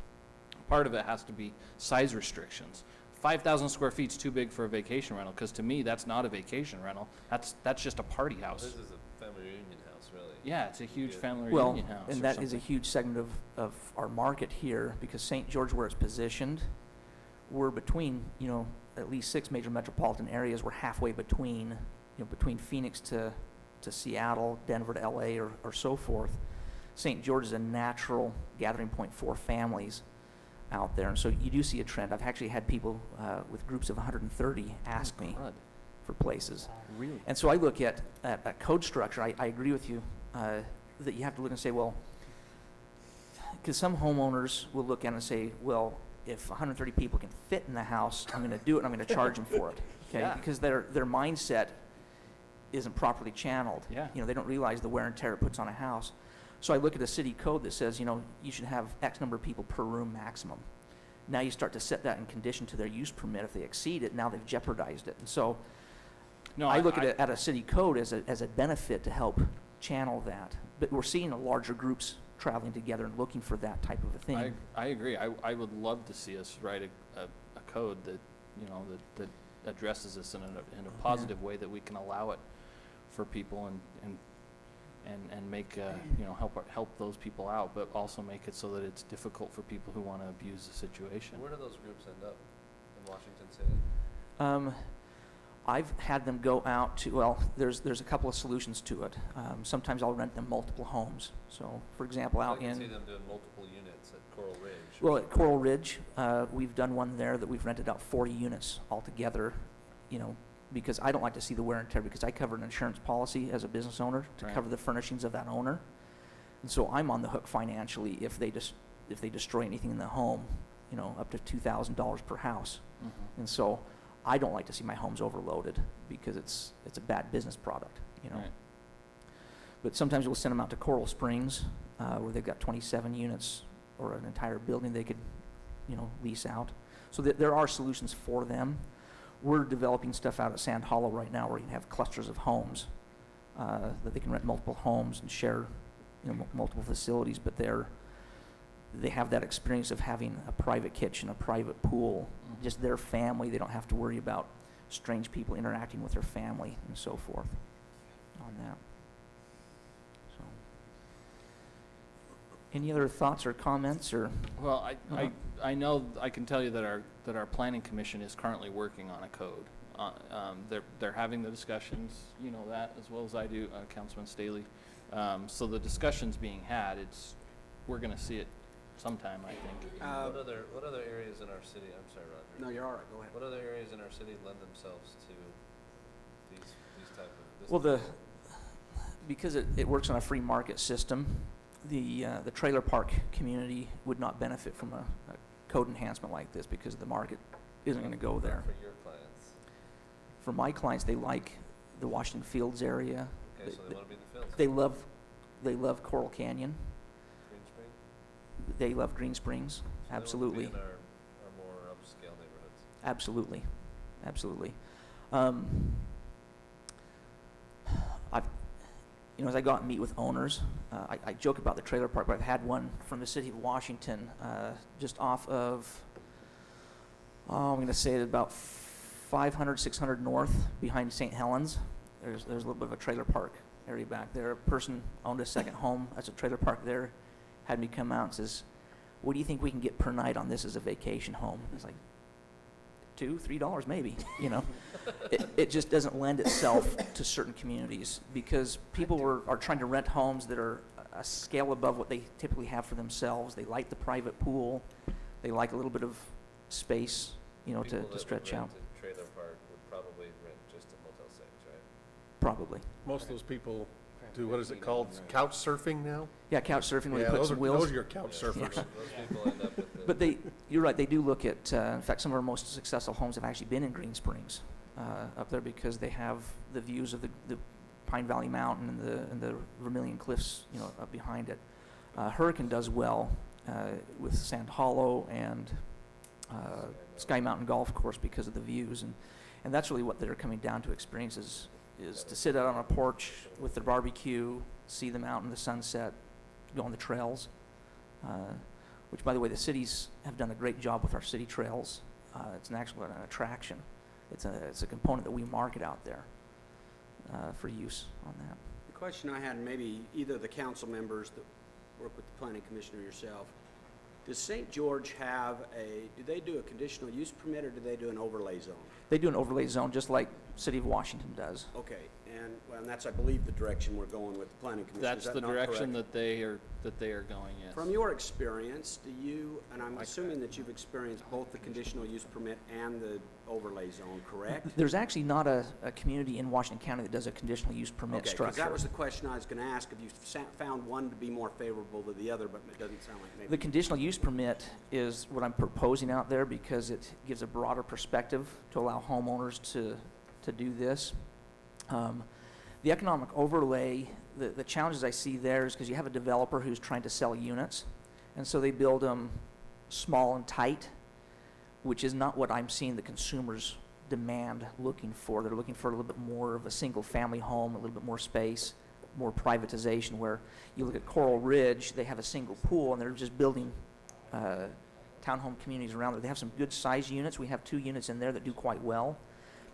part of it has to be size restrictions. 5,000 square feet's too big for a vacation rental, because to me, that's not a vacation rental. That's just a party house. This is a family reunion house, really. Yeah, it's a huge Yeah. family Well, reunion house. and or that is a something. huge segment of our market here, because St. George, where it's positioned, we're between, you know, at least 6 major metropolitan areas. We're halfway between, you know, between Phoenix to Seattle, Denver to LA, or so forth. St. George is a natural gathering point for families out there, and so you do see a trend. I've actually had people with groups of 130 ask me God, for places. really? And so I look at code structure. I agree with you that you have to look and say, well, because some homeowners will look at it and say, well, if 130 people can fit in the house, I'm going to do it, and I'm going to charge them for it, okay? Yeah. Because their mindset isn't properly channeled. Yeah. You know, they don't realize the wear and tear it puts on a house. So I look at a city code that says, you know, you should have X number of people per room maximum. Now you start to set that in condition to their use permit. If they exceed it, now they've jeopardized it. And so No, I look at it at a city code as a benefit to help channel that. But we're seeing larger groups traveling together and looking for that type of a thing. I agree. I would love to see us write a code that, you know, that addresses this in a positive way, that we can allow it for people and make, you know, help those people out, but also make it so that it's difficult for people who want to abuse the situation. Where do those groups end up? In Washington City? I've had them go out to, well, there's a couple of solutions to it. Sometimes I'll rent them multiple homes. So, for example, I out can in, see them doing multiple units at Coral Ridge. well, at Coral Ridge, we've done one there that we've rented out 40 units altogether, you know, because I don't like to see the wear and tear, because I cover an insurance policy as a business owner to Right. cover the furnishings of that owner. And so I'm on the hook financially if they destroy anything in the home, you know, up to $2,000 per house. Mhm. And so I don't like to see my homes overloaded, because it's a bad business product, you know. Right. But sometimes we'll send them out to Coral Springs, where they've got 27 units or an entire building they could, you know, lease out. So there are solutions for them. We're developing stuff out at Sand Hollow right now where you can have clusters of homes, that they can rent multiple homes and share, you know, multiple facilities, but they have that experience of having a private kitchen, a private pool, Mhm. just their family. They don't have to worry about strange people interacting with their family and so forth on that. So, any other thoughts or comments, or? Well, Uh-huh. I know, I can tell you that our planning commission is currently working on a code. They're having the discussions, you know that as well as I do, Councilman Staley. So the discussion's being had, we're gonna see it sometime, I think. What other areas in our city, I'm sorry, Roger. No, you're all right, go ahead. What other areas in our city lend themselves to these type of businesses? Well, because it works on a free market system, the trailer park community would not benefit from a code enhancement like this, because the market isn't going to go there. For your clients? For my clients, they like the Washington Fields area. Okay, so they want to be in the fields. They love Coral Canyon. Green Spring? They love Green Springs. So they want to Absolutely. be in our more upscale neighborhoods. Absolutely. Absolutely. You know, as I go out and meet with owners, I joke about the trailer park, but I've had one from the city of Washington, just off of, I'm going to say it about 500, 600 north behind St. Helens. There's a little bit of a trailer park area back there. A person owned a second home. That's a trailer park there. Had me come out and says, what do you think we can get per night on this as a vacation home? It's like, $2, $3 maybe, you know. It just doesn't lend itself to certain communities, because people are trying to rent homes that are a scale above what they typically have for themselves. They like the private pool. They like a little bit of space, you know, People to that stretch would out. rent a trailer park would probably rent just a Motel 6, right? Probably. Most of those people do, what is it called, couch surfing now? Yeah, couch surfing where you Yeah, put those some are, wheels. those are your couch surfers. Those people end up at the. But you're right, they do look at, in fact, some of our most successful homes have actually been in Green Springs up there, because they have the views of the Pine Valley Mountain and the Vermilion Cliffs, you know, up behind it. Hurricane does well with Sand Hollow and Sky Mountain Golf Course because of the views, and that's really what they're coming down to experience is to sit out on a porch with their barbecue, see the mountain, the sunset, go on the trails. Which, by the way, the cities have done a great job with our city trails. It's an attraction. It's a component that we market out there for use on that. The question I had, and maybe either of the council members that work with the planning commission or yourself, does St. George have do they do a conditional use permit, or do they do an overlay zone? They do an overlay zone just like City of Washington does. Okay, and that's, I believe, the direction we're going with the planning commission. That's Is that the not direction correct? that they are going, yes. From your experience, do you, and I'm assuming that you've experienced both the conditional use permit and the overlay zone, correct? There's actually not a community in Washington County that does a conditional use permit Okay, structure. because that was the question I was going to ask, if you found one to be more favorable than the other, but it doesn't sound like maybe. The conditional use permit is what I'm proposing out there because it gives a broader perspective to allow homeowners to do this. The economic overlay, the challenges I see there is because you have a developer who's trying to sell units, and so they build them small and tight, which is not what I'm seeing the consumers demand, looking for. They're looking for a little bit more of a single-family home, a little bit more space, more privatization, where you look at Coral Ridge, they have a single pool, and they're just building townhome communities around there. They have some good-sized units. We have 2 units in there that do quite well,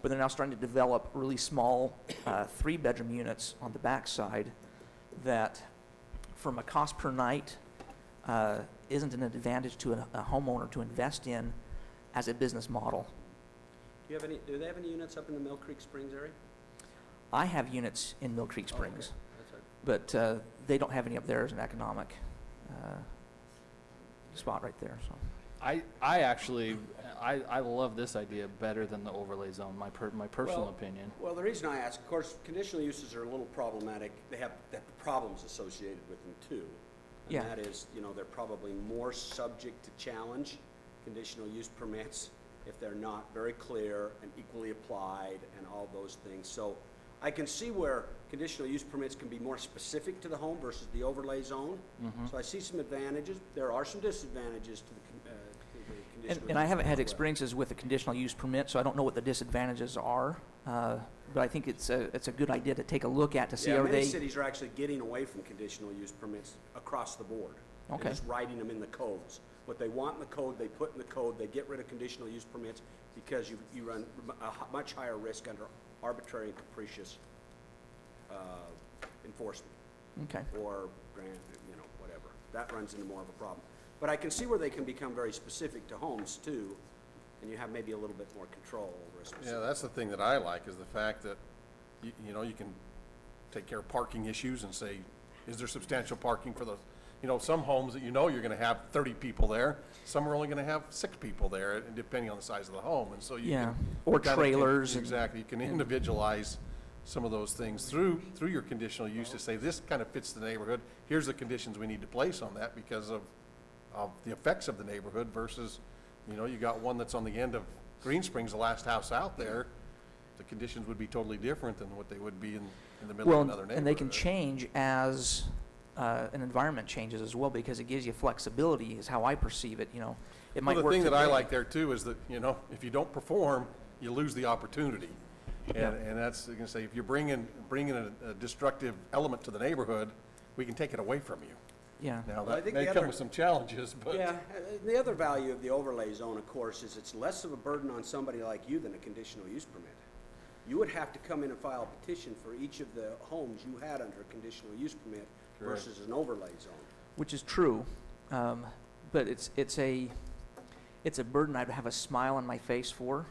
but they're now starting to develop really small 3-bedroom units on the backside that, from a cost per night, isn't an advantage to a homeowner to invest in as a business model. Do they have any units up in the Mill Creek Springs area? I have units in Mill Creek Springs, That's right. but they don't have any up there as an economic spot right there. So I actually, I love this idea better than the overlay zone, my personal Well, opinion. Well, the reason I ask, of course, conditional uses are a little problematic. They have problems associated with them too. Yeah. And that is, they're probably more subject to challenge, conditional use permits, if they're not very clear and equally applied and all those things. So I can see where conditional use permits can be more specific to the home versus the overlay zone. Mhm. So I see some advantages. There are some disadvantages to the conditional and I use haven't had permit. experiences with a conditional use permit, so I don't know what the disadvantages are. But I think it's a good idea to take a look at to see Yeah, how many they. cities are actually getting away from conditional use permits across the board. They're Okay. just writing them in the codes. What they want in the code, they put in the code, they get rid of conditional use permits because you run a much higher risk under arbitrary and capricious enforcement Okay. or grant, whatever. That runs into more of a problem. But I can see where they can become very specific to homes too, and you have maybe a little bit more control over a specific. Yeah, that's the thing that I like, is the fact that, you can take care of parking issues and say, is there substantial parking for the, some homes that you're gonna have 30 people there, some are only gonna have 6 people there, depending on the size of the home, and so you Yeah. can. Or kinda trailers and- Exactly, you can individualize some of those things through your conditional use to say, this kind of fits the neighborhood, here's the conditions we need to place on that because of the effects of the neighborhood versus, you got one that's on the end of Green Springs, the last house out there, the conditions would be totally different than what they would be in the middle of another neighborhood. And they can change as an environment changes as well, because it gives you flexibility, is how I perceive it. It might Well, work the thing that I today. like there too is that, if you don't perform, you lose the opportunity. Yeah. And that's, I'm gonna say, if you're bringing a destructive element to the neighborhood, we can take it away from you. Yeah. Now, Well, I that think may the come other- with some challenges, but. Yeah, the other value of the overlay zone, of course, is it's less of a burden on somebody like you than a conditional use permit. You would have to come in and file a petition for each of the homes you had under a conditional use permit Correct. versus an overlay zone. Which is true, but it's a burden I'd have a smile on my face for.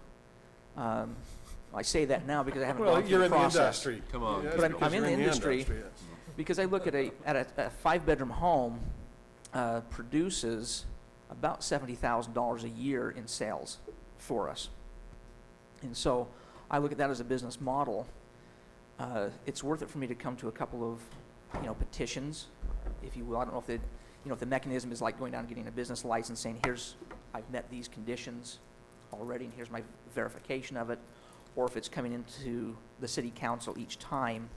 I say that now because I haven't Well, gone through you're the in the process. industry. Come on. Yeah, But that's I'm because in you're the industry. yes. Because I look at a 5-bedroom home produces about $70,000 a year in sales for us. And so I look at that as a business model. It's worth it for me to come to a couple of, petitions, if you will. I don't know if the mechanism is like going down and getting a business license saying, I've met these conditions already and here's my verification of it, or if it's coming into the city council each time.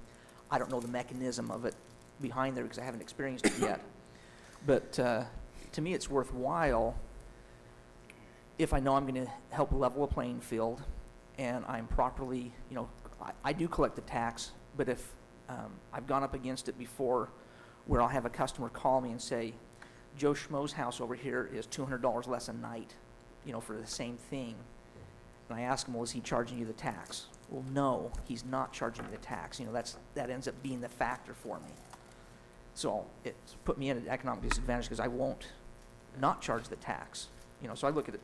I don't know the mechanism of it behind there because I haven't experienced it yet. But to me, it's worthwhile if I know I'm going to help level a playing field and I'm properly, I do collect the tax, but if I've gone up against it before where I'll have a customer call me and say, Joe Schmo's house over here is $200 less a night, for the same thing. And I ask him, well, is he charging you the tax? Well, no, he's not charging me the tax. That ends up being the factor for me. So it's put me at an economic disadvantage because I won't not charge the tax. So I look at it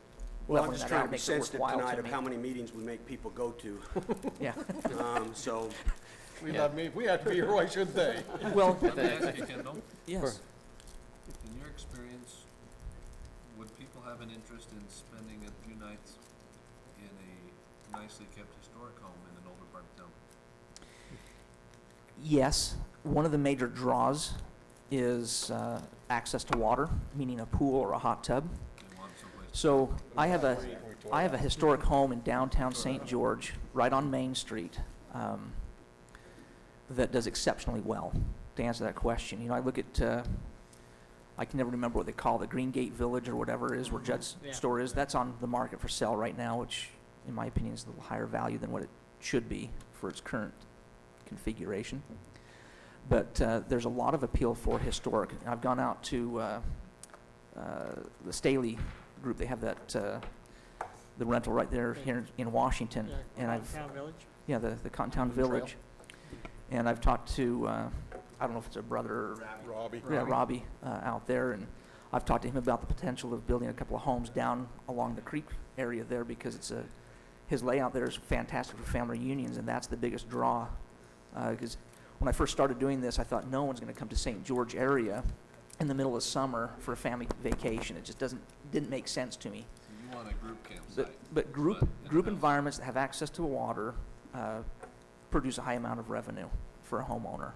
Well, I'm leveling just that out trying to be makes it sensitive worthwhile to tonight of me. how many meetings we make people go to. Yeah. So, We had to be here, why shouldn't they? Well, Let me ask you, Kendall, yes. in your experience, would people have an interest in spending a few nights in a nicely kept historic home in an older part of town? Yes, one of the major draws is access to water, meaning a pool or a hot tub. They want someplace to So I have a historic home in downtown St. George, right on Main Street, that does exceptionally well. To answer that question, you know, I look at, I can never remember what they call it, Green Gate Village or whatever it is, where Judd's Yeah. store is. That's on the market for sale right now, which, in my opinion, is a little higher value than what it should be for its current configuration. But there's a lot of appeal for historic. I've gone out to the Staley group. They have that the rental right there here in Washington, and I've Town Village? yeah the Cottontown Trail. Village, and I've talked to I don't know if it's a brother or Robbie. yeah, Robbie out there, and I've talked to him about the potential of building a couple of homes down along the creek area there because it's his layout there is fantastic for family reunions, and that's the biggest draw. Because when I first started doing this, I thought no one's going to come to St. George area in the middle of summer for a family vacation. It just didn't make sense to me. So you want a group campsite? But group But environments that have access to water produce a high amount of revenue for a homeowner.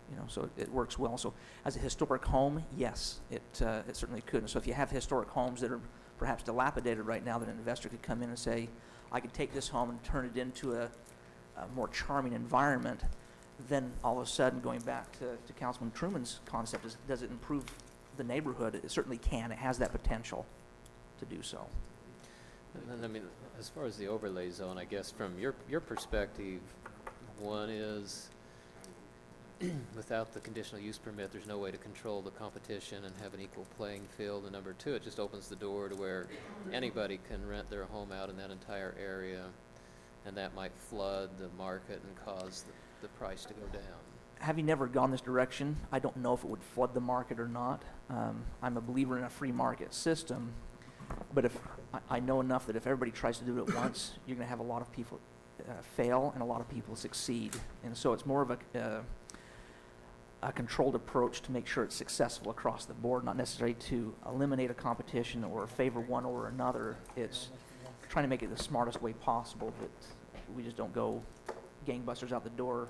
You know, so it works well. So as a historic home, yes, it certainly could. And so if you have historic homes that are perhaps dilapidated right now, that an investor could come in and say, I could take this home and turn it into a more charming environment, then all of a sudden, going back to Councilman Truman's concept, is does it improve the neighborhood? It certainly can. It has that potential to do so. And then, I mean, as far as the overlay zone, I guess from your perspective, one is without the conditional use permit, there's no way to control the competition and have an equal playing field. And number two, it just opens the door to where anybody can rent their home out in that entire area, and that might flood the market and cause the price to go down. Having never gone this direction, I don't know if it would flood the market or not. I'm a believer in a free market system, but if I know enough that if everybody tries to do it at once, you're going to have a lot of people fail and a lot of people succeed. And so it's more of a controlled approach to make sure it's successful across the board, not necessarily to eliminate a competition or favor one or another. It's trying to make it the smartest way possible, that we just don't go gangbusters out the door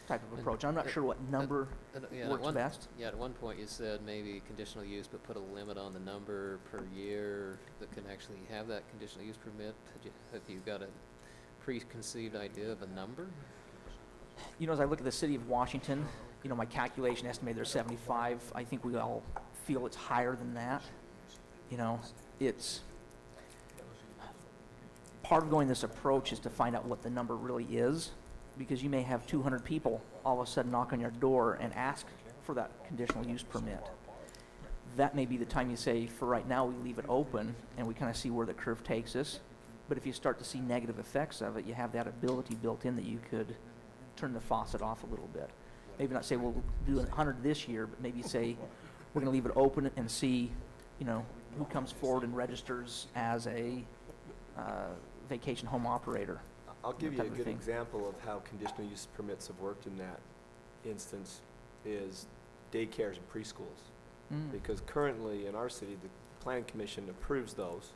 type of approach. I'm not sure what number Yeah, works best. Yeah, at one point you said maybe conditional use, but put a limit on the number per year that can actually have that conditional use permit. Have you got a preconceived idea of a number? You know, as I look at the city of Washington, you know, my calculation estimated there's 75. I think we all feel it's higher than that. You know, it's part of going this approach is to find out what the number really is, because you may have 200 people all of a sudden knock on your door and ask for that conditional use permit. That may be the time you say, for right now, we leave it open and we kind of see where the curve takes us. But if you start to see negative effects of it, you have that ability built in that you could turn the faucet off a little bit. Maybe not say, we'll do 100 this year, but maybe say, we're going to leave it open and see, you know, who comes forward and registers as a vacation home operator. I'll give you a type of good thing. example of how conditional use permits have worked in that instance is daycares and preschools. Mm. Because currently in our city, the planning commission approves those.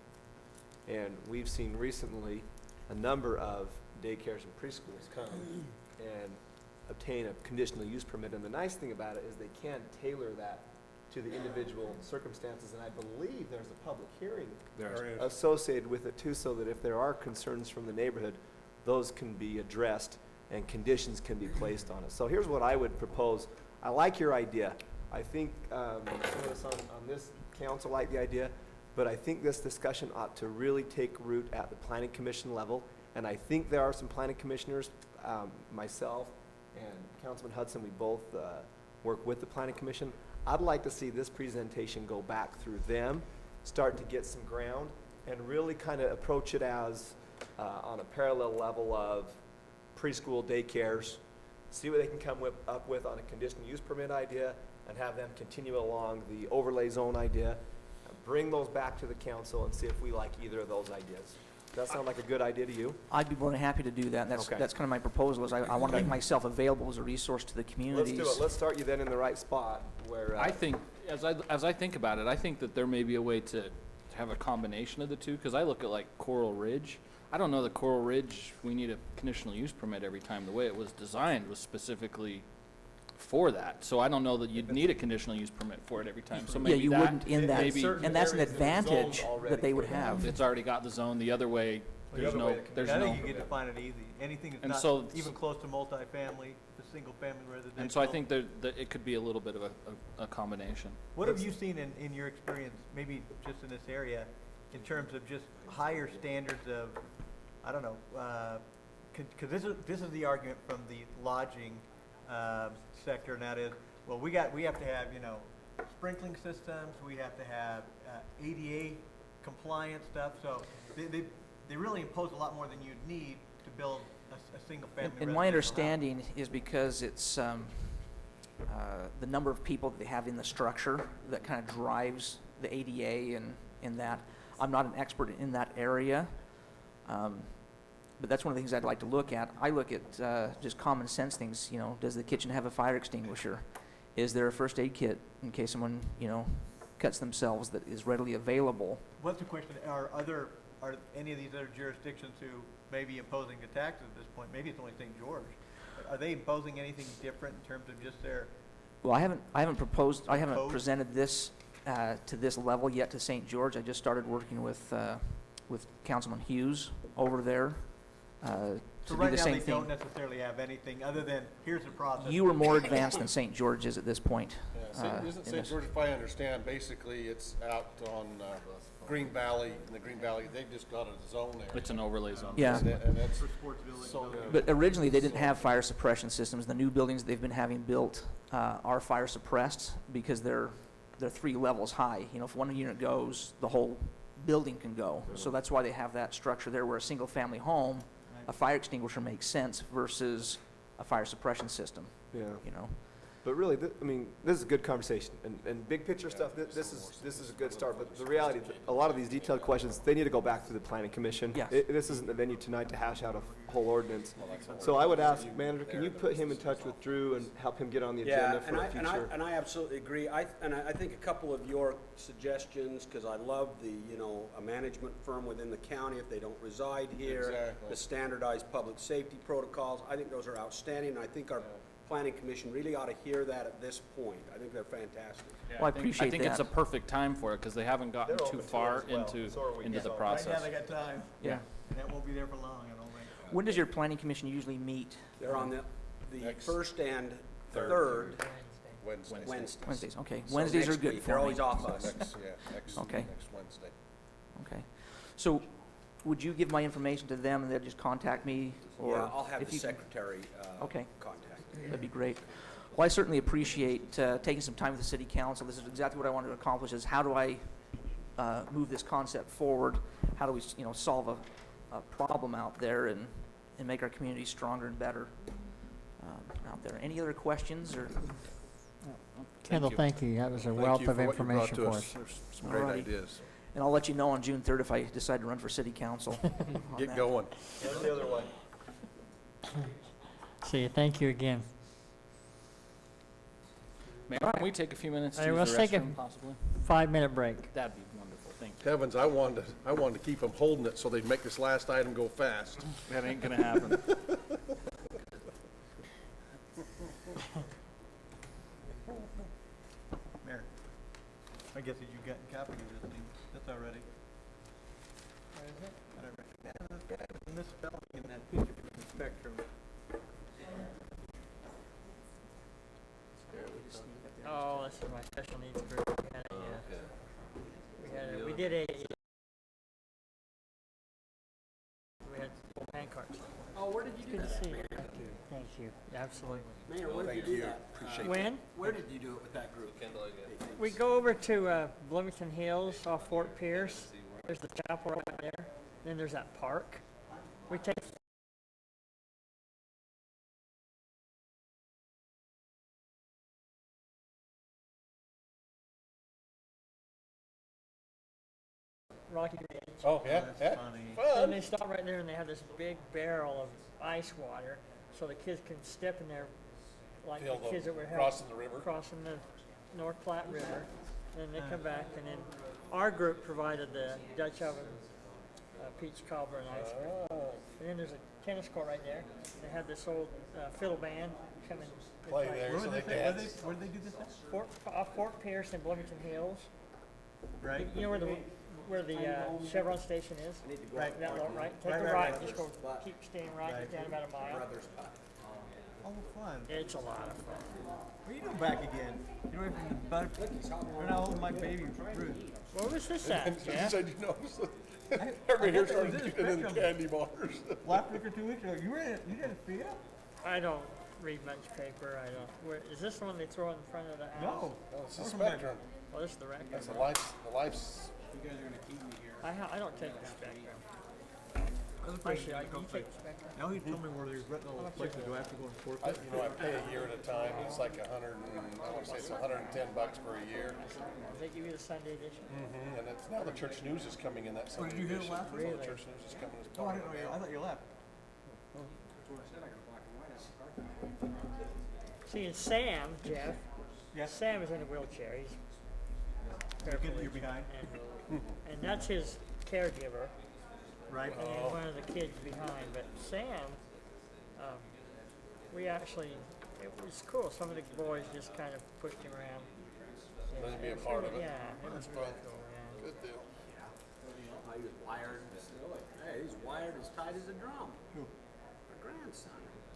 And we've seen recently a number of daycares and preschools come and obtain a conditional use permit. And the nice thing about it is they can tailor that to the individual circumstances. And I believe there's a public hearing associated with it too, so that if there are concerns from the neighborhood, those can be addressed and conditions can be placed on it. So here's what I would propose. I like your idea. I think some of us on this council like the idea, but I think this discussion ought to really take root at the planning commission level. And I think there are some planning commissioners, myself and Councilman Hudson, we both work with the planning commission. I'd like to see this presentation go back through them, start to get some ground, and really kind of approach it as on a parallel level of preschool daycares, see what they can come up with on a conditional use permit idea, and have them continue along the overlay zone idea. bring those back to the council and see if we like either of those ideas. Does that sound like a good idea to you? I'd be more than happy to do that, and Okay. that's kind of my proposal, is I want to make myself available as a resource to the Let's communities. do it. Let's start you then in the right spot where, I think, as I think about it, I think that there may be a way to have a combination of the two, because I look at like Coral Ridge. I don't know that Coral Ridge, we need a conditional use permit every time. The way it was designed was specifically for that. So I don't know that you'd need a conditional use permit for it every time. So Yeah, maybe you that, wouldn't in that, maybe and that's an advantage that they would have. it's already got the zone. The other way, The there's other no, way to there's I no. think you get to find it easy. Anything And that's so- not even close to multifamily, the single-family residential. And so I think that it could be a little bit of a combination. What have you seen in your experience, maybe just in this area, in terms of just higher standards of, I don't know, because this is the argument from the lodging sector, and that is, well, we have to have, sprinkling systems, we have to have ADA compliant stuff, so they really impose a lot more than you'd need to build a single-family residential And my house. understanding is because it's the number of people that they have in the structure that kind of drives the ADA and that. I'm not an expert in that area, but that's one of the things I'd like to look at. I look at just common sense things, does the kitchen have a fire extinguisher? Is there a first aid kit in case someone, cuts themselves that is readily available? What's the question, are any of these other jurisdictions who may be imposing a tax at this point, maybe it's only St. George, are they imposing anything different in terms of just their, Well, I haven't Code? presented this to this level yet to St. George. I just started working with Councilman Hughes over there to so do right the now same they thing. don't necessarily have anything other than, here's the process. You were more advanced than St. George is at this point. Isn't in St. this. George, if I understand, basically it's out on Green Valley, in the Green Valley, they've just got a zone there. It's an overlay zone. Yeah. And that's, For sports village. so, But originally, they didn't have fire suppression systems. The new buildings they've been having built are fire suppressed because they're 3 levels high. If one unit goes, the whole building can go. So that's why they have that structure there, where a single-family home, a fire extinguisher makes sense versus a fire suppression system, Yeah. you know? But really, this is a good conversation, and big picture stuff, this is a good start, but the reality, a lot of these detailed questions, they need to go back to the planning commission. Yes. This isn't the venue tonight to hash out a whole ordinance. So I would ask, manager, can you put him in touch with Drew and help him get on the Yeah, agenda for a future? and I absolutely agree. I think a couple of your suggestions, because I love a management firm within the county if they don't reside here. Exactly. The standardized public safety protocols, I think those are outstanding, and I think our planning commission really ought to hear that at this point. I think they're fantastic. Well, I appreciate I think it's a that. perfect time for it, because they haven't gotten They're too open to it far as well. into So are we. the So Right process. now, they got time, Yeah. and that won't be there for long, I don't think. When does your planning commission usually meet? They're on the Next- first and third Wednesday. Wednesdays. Wednesdays, okay. So Wednesdays are next good week. for They're me. always off us. Okay. Next Wednesday. Okay. So would you give my information to them and they'll just contact me? Or Yeah, I'll have if the you can- secretary Okay. contact. That'd be great. Well, I certainly appreciate taking some time with the city council. This is exactly what I wanted to accomplish, is how do I move this concept forward? How do we, solve a problem out there and make our community stronger and better out there? Any other questions or? Kendall, you. thank you. That was a Thank wealth you of for what you brought information to for us. us. There's some great Alrighty. ideas. And I'll let you know on June 3rd if I decide to run for city council. on Get that. going. The other way. See you. Thank you again. Mayor, can we take a few minutes to Hey, use let's the take a- restroom possibly? 5-minute break. That'd be wonderful, thank you. Heavens, I wanted to keep them holding it so they'd make this last item go fast. That ain't gonna happen. Mayor, I guess you've gotten copy of this thing, that's already. Where is it? I don't recognize this guy, and this spelling in that picture from the spectrum. Oh, this is my special needs group. We did a. We had full pancards. Oh, where did you do Good to that? see you. Thank you. Absolutely. Mayor, where did you do that? When? Where did you do it with that group? We go over to Bloomington Hills off Fort Pierce. There's the chapel right there. Then there's that park. We take Rocky Ridge. Oh, yeah, That's yeah, funny. And they stop right there and they have this big barrel of ice water, so the kids can step in there, like Feel the the kids that were crossing the river. crossing the North Platte River. And they come back, and then our group provided the Dutch oven, peach cobbler and ice cream. Oh, And then there's a tennis court right there. They had this old fiddle band come and play there, so they dance. Where did they do this at? Off Fort Pierce in Bloomington Hills. Right? You know where the Chevron station is? Right. That little, right? Take a right, just go, keep staying right, Right. get down about a mile. Oh, fun. It's a lot of fun. What are you doing back again? Get away from the butter. You're not holding my baby fruit. Where was this at, You Jeff? said you noticed that I everybody here thought that was started in getting in the Spectrum. candy bars. Last week or 2 weeks ago, you didn't see it? I don't read much paper, I don't. Is this the one they throw in front of the house? No. No, it's the Welcome back. Spectrum. Oh, this is the record. That's the life's, I don't take the Spectrum. Actually, you take the Spectrum. Now he told me where there's rental How much places. is Do I have to go and forfeit? I pay a year at a time. It's like I want to say it's $110 for a year. They give you the Sunday edition. And it's, now the Church News is coming in that Oh, Sunday did you hear it edition. last So week? the Church News is coming as Oh, I part didn't of know it you. now. I thought you left. See, and Sam, Jeff, Yeah. Sam is in a wheelchair. He's You're behind. and that's his caregiver, Right. and then one of the kids behind. But Sam, we actually, it was cool. Some of the boys just kind of pushed him around. Let him be a It was part really- of it. Yeah, it was That's really fun. cool. Yeah. Good deal. How he was wired, hey, he's wired as tight as a drum. Who? My grandson.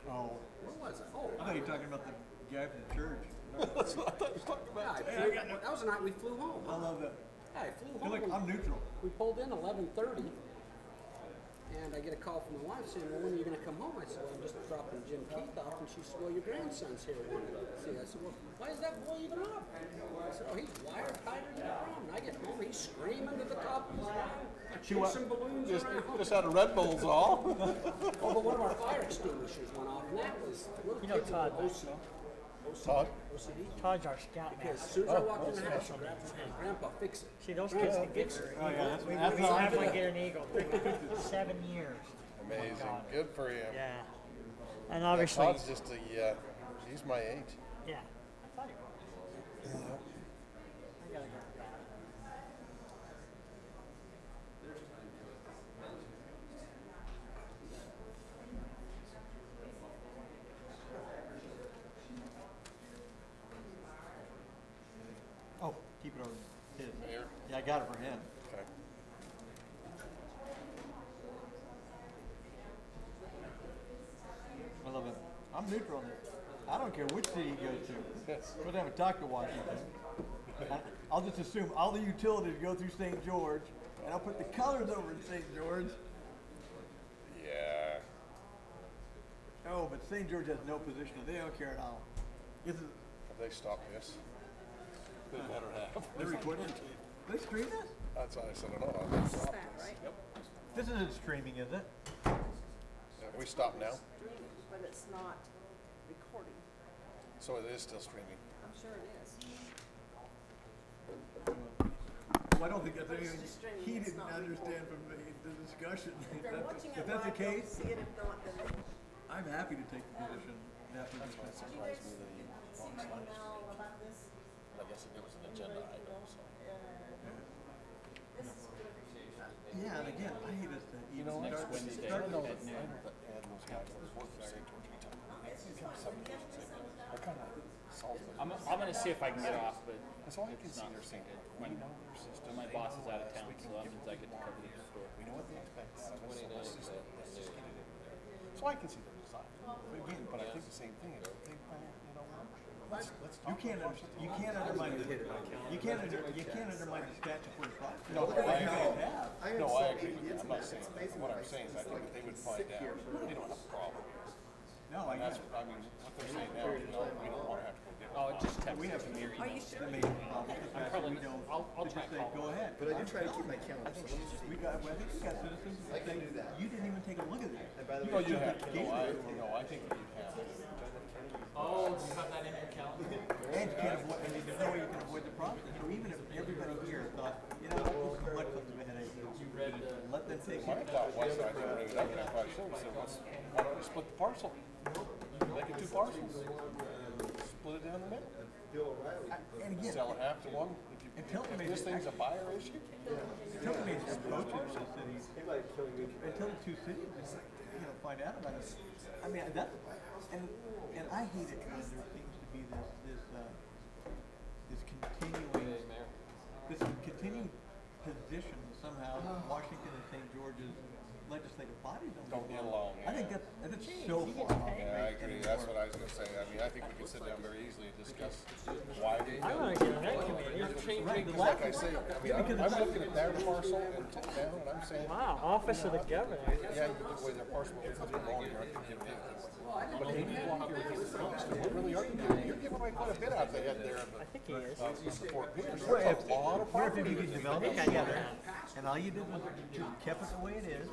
Oh, Where was it? Oh, I thought you were talking about the guy from the church. That's what I thought you were talking yeah, about. that was the night we flew home. I love that. Yeah, I flew Feel home. like I'm neutral. We pulled in 11:30, and I get a call from my wife saying, "Well, when are you going to come home?" I said, "Well, I'm just dropping Jim Keith off," and she said, "Well, your grandson's here wanting to see." I said, "Well, why is that boy even up?" I said, "Oh, he's wired tighter than a drum." And I get home, he's screaming to the top of his lungs, chasing balloons around. Just had a Red Bull's all. Oh, but one of our fire extinguishers went off, and that was little You know kids Todd, with right? Todd? OCD. Todd's our scout Because as master. soon as I walked in the house, I grabbed his hand, "Grandpa, fix it." See, those kids can get Oh, yeah, that's, We that's had all. one get an eagle. 7 years. Amazing. Good for him. Yeah. And Yeah, obviously, Todd's just he's my age. yeah. I thought it was. I gotta go back. Oh, keep it over his. Here. Yeah, I got it for him. Okay. I love it. I'm neutral on this. I don't care which city he goes to. Yes. We haven't talked to Washington. I'll just assume all the utilities go through St. George, and I'll put the colors over in St. George. Yeah. Oh, but St. George has no position. They don't care at all. This is, Have they stopped this? They better have. they're recording. They stream this? That's what I said. I don't know. They stopped that, this. right? Yep. This isn't streaming, is it? Yeah, we stop now, But it's not recording. so it is still streaming. I'm sure it is. Well, I don't think that's anything just streaming, he it's didn't not understand from the discussion. If they're watching If it that's the live, they'll case, see it. If not, then they. I'm happy to take the position. That Did you guys see my email about this? I guess it was an agenda item, so. This is good. Yeah, and again, I hate us to even Next start. Wednesday start at those- noon. And those guys that work for St. George, we talked about it. They're kind of Salisbury. I'm gonna see if I can get off, but That's all I can it's see. not They're saying, my, we know their system. my boss is out of town, so that means I get to cover the store. We know what they expect out of us, so let's just get it in there. So I can see their design. But again, but I think the same thing, if they plan, let's You talk can't, about Washington. you can't undermine the, you can't undermine the statutory process. No, Look at what you I- guys have. No, I agree with you. I'm not saying that. What I'm saying is I think if they would find out, they don't have a problem. No, I And that's, guess. I mean, what they're saying now, we don't want to have to go get it. Oh, just text We it have to me or Are email. you sure? The major problem. The fact that probably- we don't, I'll to try just and say, call go ahead. But I do try to keep my calendar. So We got, well, I think we got citizens that say, you didn't even take a look at it. No, you have to. No, I think you have to. Oh, do you have that in your calendar? And you can't avoid, I mean, there's no way you can avoid the process. So even if everybody here thought, you know, this is much less of a headache, been taking. My thought was, I didn't bring it up, and I probably should have said, why don't we split the parcel? Make it 2 parcels. Split it down the middle. And again, Sell it half to one. and Tilton made If this it, thing's a buyer issue, Tilton made it approach it to the city. Until the 2 cities, find out about it. I mean, that, and I hate it when there seems to be this continuing position that somehow Washington and St. George's legislative bodies don't get along. I think that's so far off. Yeah, I agree. That's what I was gonna say. I mean, I think we could sit down very easily and discuss why we. I want to get on that committee. Because like I say, I mean, I'm looking at their parcel and down, and I'm saying, Wow, Office of the Governor. yeah, you give away their parcel because they're wrong, you're not gonna give it anything. But then you walk here with the folks, what really are you giving? You're giving away quite a bit out there of I think he is. the Fort Pierce. That's a lot of Where if property. you could develop it together, and all you did was kept it the way it is,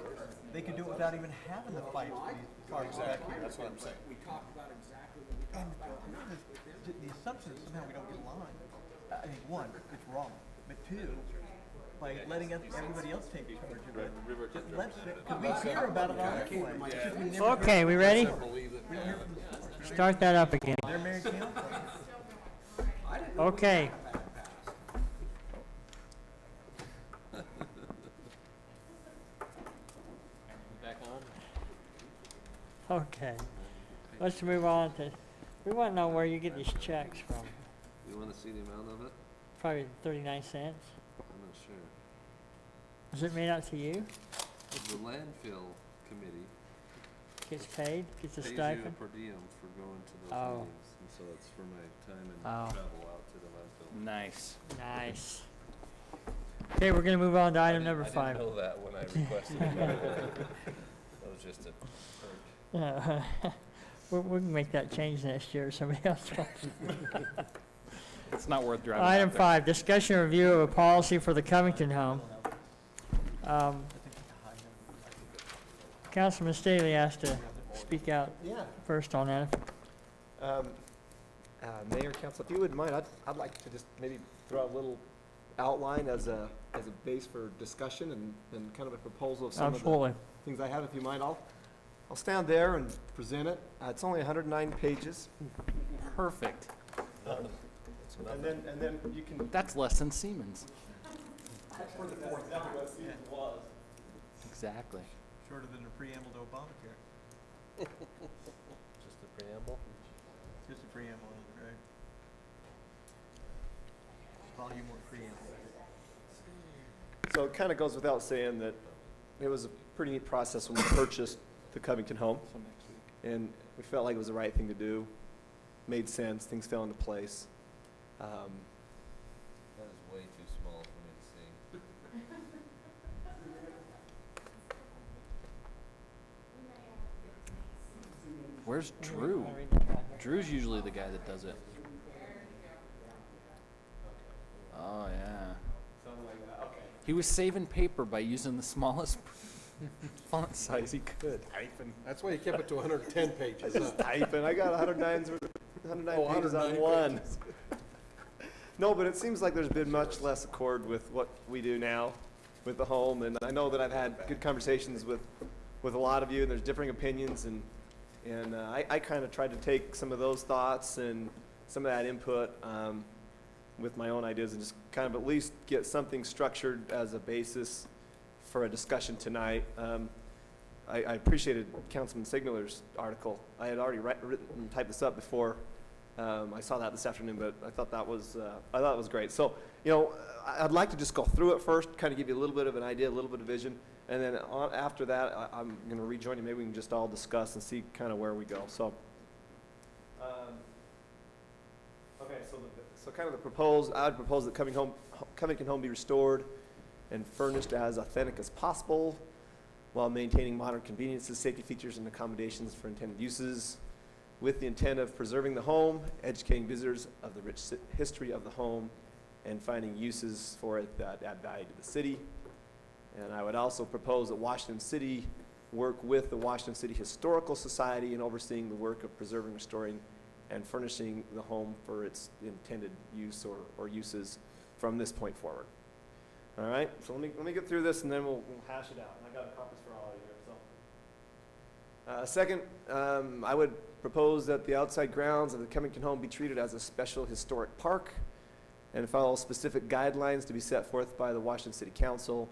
they could do it without even having the fight for these parcels back Exactly, here. that's what I'm saying. And the assumption is somehow we don't get along. I mean, one, it's wrong, but two, by letting everybody else take charge of it, just let's, because we hear about it all anyway. It's just we never Okay, we ready? Believe it. we don't hear from the source. Start that up again. They're married counsel. Okay. Back on? Okay. Let's move on to, we want to know where you get these checks from. You wanna see the amount of it? Probably 39 cents. I'm not sure. Is it made out to you? The landfill committee Gets paid? Gets a pays you a stipend? per diem for going to those Oh. meetings, and so it's for my time and Oh. travel out to the landfill. Nice. Nice. Okay, we're going to move on to item number 5. I didn't know that when I requested it. That was just a perk. We can make that change next year, somebody else wants. It's not worth driving Item out there. 5, discussion and review of a policy for the Covington home. Councilman Staley asked to speak out Yeah. first on that. Mayor, council, if you wouldn't mind, I'd like to just maybe throw a little outline as a base for discussion and kind of a proposal of some of the Absolutely. things I have. If you mind, I'll stand there and present it. It's only 109 pages. Perfect. And then you can. That's less than Siemens. Exactly. Shorter than a preamble to Obamacare. Just a preamble? Just a preamble, right? Volume or preamble. So it kind of goes without saying that it was a pretty neat process when we purchased the Covington home. And we felt like it was the right thing to do. Made sense, things fell into place. That is way too small for me to see. Where's Drew? Drew's usually the guy that does it. Oh, yeah. He was saving paper by using the smallest font size he could. That's why you kept it to 110 pages, huh? Typing, I got 109 Oh, pages on 109 one. No, but it seems like there's been much less accord with what we do now with the home, and I know that I've had good conversations with a lot of you, and there's differing opinions, and I kind of tried to take some of those thoughts and some of that input with my own ideas and just kind of at least get something structured as a basis for a discussion tonight. I appreciated Councilman Signaler's article. I had already written and typed this up before I saw that this afternoon, but I thought that was great. So, I'd like to just go through it first, kind of give you a little bit of an idea, a little bit of vision, and then after that, I'm going to rejoin you. Maybe we can just all discuss and see kind of where we go. So, okay, so kind of I would propose that Covington home be restored and furnished as authentic as possible, while maintaining modern conveniences, safety features, and accommodations for intended uses, with the intent of preserving the home, educating visitors of the rich history of the home, and finding uses for it that add value to the city. And I would also propose that Washington City work with the Washington City Historical Society in overseeing the work of preserving, restoring, and furnishing the home for its intended use or uses from this point forward. All right, so let me get through this and then we'll hash it out. And I got copies for all of you here, so. Second, I would propose that the outside grounds of the Covington home be treated as a special historic park and follow specific guidelines to be set forth by the Washington City Council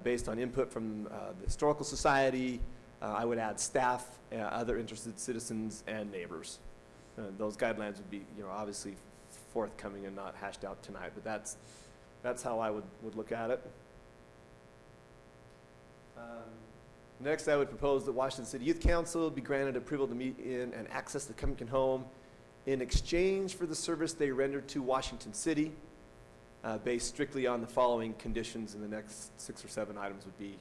based on input from the Historical Society. I would add staff, other interested citizens, and neighbors. Those guidelines would be, obviously forthcoming and not hashed out tonight, but that's how I would look at it. Next, I would propose that Washington City Youth Council be granted approval to meet in and access the Covington home in exchange for the service they render to Washington City, based strictly on the following conditions, and the next 6 or 7 items would be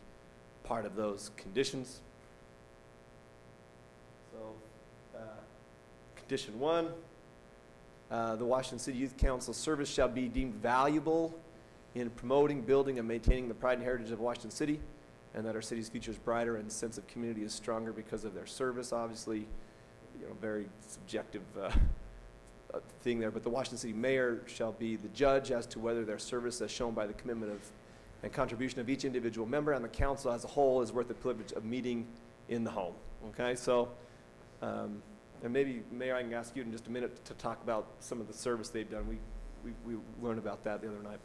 part of those conditions. So, condition 1, the Washington City Youth Council service shall be deemed valuable in promoting, building, and maintaining the pride and heritage of Washington City, and that our city's future is brighter and sense of community is stronger because of their service. Obviously, very subjective thing there, but the Washington City mayor shall be the judge as to whether their service, as shown by the commitment of and contribution of each individual member and the council as a whole, is worth the privilege of meeting in the home. Okay, so, and maybe, Mayor, I can ask you in just a minute to talk about some of the service they've done. We learned about that the other night.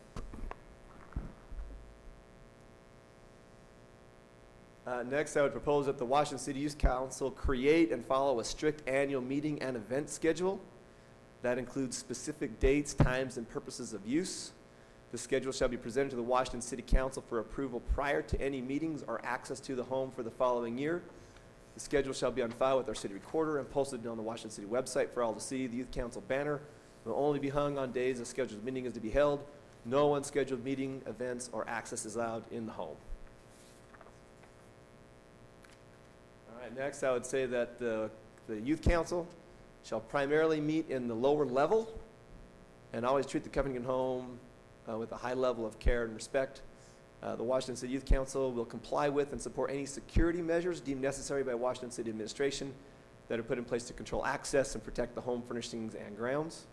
Next, I would propose that the Washington City Youth Council create and follow a strict annual meeting and event schedule that includes specific dates, times, and purposes of use. The schedule shall be presented to the Washington City Council for approval prior to any meetings or access to the home for the following year. The schedule shall be on file with our city recorder and posted on the Washington City website for all to see. The Youth Council banner will only be hung on days a scheduled meeting is to be held. No unscheduled meeting, events, or access is allowed in the home. All right, next I would say that the Youth Council shall primarily meet in the lower level and always treat the Covington home with a high level of care and respect. The Washington City Youth Council will comply with and support any security measures deemed necessary by Washington City administration that are put in place to control access and protect the home furnishings and grounds.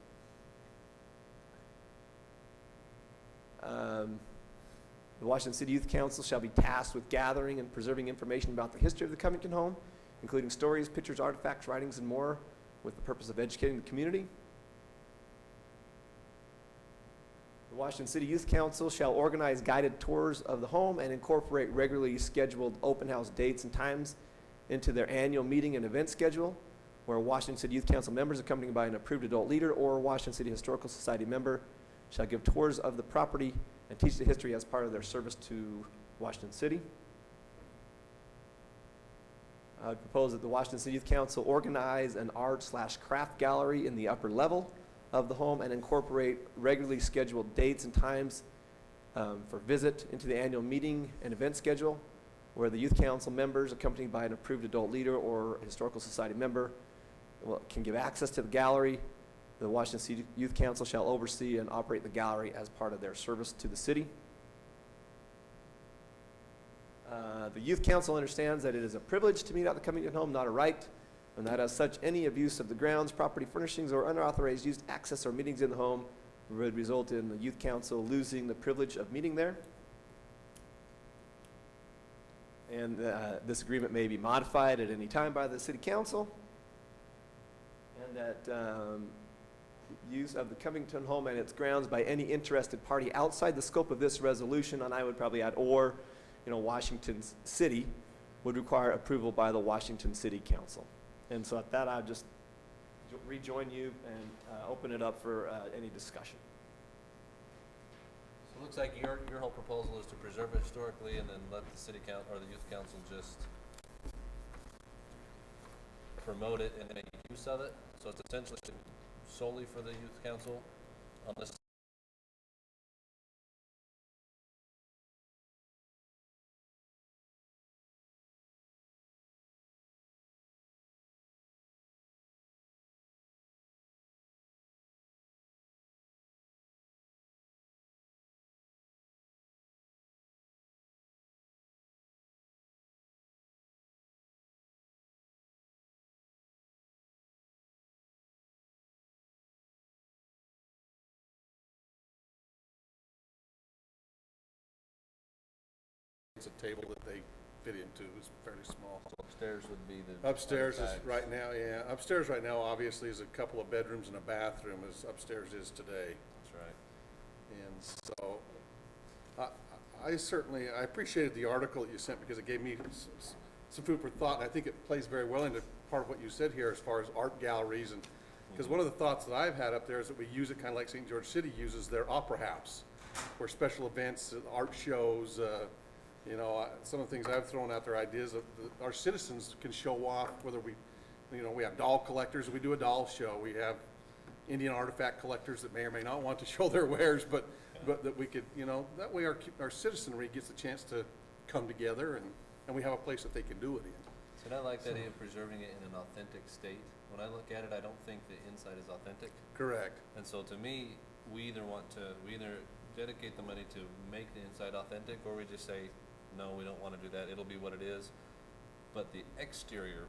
The Washington City Youth Council shall be tasked with gathering and preserving information about the history of the Covington home, including stories, pictures, artifacts, writings, and more, with the purpose of educating the community. The Washington City Youth Council shall organize guided tours of the home and incorporate regularly scheduled open house dates and times into their annual meeting and event schedule, where Washington City Youth Council members accompanied by an approved adult leader or Washington City Historical Society member shall give tours of the property and teach the history as part of their service to Washington City. I would propose that the Washington City Youth Council organize an art/craft gallery in the upper level of the home and incorporate regularly scheduled dates and times for visit into the annual meeting and event schedule, where the Youth Council members, accompanied by an approved adult leader or Historical Society member, can give access to the gallery. The Washington City Youth Council shall oversee and operate the gallery as part of their service to the city. The Youth Council understands that it is a privilege to meet at the Covington home, not a right, and that as such, any abuse of the grounds, property furnishings, or unauthorized use, access, or meetings in the home would result in the Youth Council losing the privilege of meeting there. And this agreement may be modified at any time by the City Council, and that use of the Covington home and its grounds by any interested party outside the scope of this resolution, and I would probably add, or, Washington City, would require approval by the Washington City Council. And so at that, I'll just rejoin you and open it up for any discussion. So it looks like your whole proposal is to preserve it historically and then let the city council or the youth council just promote it and make use of it. So it's essentially solely for the youth council unless it's a table that they fit into, it's fairly small. So upstairs would be the. Upstairs is, bags. right now, yeah, upstairs right now obviously is a couple of bedrooms and a bathroom as upstairs is today. That's right. And so, I certainly, I appreciated the article that you sent because it gave me some food for thought, and I think it plays very well into part of what you said here as far as art galleries, and, because one of the thoughts that I've had up there is that we use it kind of like St. George City uses their opera house, where special events, art shows, you know, some of the things I've thrown out there, ideas of, our citizens can show off, whether we, you know, we have doll collectors, we do a doll show, we have Indian artifact collectors that may or may not want to show their wares, but that we could, you know, that way our citizenry gets a chance to come together and we have a place that they can do it in. So I like the idea of preserving it in an authentic state. When I look at it, I don't think the inside is authentic. Correct. And so to me, we either dedicate the money to make the inside authentic, or we just say, no, we don't want to do that, it'll be what it is. But the exterior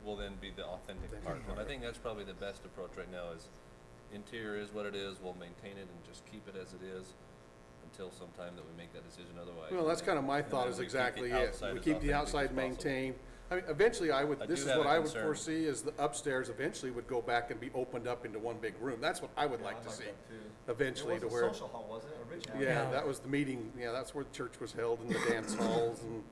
will then be the authentic part. And I think that's probably the best approach right now is interior is what it is, we'll maintain it and just keep it as it is until sometime that we make that decision otherwise. Well, that's kind of my And thought then is we keep exactly the it. outside We as keep the authentic as outside possible. maintained. I mean, eventually I this do is have what a I would concern. foresee is the upstairs eventually would go back and be opened up into one big room. That's what I would like to see eventually to where. social hall, wasn't it, originally? Yeah, that was the meeting, yeah, that's where the church was held and the dance halls, and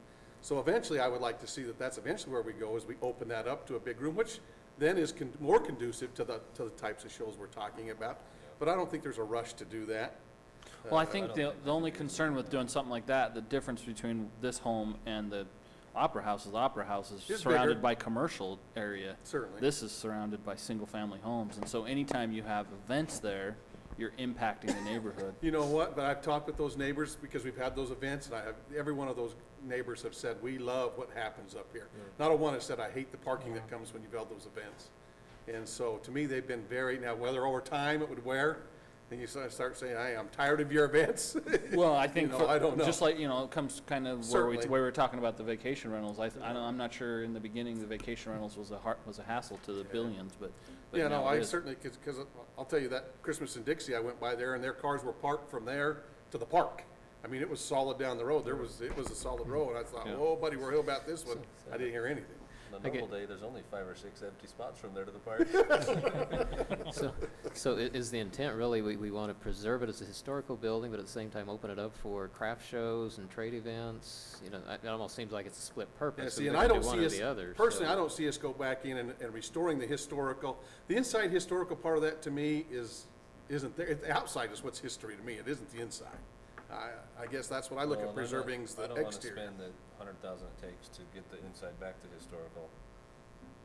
so eventually I would like to see that that's eventually where we go, is we open that up to a big room, which then is more conducive to the types of shows we're talking about, but I don't think there's a rush to do that. Well, I I think don't the think only concern with doing something like that, the difference between this home and the Opera House is It's surrounded bigger. by commercial area. Certainly. This is surrounded by single-family homes, and so anytime you have events there, you're impacting the neighborhood. You know what, but I've talked with those neighbors because we've had those events, and every one of those neighbors have said, we love what happens up here. Not a one has said, I hate the parking that comes when you've held those events. And so, to me, they've been very, now whether over time it would wear, then you start saying, hey, I'm tired of your events. Well, I think, You know, I don't know. just like, you know, it comes kind of Certainly. where we were talking about the vacation rentals. I'm not sure in the beginning the vacation rentals was a hassle to the Billions, but Yeah, no, now it I is. certainly, because I'll tell you that Christmas in Dixie, I went by there and their cars were parked from there to the park. I mean, it was solid down the road. It was a solid road. And I thought, Yeah. whoa, buddy, we're about this one. I didn't hear anything. On a Okay. normal day, there's only 5 or 6 empty spots from there to the park. So is the intent really, we want to preserve it as a historical building, but at the same time open it up for craft shows and trade events? You know, it almost seems like it's a split Yeah, purpose. see, We're and gonna I do don't one see or us, the other, personally, so- I don't see us go back in and restoring the inside historical part of that to me isn't there. The outside is what's history to me. It isn't the inside. I guess that's what I look Well, at and I'm not- preserving is the I don't wanna exterior. spend the 100,000 it takes to get the inside back to historical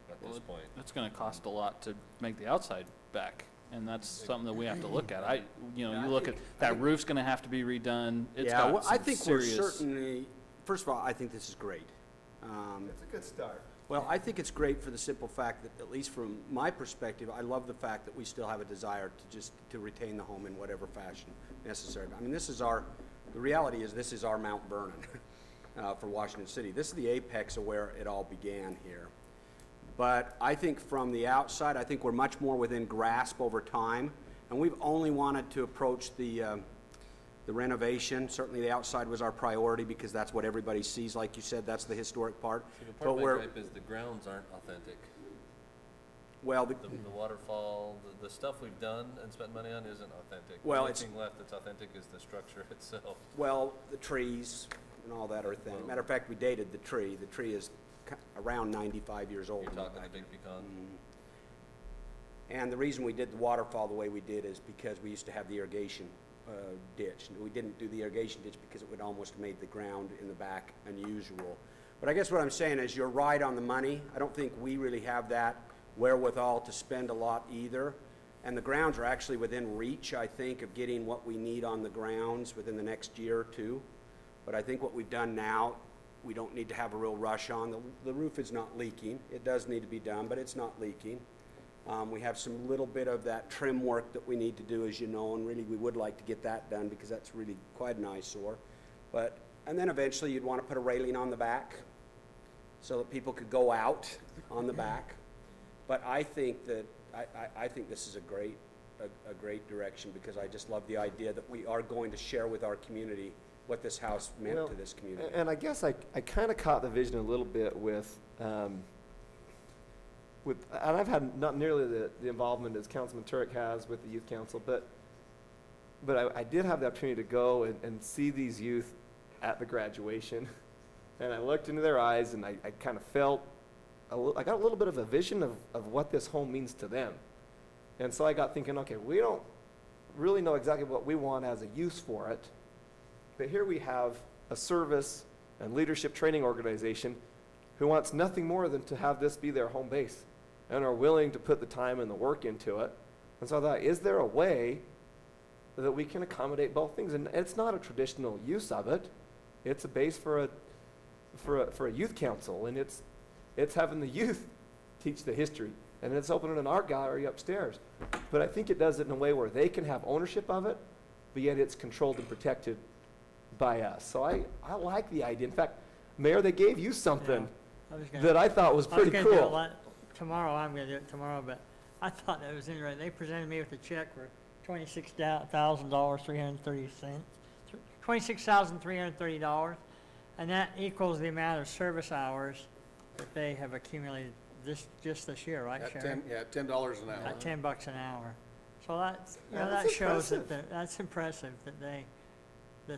at Well, this point. It's gonna cost a lot to make the outside back, and that's something that we have to look at. You look at, that roof's gonna have to be redone. It's Yeah, got well, I some think we're serious. certainly, first of all, I think this is great. It's a good start. Well, I think it's great for the simple fact that, at least from my perspective, I love the fact that we still have a desire to retain the home in whatever fashion necessary. I mean, the reality is this is our Mount Vernon for Washington City. This is the apex of where it all began here. But I think from the outside, I think we're much more within grasp over time, and we've only wanted to approach the renovation. Certainly the outside was our priority because that's what everybody sees, like you said, that's the historic part. See, but But part of my we're, gripe is the grounds aren't authentic. well, The waterfall, the stuff we've done and spent money on isn't authentic. Well, The only it's- thing left that's authentic is the structure itself. well, the trees and all that are thing. Matter of fact, we dated the tree. The tree is around 95 years old. You're talking the big pecan. And the reason we did the waterfall the way we did is because we used to have the irrigation ditch. We didn't do the irrigation ditch because it would almost made the ground in the back unusual. But I guess what I'm saying is you're right on the money. I don't think we really have that wherewithal to spend a lot either. And the grounds are actually within reach, I think, of getting what we need on the grounds within the next year or two. But I think what we've done now, we don't need to have a real rush on. The roof is not leaking. It does need to be done, but it's not leaking. We have some little bit of that trim work that we need to do, as you know, and really we would like to get that done because that's really quite an eyesore. And then eventually you'd want to put a railing on the back so that people could go out on the back. But I think that, I think this is a great direction because I just love the idea that we are going to share with our community what this house meant Well, to this community. And I guess I kind of caught the vision a little bit with, and I've had not nearly the involvement as Councilman Turek has with the youth council, but I did have the opportunity to go and see these youth at the graduation, and I looked into their eyes, and I kind of felt, I got a little bit of a vision of what this home means to them. And so I got thinking, okay, we don't really know exactly what we want as a use for it, but here we have a service and leadership training organization who wants nothing more than to have this be their home base and are willing to put the time and the work into it. And so I thought, is there a way that we can accommodate both things? And it's not a traditional use of it. It's a base for a youth council, and it's having the youth teach the history, and it's opening an art gallery upstairs. But I think it does it in a way where they can have ownership of it, but yet it's controlled and protected by us. So I like the idea. In fact, Mayor, they gave you something that I thought was pretty I was gonna do cool. it tomorrow, I'm gonna do it tomorrow, but I thought that was interesting. They presented me with a check for $26,000, 330 cents, $26,330, and that equals the amount of service hours that they have accumulated just this year, right, At Sharon? $10 an hour. At $10 an hour. So that's, that That's shows impressive. that's impressive that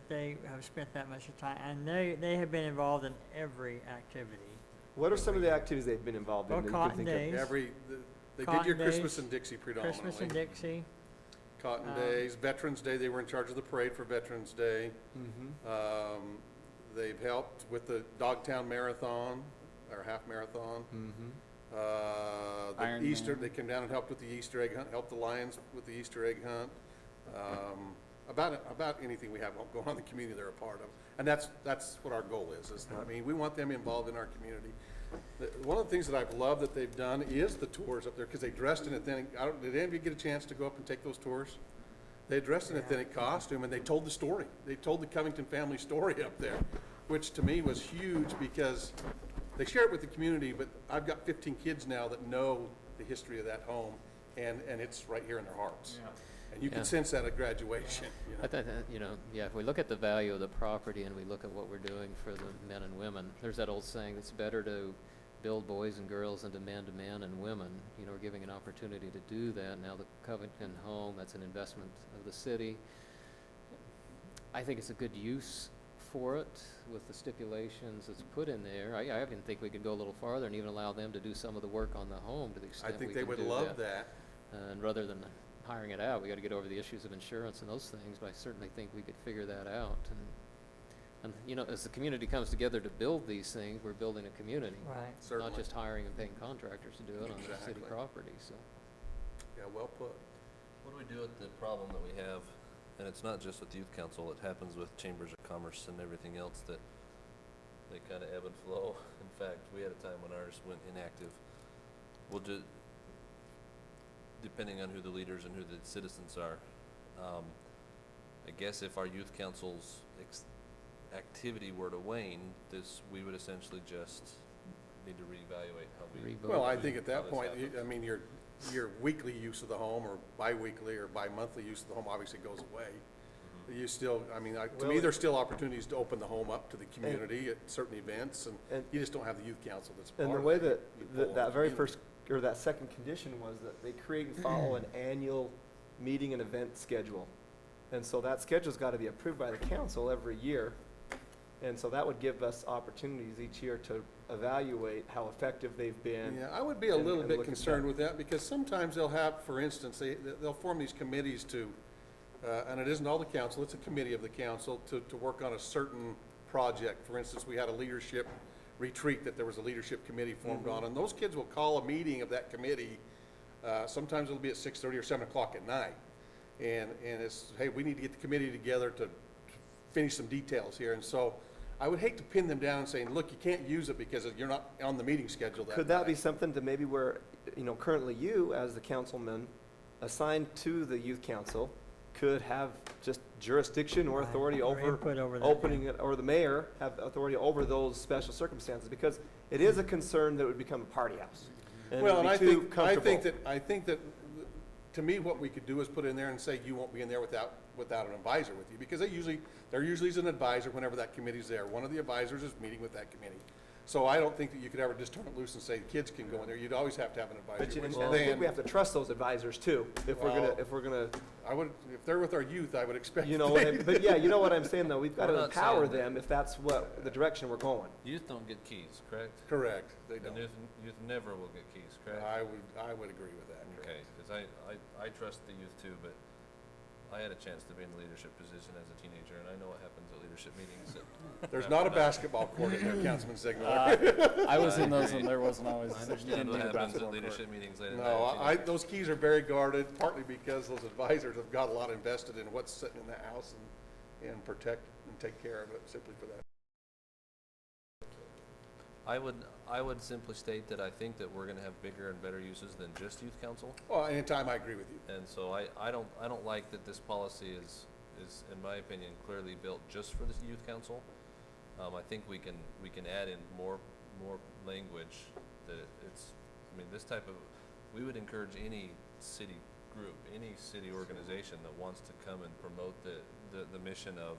they have spent that much time, and they have been involved in every activity. What are some of the activities they've been involved in Well, that you can Cotton think of? Days. They did Cotton your Christmas Days, and Dixie predominantly. Christmas and Dixie. Cotton Days, Veterans Day, they were in charge of the parade for Veterans Day. Mm-hmm. They've helped with the Dogtown Marathon, or half marathon. Mm-hmm. The Iron Easter, Man. they came down and helped with the Easter egg hunt, helped the Lions with the Easter egg hunt. About anything we have going on in the community they're a part of. And that's what our goal is, I mean, we want them involved in our community. One of the things that I've loved that they've done is the tours up there, because they dressed in authentic, did any of you get a chance to go up and take those tours? They dressed in authentic costume, and they told the story. They told the Covington family story up there, which to me was huge, because they share it with the community, but I've got 15 kids now that know the history of that home, and it's right here in their hearts. And you Yeah. can sense that at graduation. You know? I think, if we look at the value of the property and we look at what we're doing for the men and women, there's that old saying, it's better to build boys and girls than to men and women. We're giving an opportunity to do that. Now the Covington home, that's an investment of the city. I think it's a good use for it with the stipulations that's put in there. I even think we could go a little farther and even allow them to do some of the work on the home to the I extent we think can they do would love that. And rather than hiring it out, we got to get over the issues of insurance and those things, but I certainly think we could figure that out. And as the community comes together to build these things, we're building a community. Right. Certainly. Not just hiring and paying contractors to do it on the city Exactly. property, so. Yeah, well put. What do we do with the problem that we have, and it's not just with youth council, it happens with chambers of commerce and everything else, that they kind of ebb and flow. In fact, we had a time when ours went inactive. We'll just, depending on who the leaders and who the citizens are, I guess if our youth council's activity were to wane, we would essentially just need to reevaluate how we. Well, I think at how that this point, happens. your weekly use of the home, or bi-weekly or bi-monthly use of the home obviously goes away. You still, to me, Well, there's still opportunities to open the home up to the community at certain events, and you just don't have the youth council that's part And of the way it. that, You pull on that the very community. first, or that second condition was that they create and follow an annual meeting and event schedule. And so that schedule's got to be approved by the council every year. And so that would give us opportunities each year to evaluate how effective they've been. Yeah, I would be a and- little and bit look at concerned that. with that, because sometimes they'll have, for instance, they'll form these committees to, and it isn't all the council, it's a committee of the council, to work on a certain project. For instance, we had a leadership retreat that there was a leadership committee formed on, and those kids will call a meeting of that committee. Sometimes it'll be at 6:30 or 7 o'clock at night. And it's, hey, we need to get the committee together to finish some details here. And so I would hate to pin them down and saying, look, you can't use it because you're not on the meeting schedule that Could that be night. something to maybe where, currently you, as the councilman assigned to the youth council, could have just jurisdiction or Right, authority or over input over that, opening it, or the mayor have authority over those special circumstances? Because it is a concern that it would become a party house. And it Well, would and be too I think comfortable. that, to me, what we could do is put in there and say, you won't be in there without without an advisor with you, because there usually is an advisor whenever that committee's there. One of the advisors is meeting with that committee. So I don't think that you could ever just turn it loose and say kids can go in there. You'd always have to have an But advisor. you, which and I think then, we have to trust those advisors too, if we're gonna, I would, if they're with our youth, I would expect. you know, but yeah, you know what I'm saying though, we've got We're to not empower saying that. them if that's what, the direction we're going. Youth don't get keys, correct? Correct, they And don't. youth never will get keys, correct? I would agree with that. correct. Okay, because I trust the youth too, but I had a chance to be in a leadership position as a teenager, and I know what happens at leadership meetings. There's not a basketball court in there, Councilman Sigler. I was in those when there wasn't always, I you understand didn't what need a happens at basketball court. leadership meetings late at night. No, those keys are very guarded, partly because those advisors have got a lot invested in what's sitting in the house and protect and take care of it simply for that. I would simply state that I think that we're gonna have bigger and better uses than just youth council. Well, anytime I agree with you. And so I don't like that this policy is, in my opinion, clearly built just for the youth council. I think we can add in more language that it's, I mean, this type of, we would encourage any city group, any city organization that wants to come and promote the mission of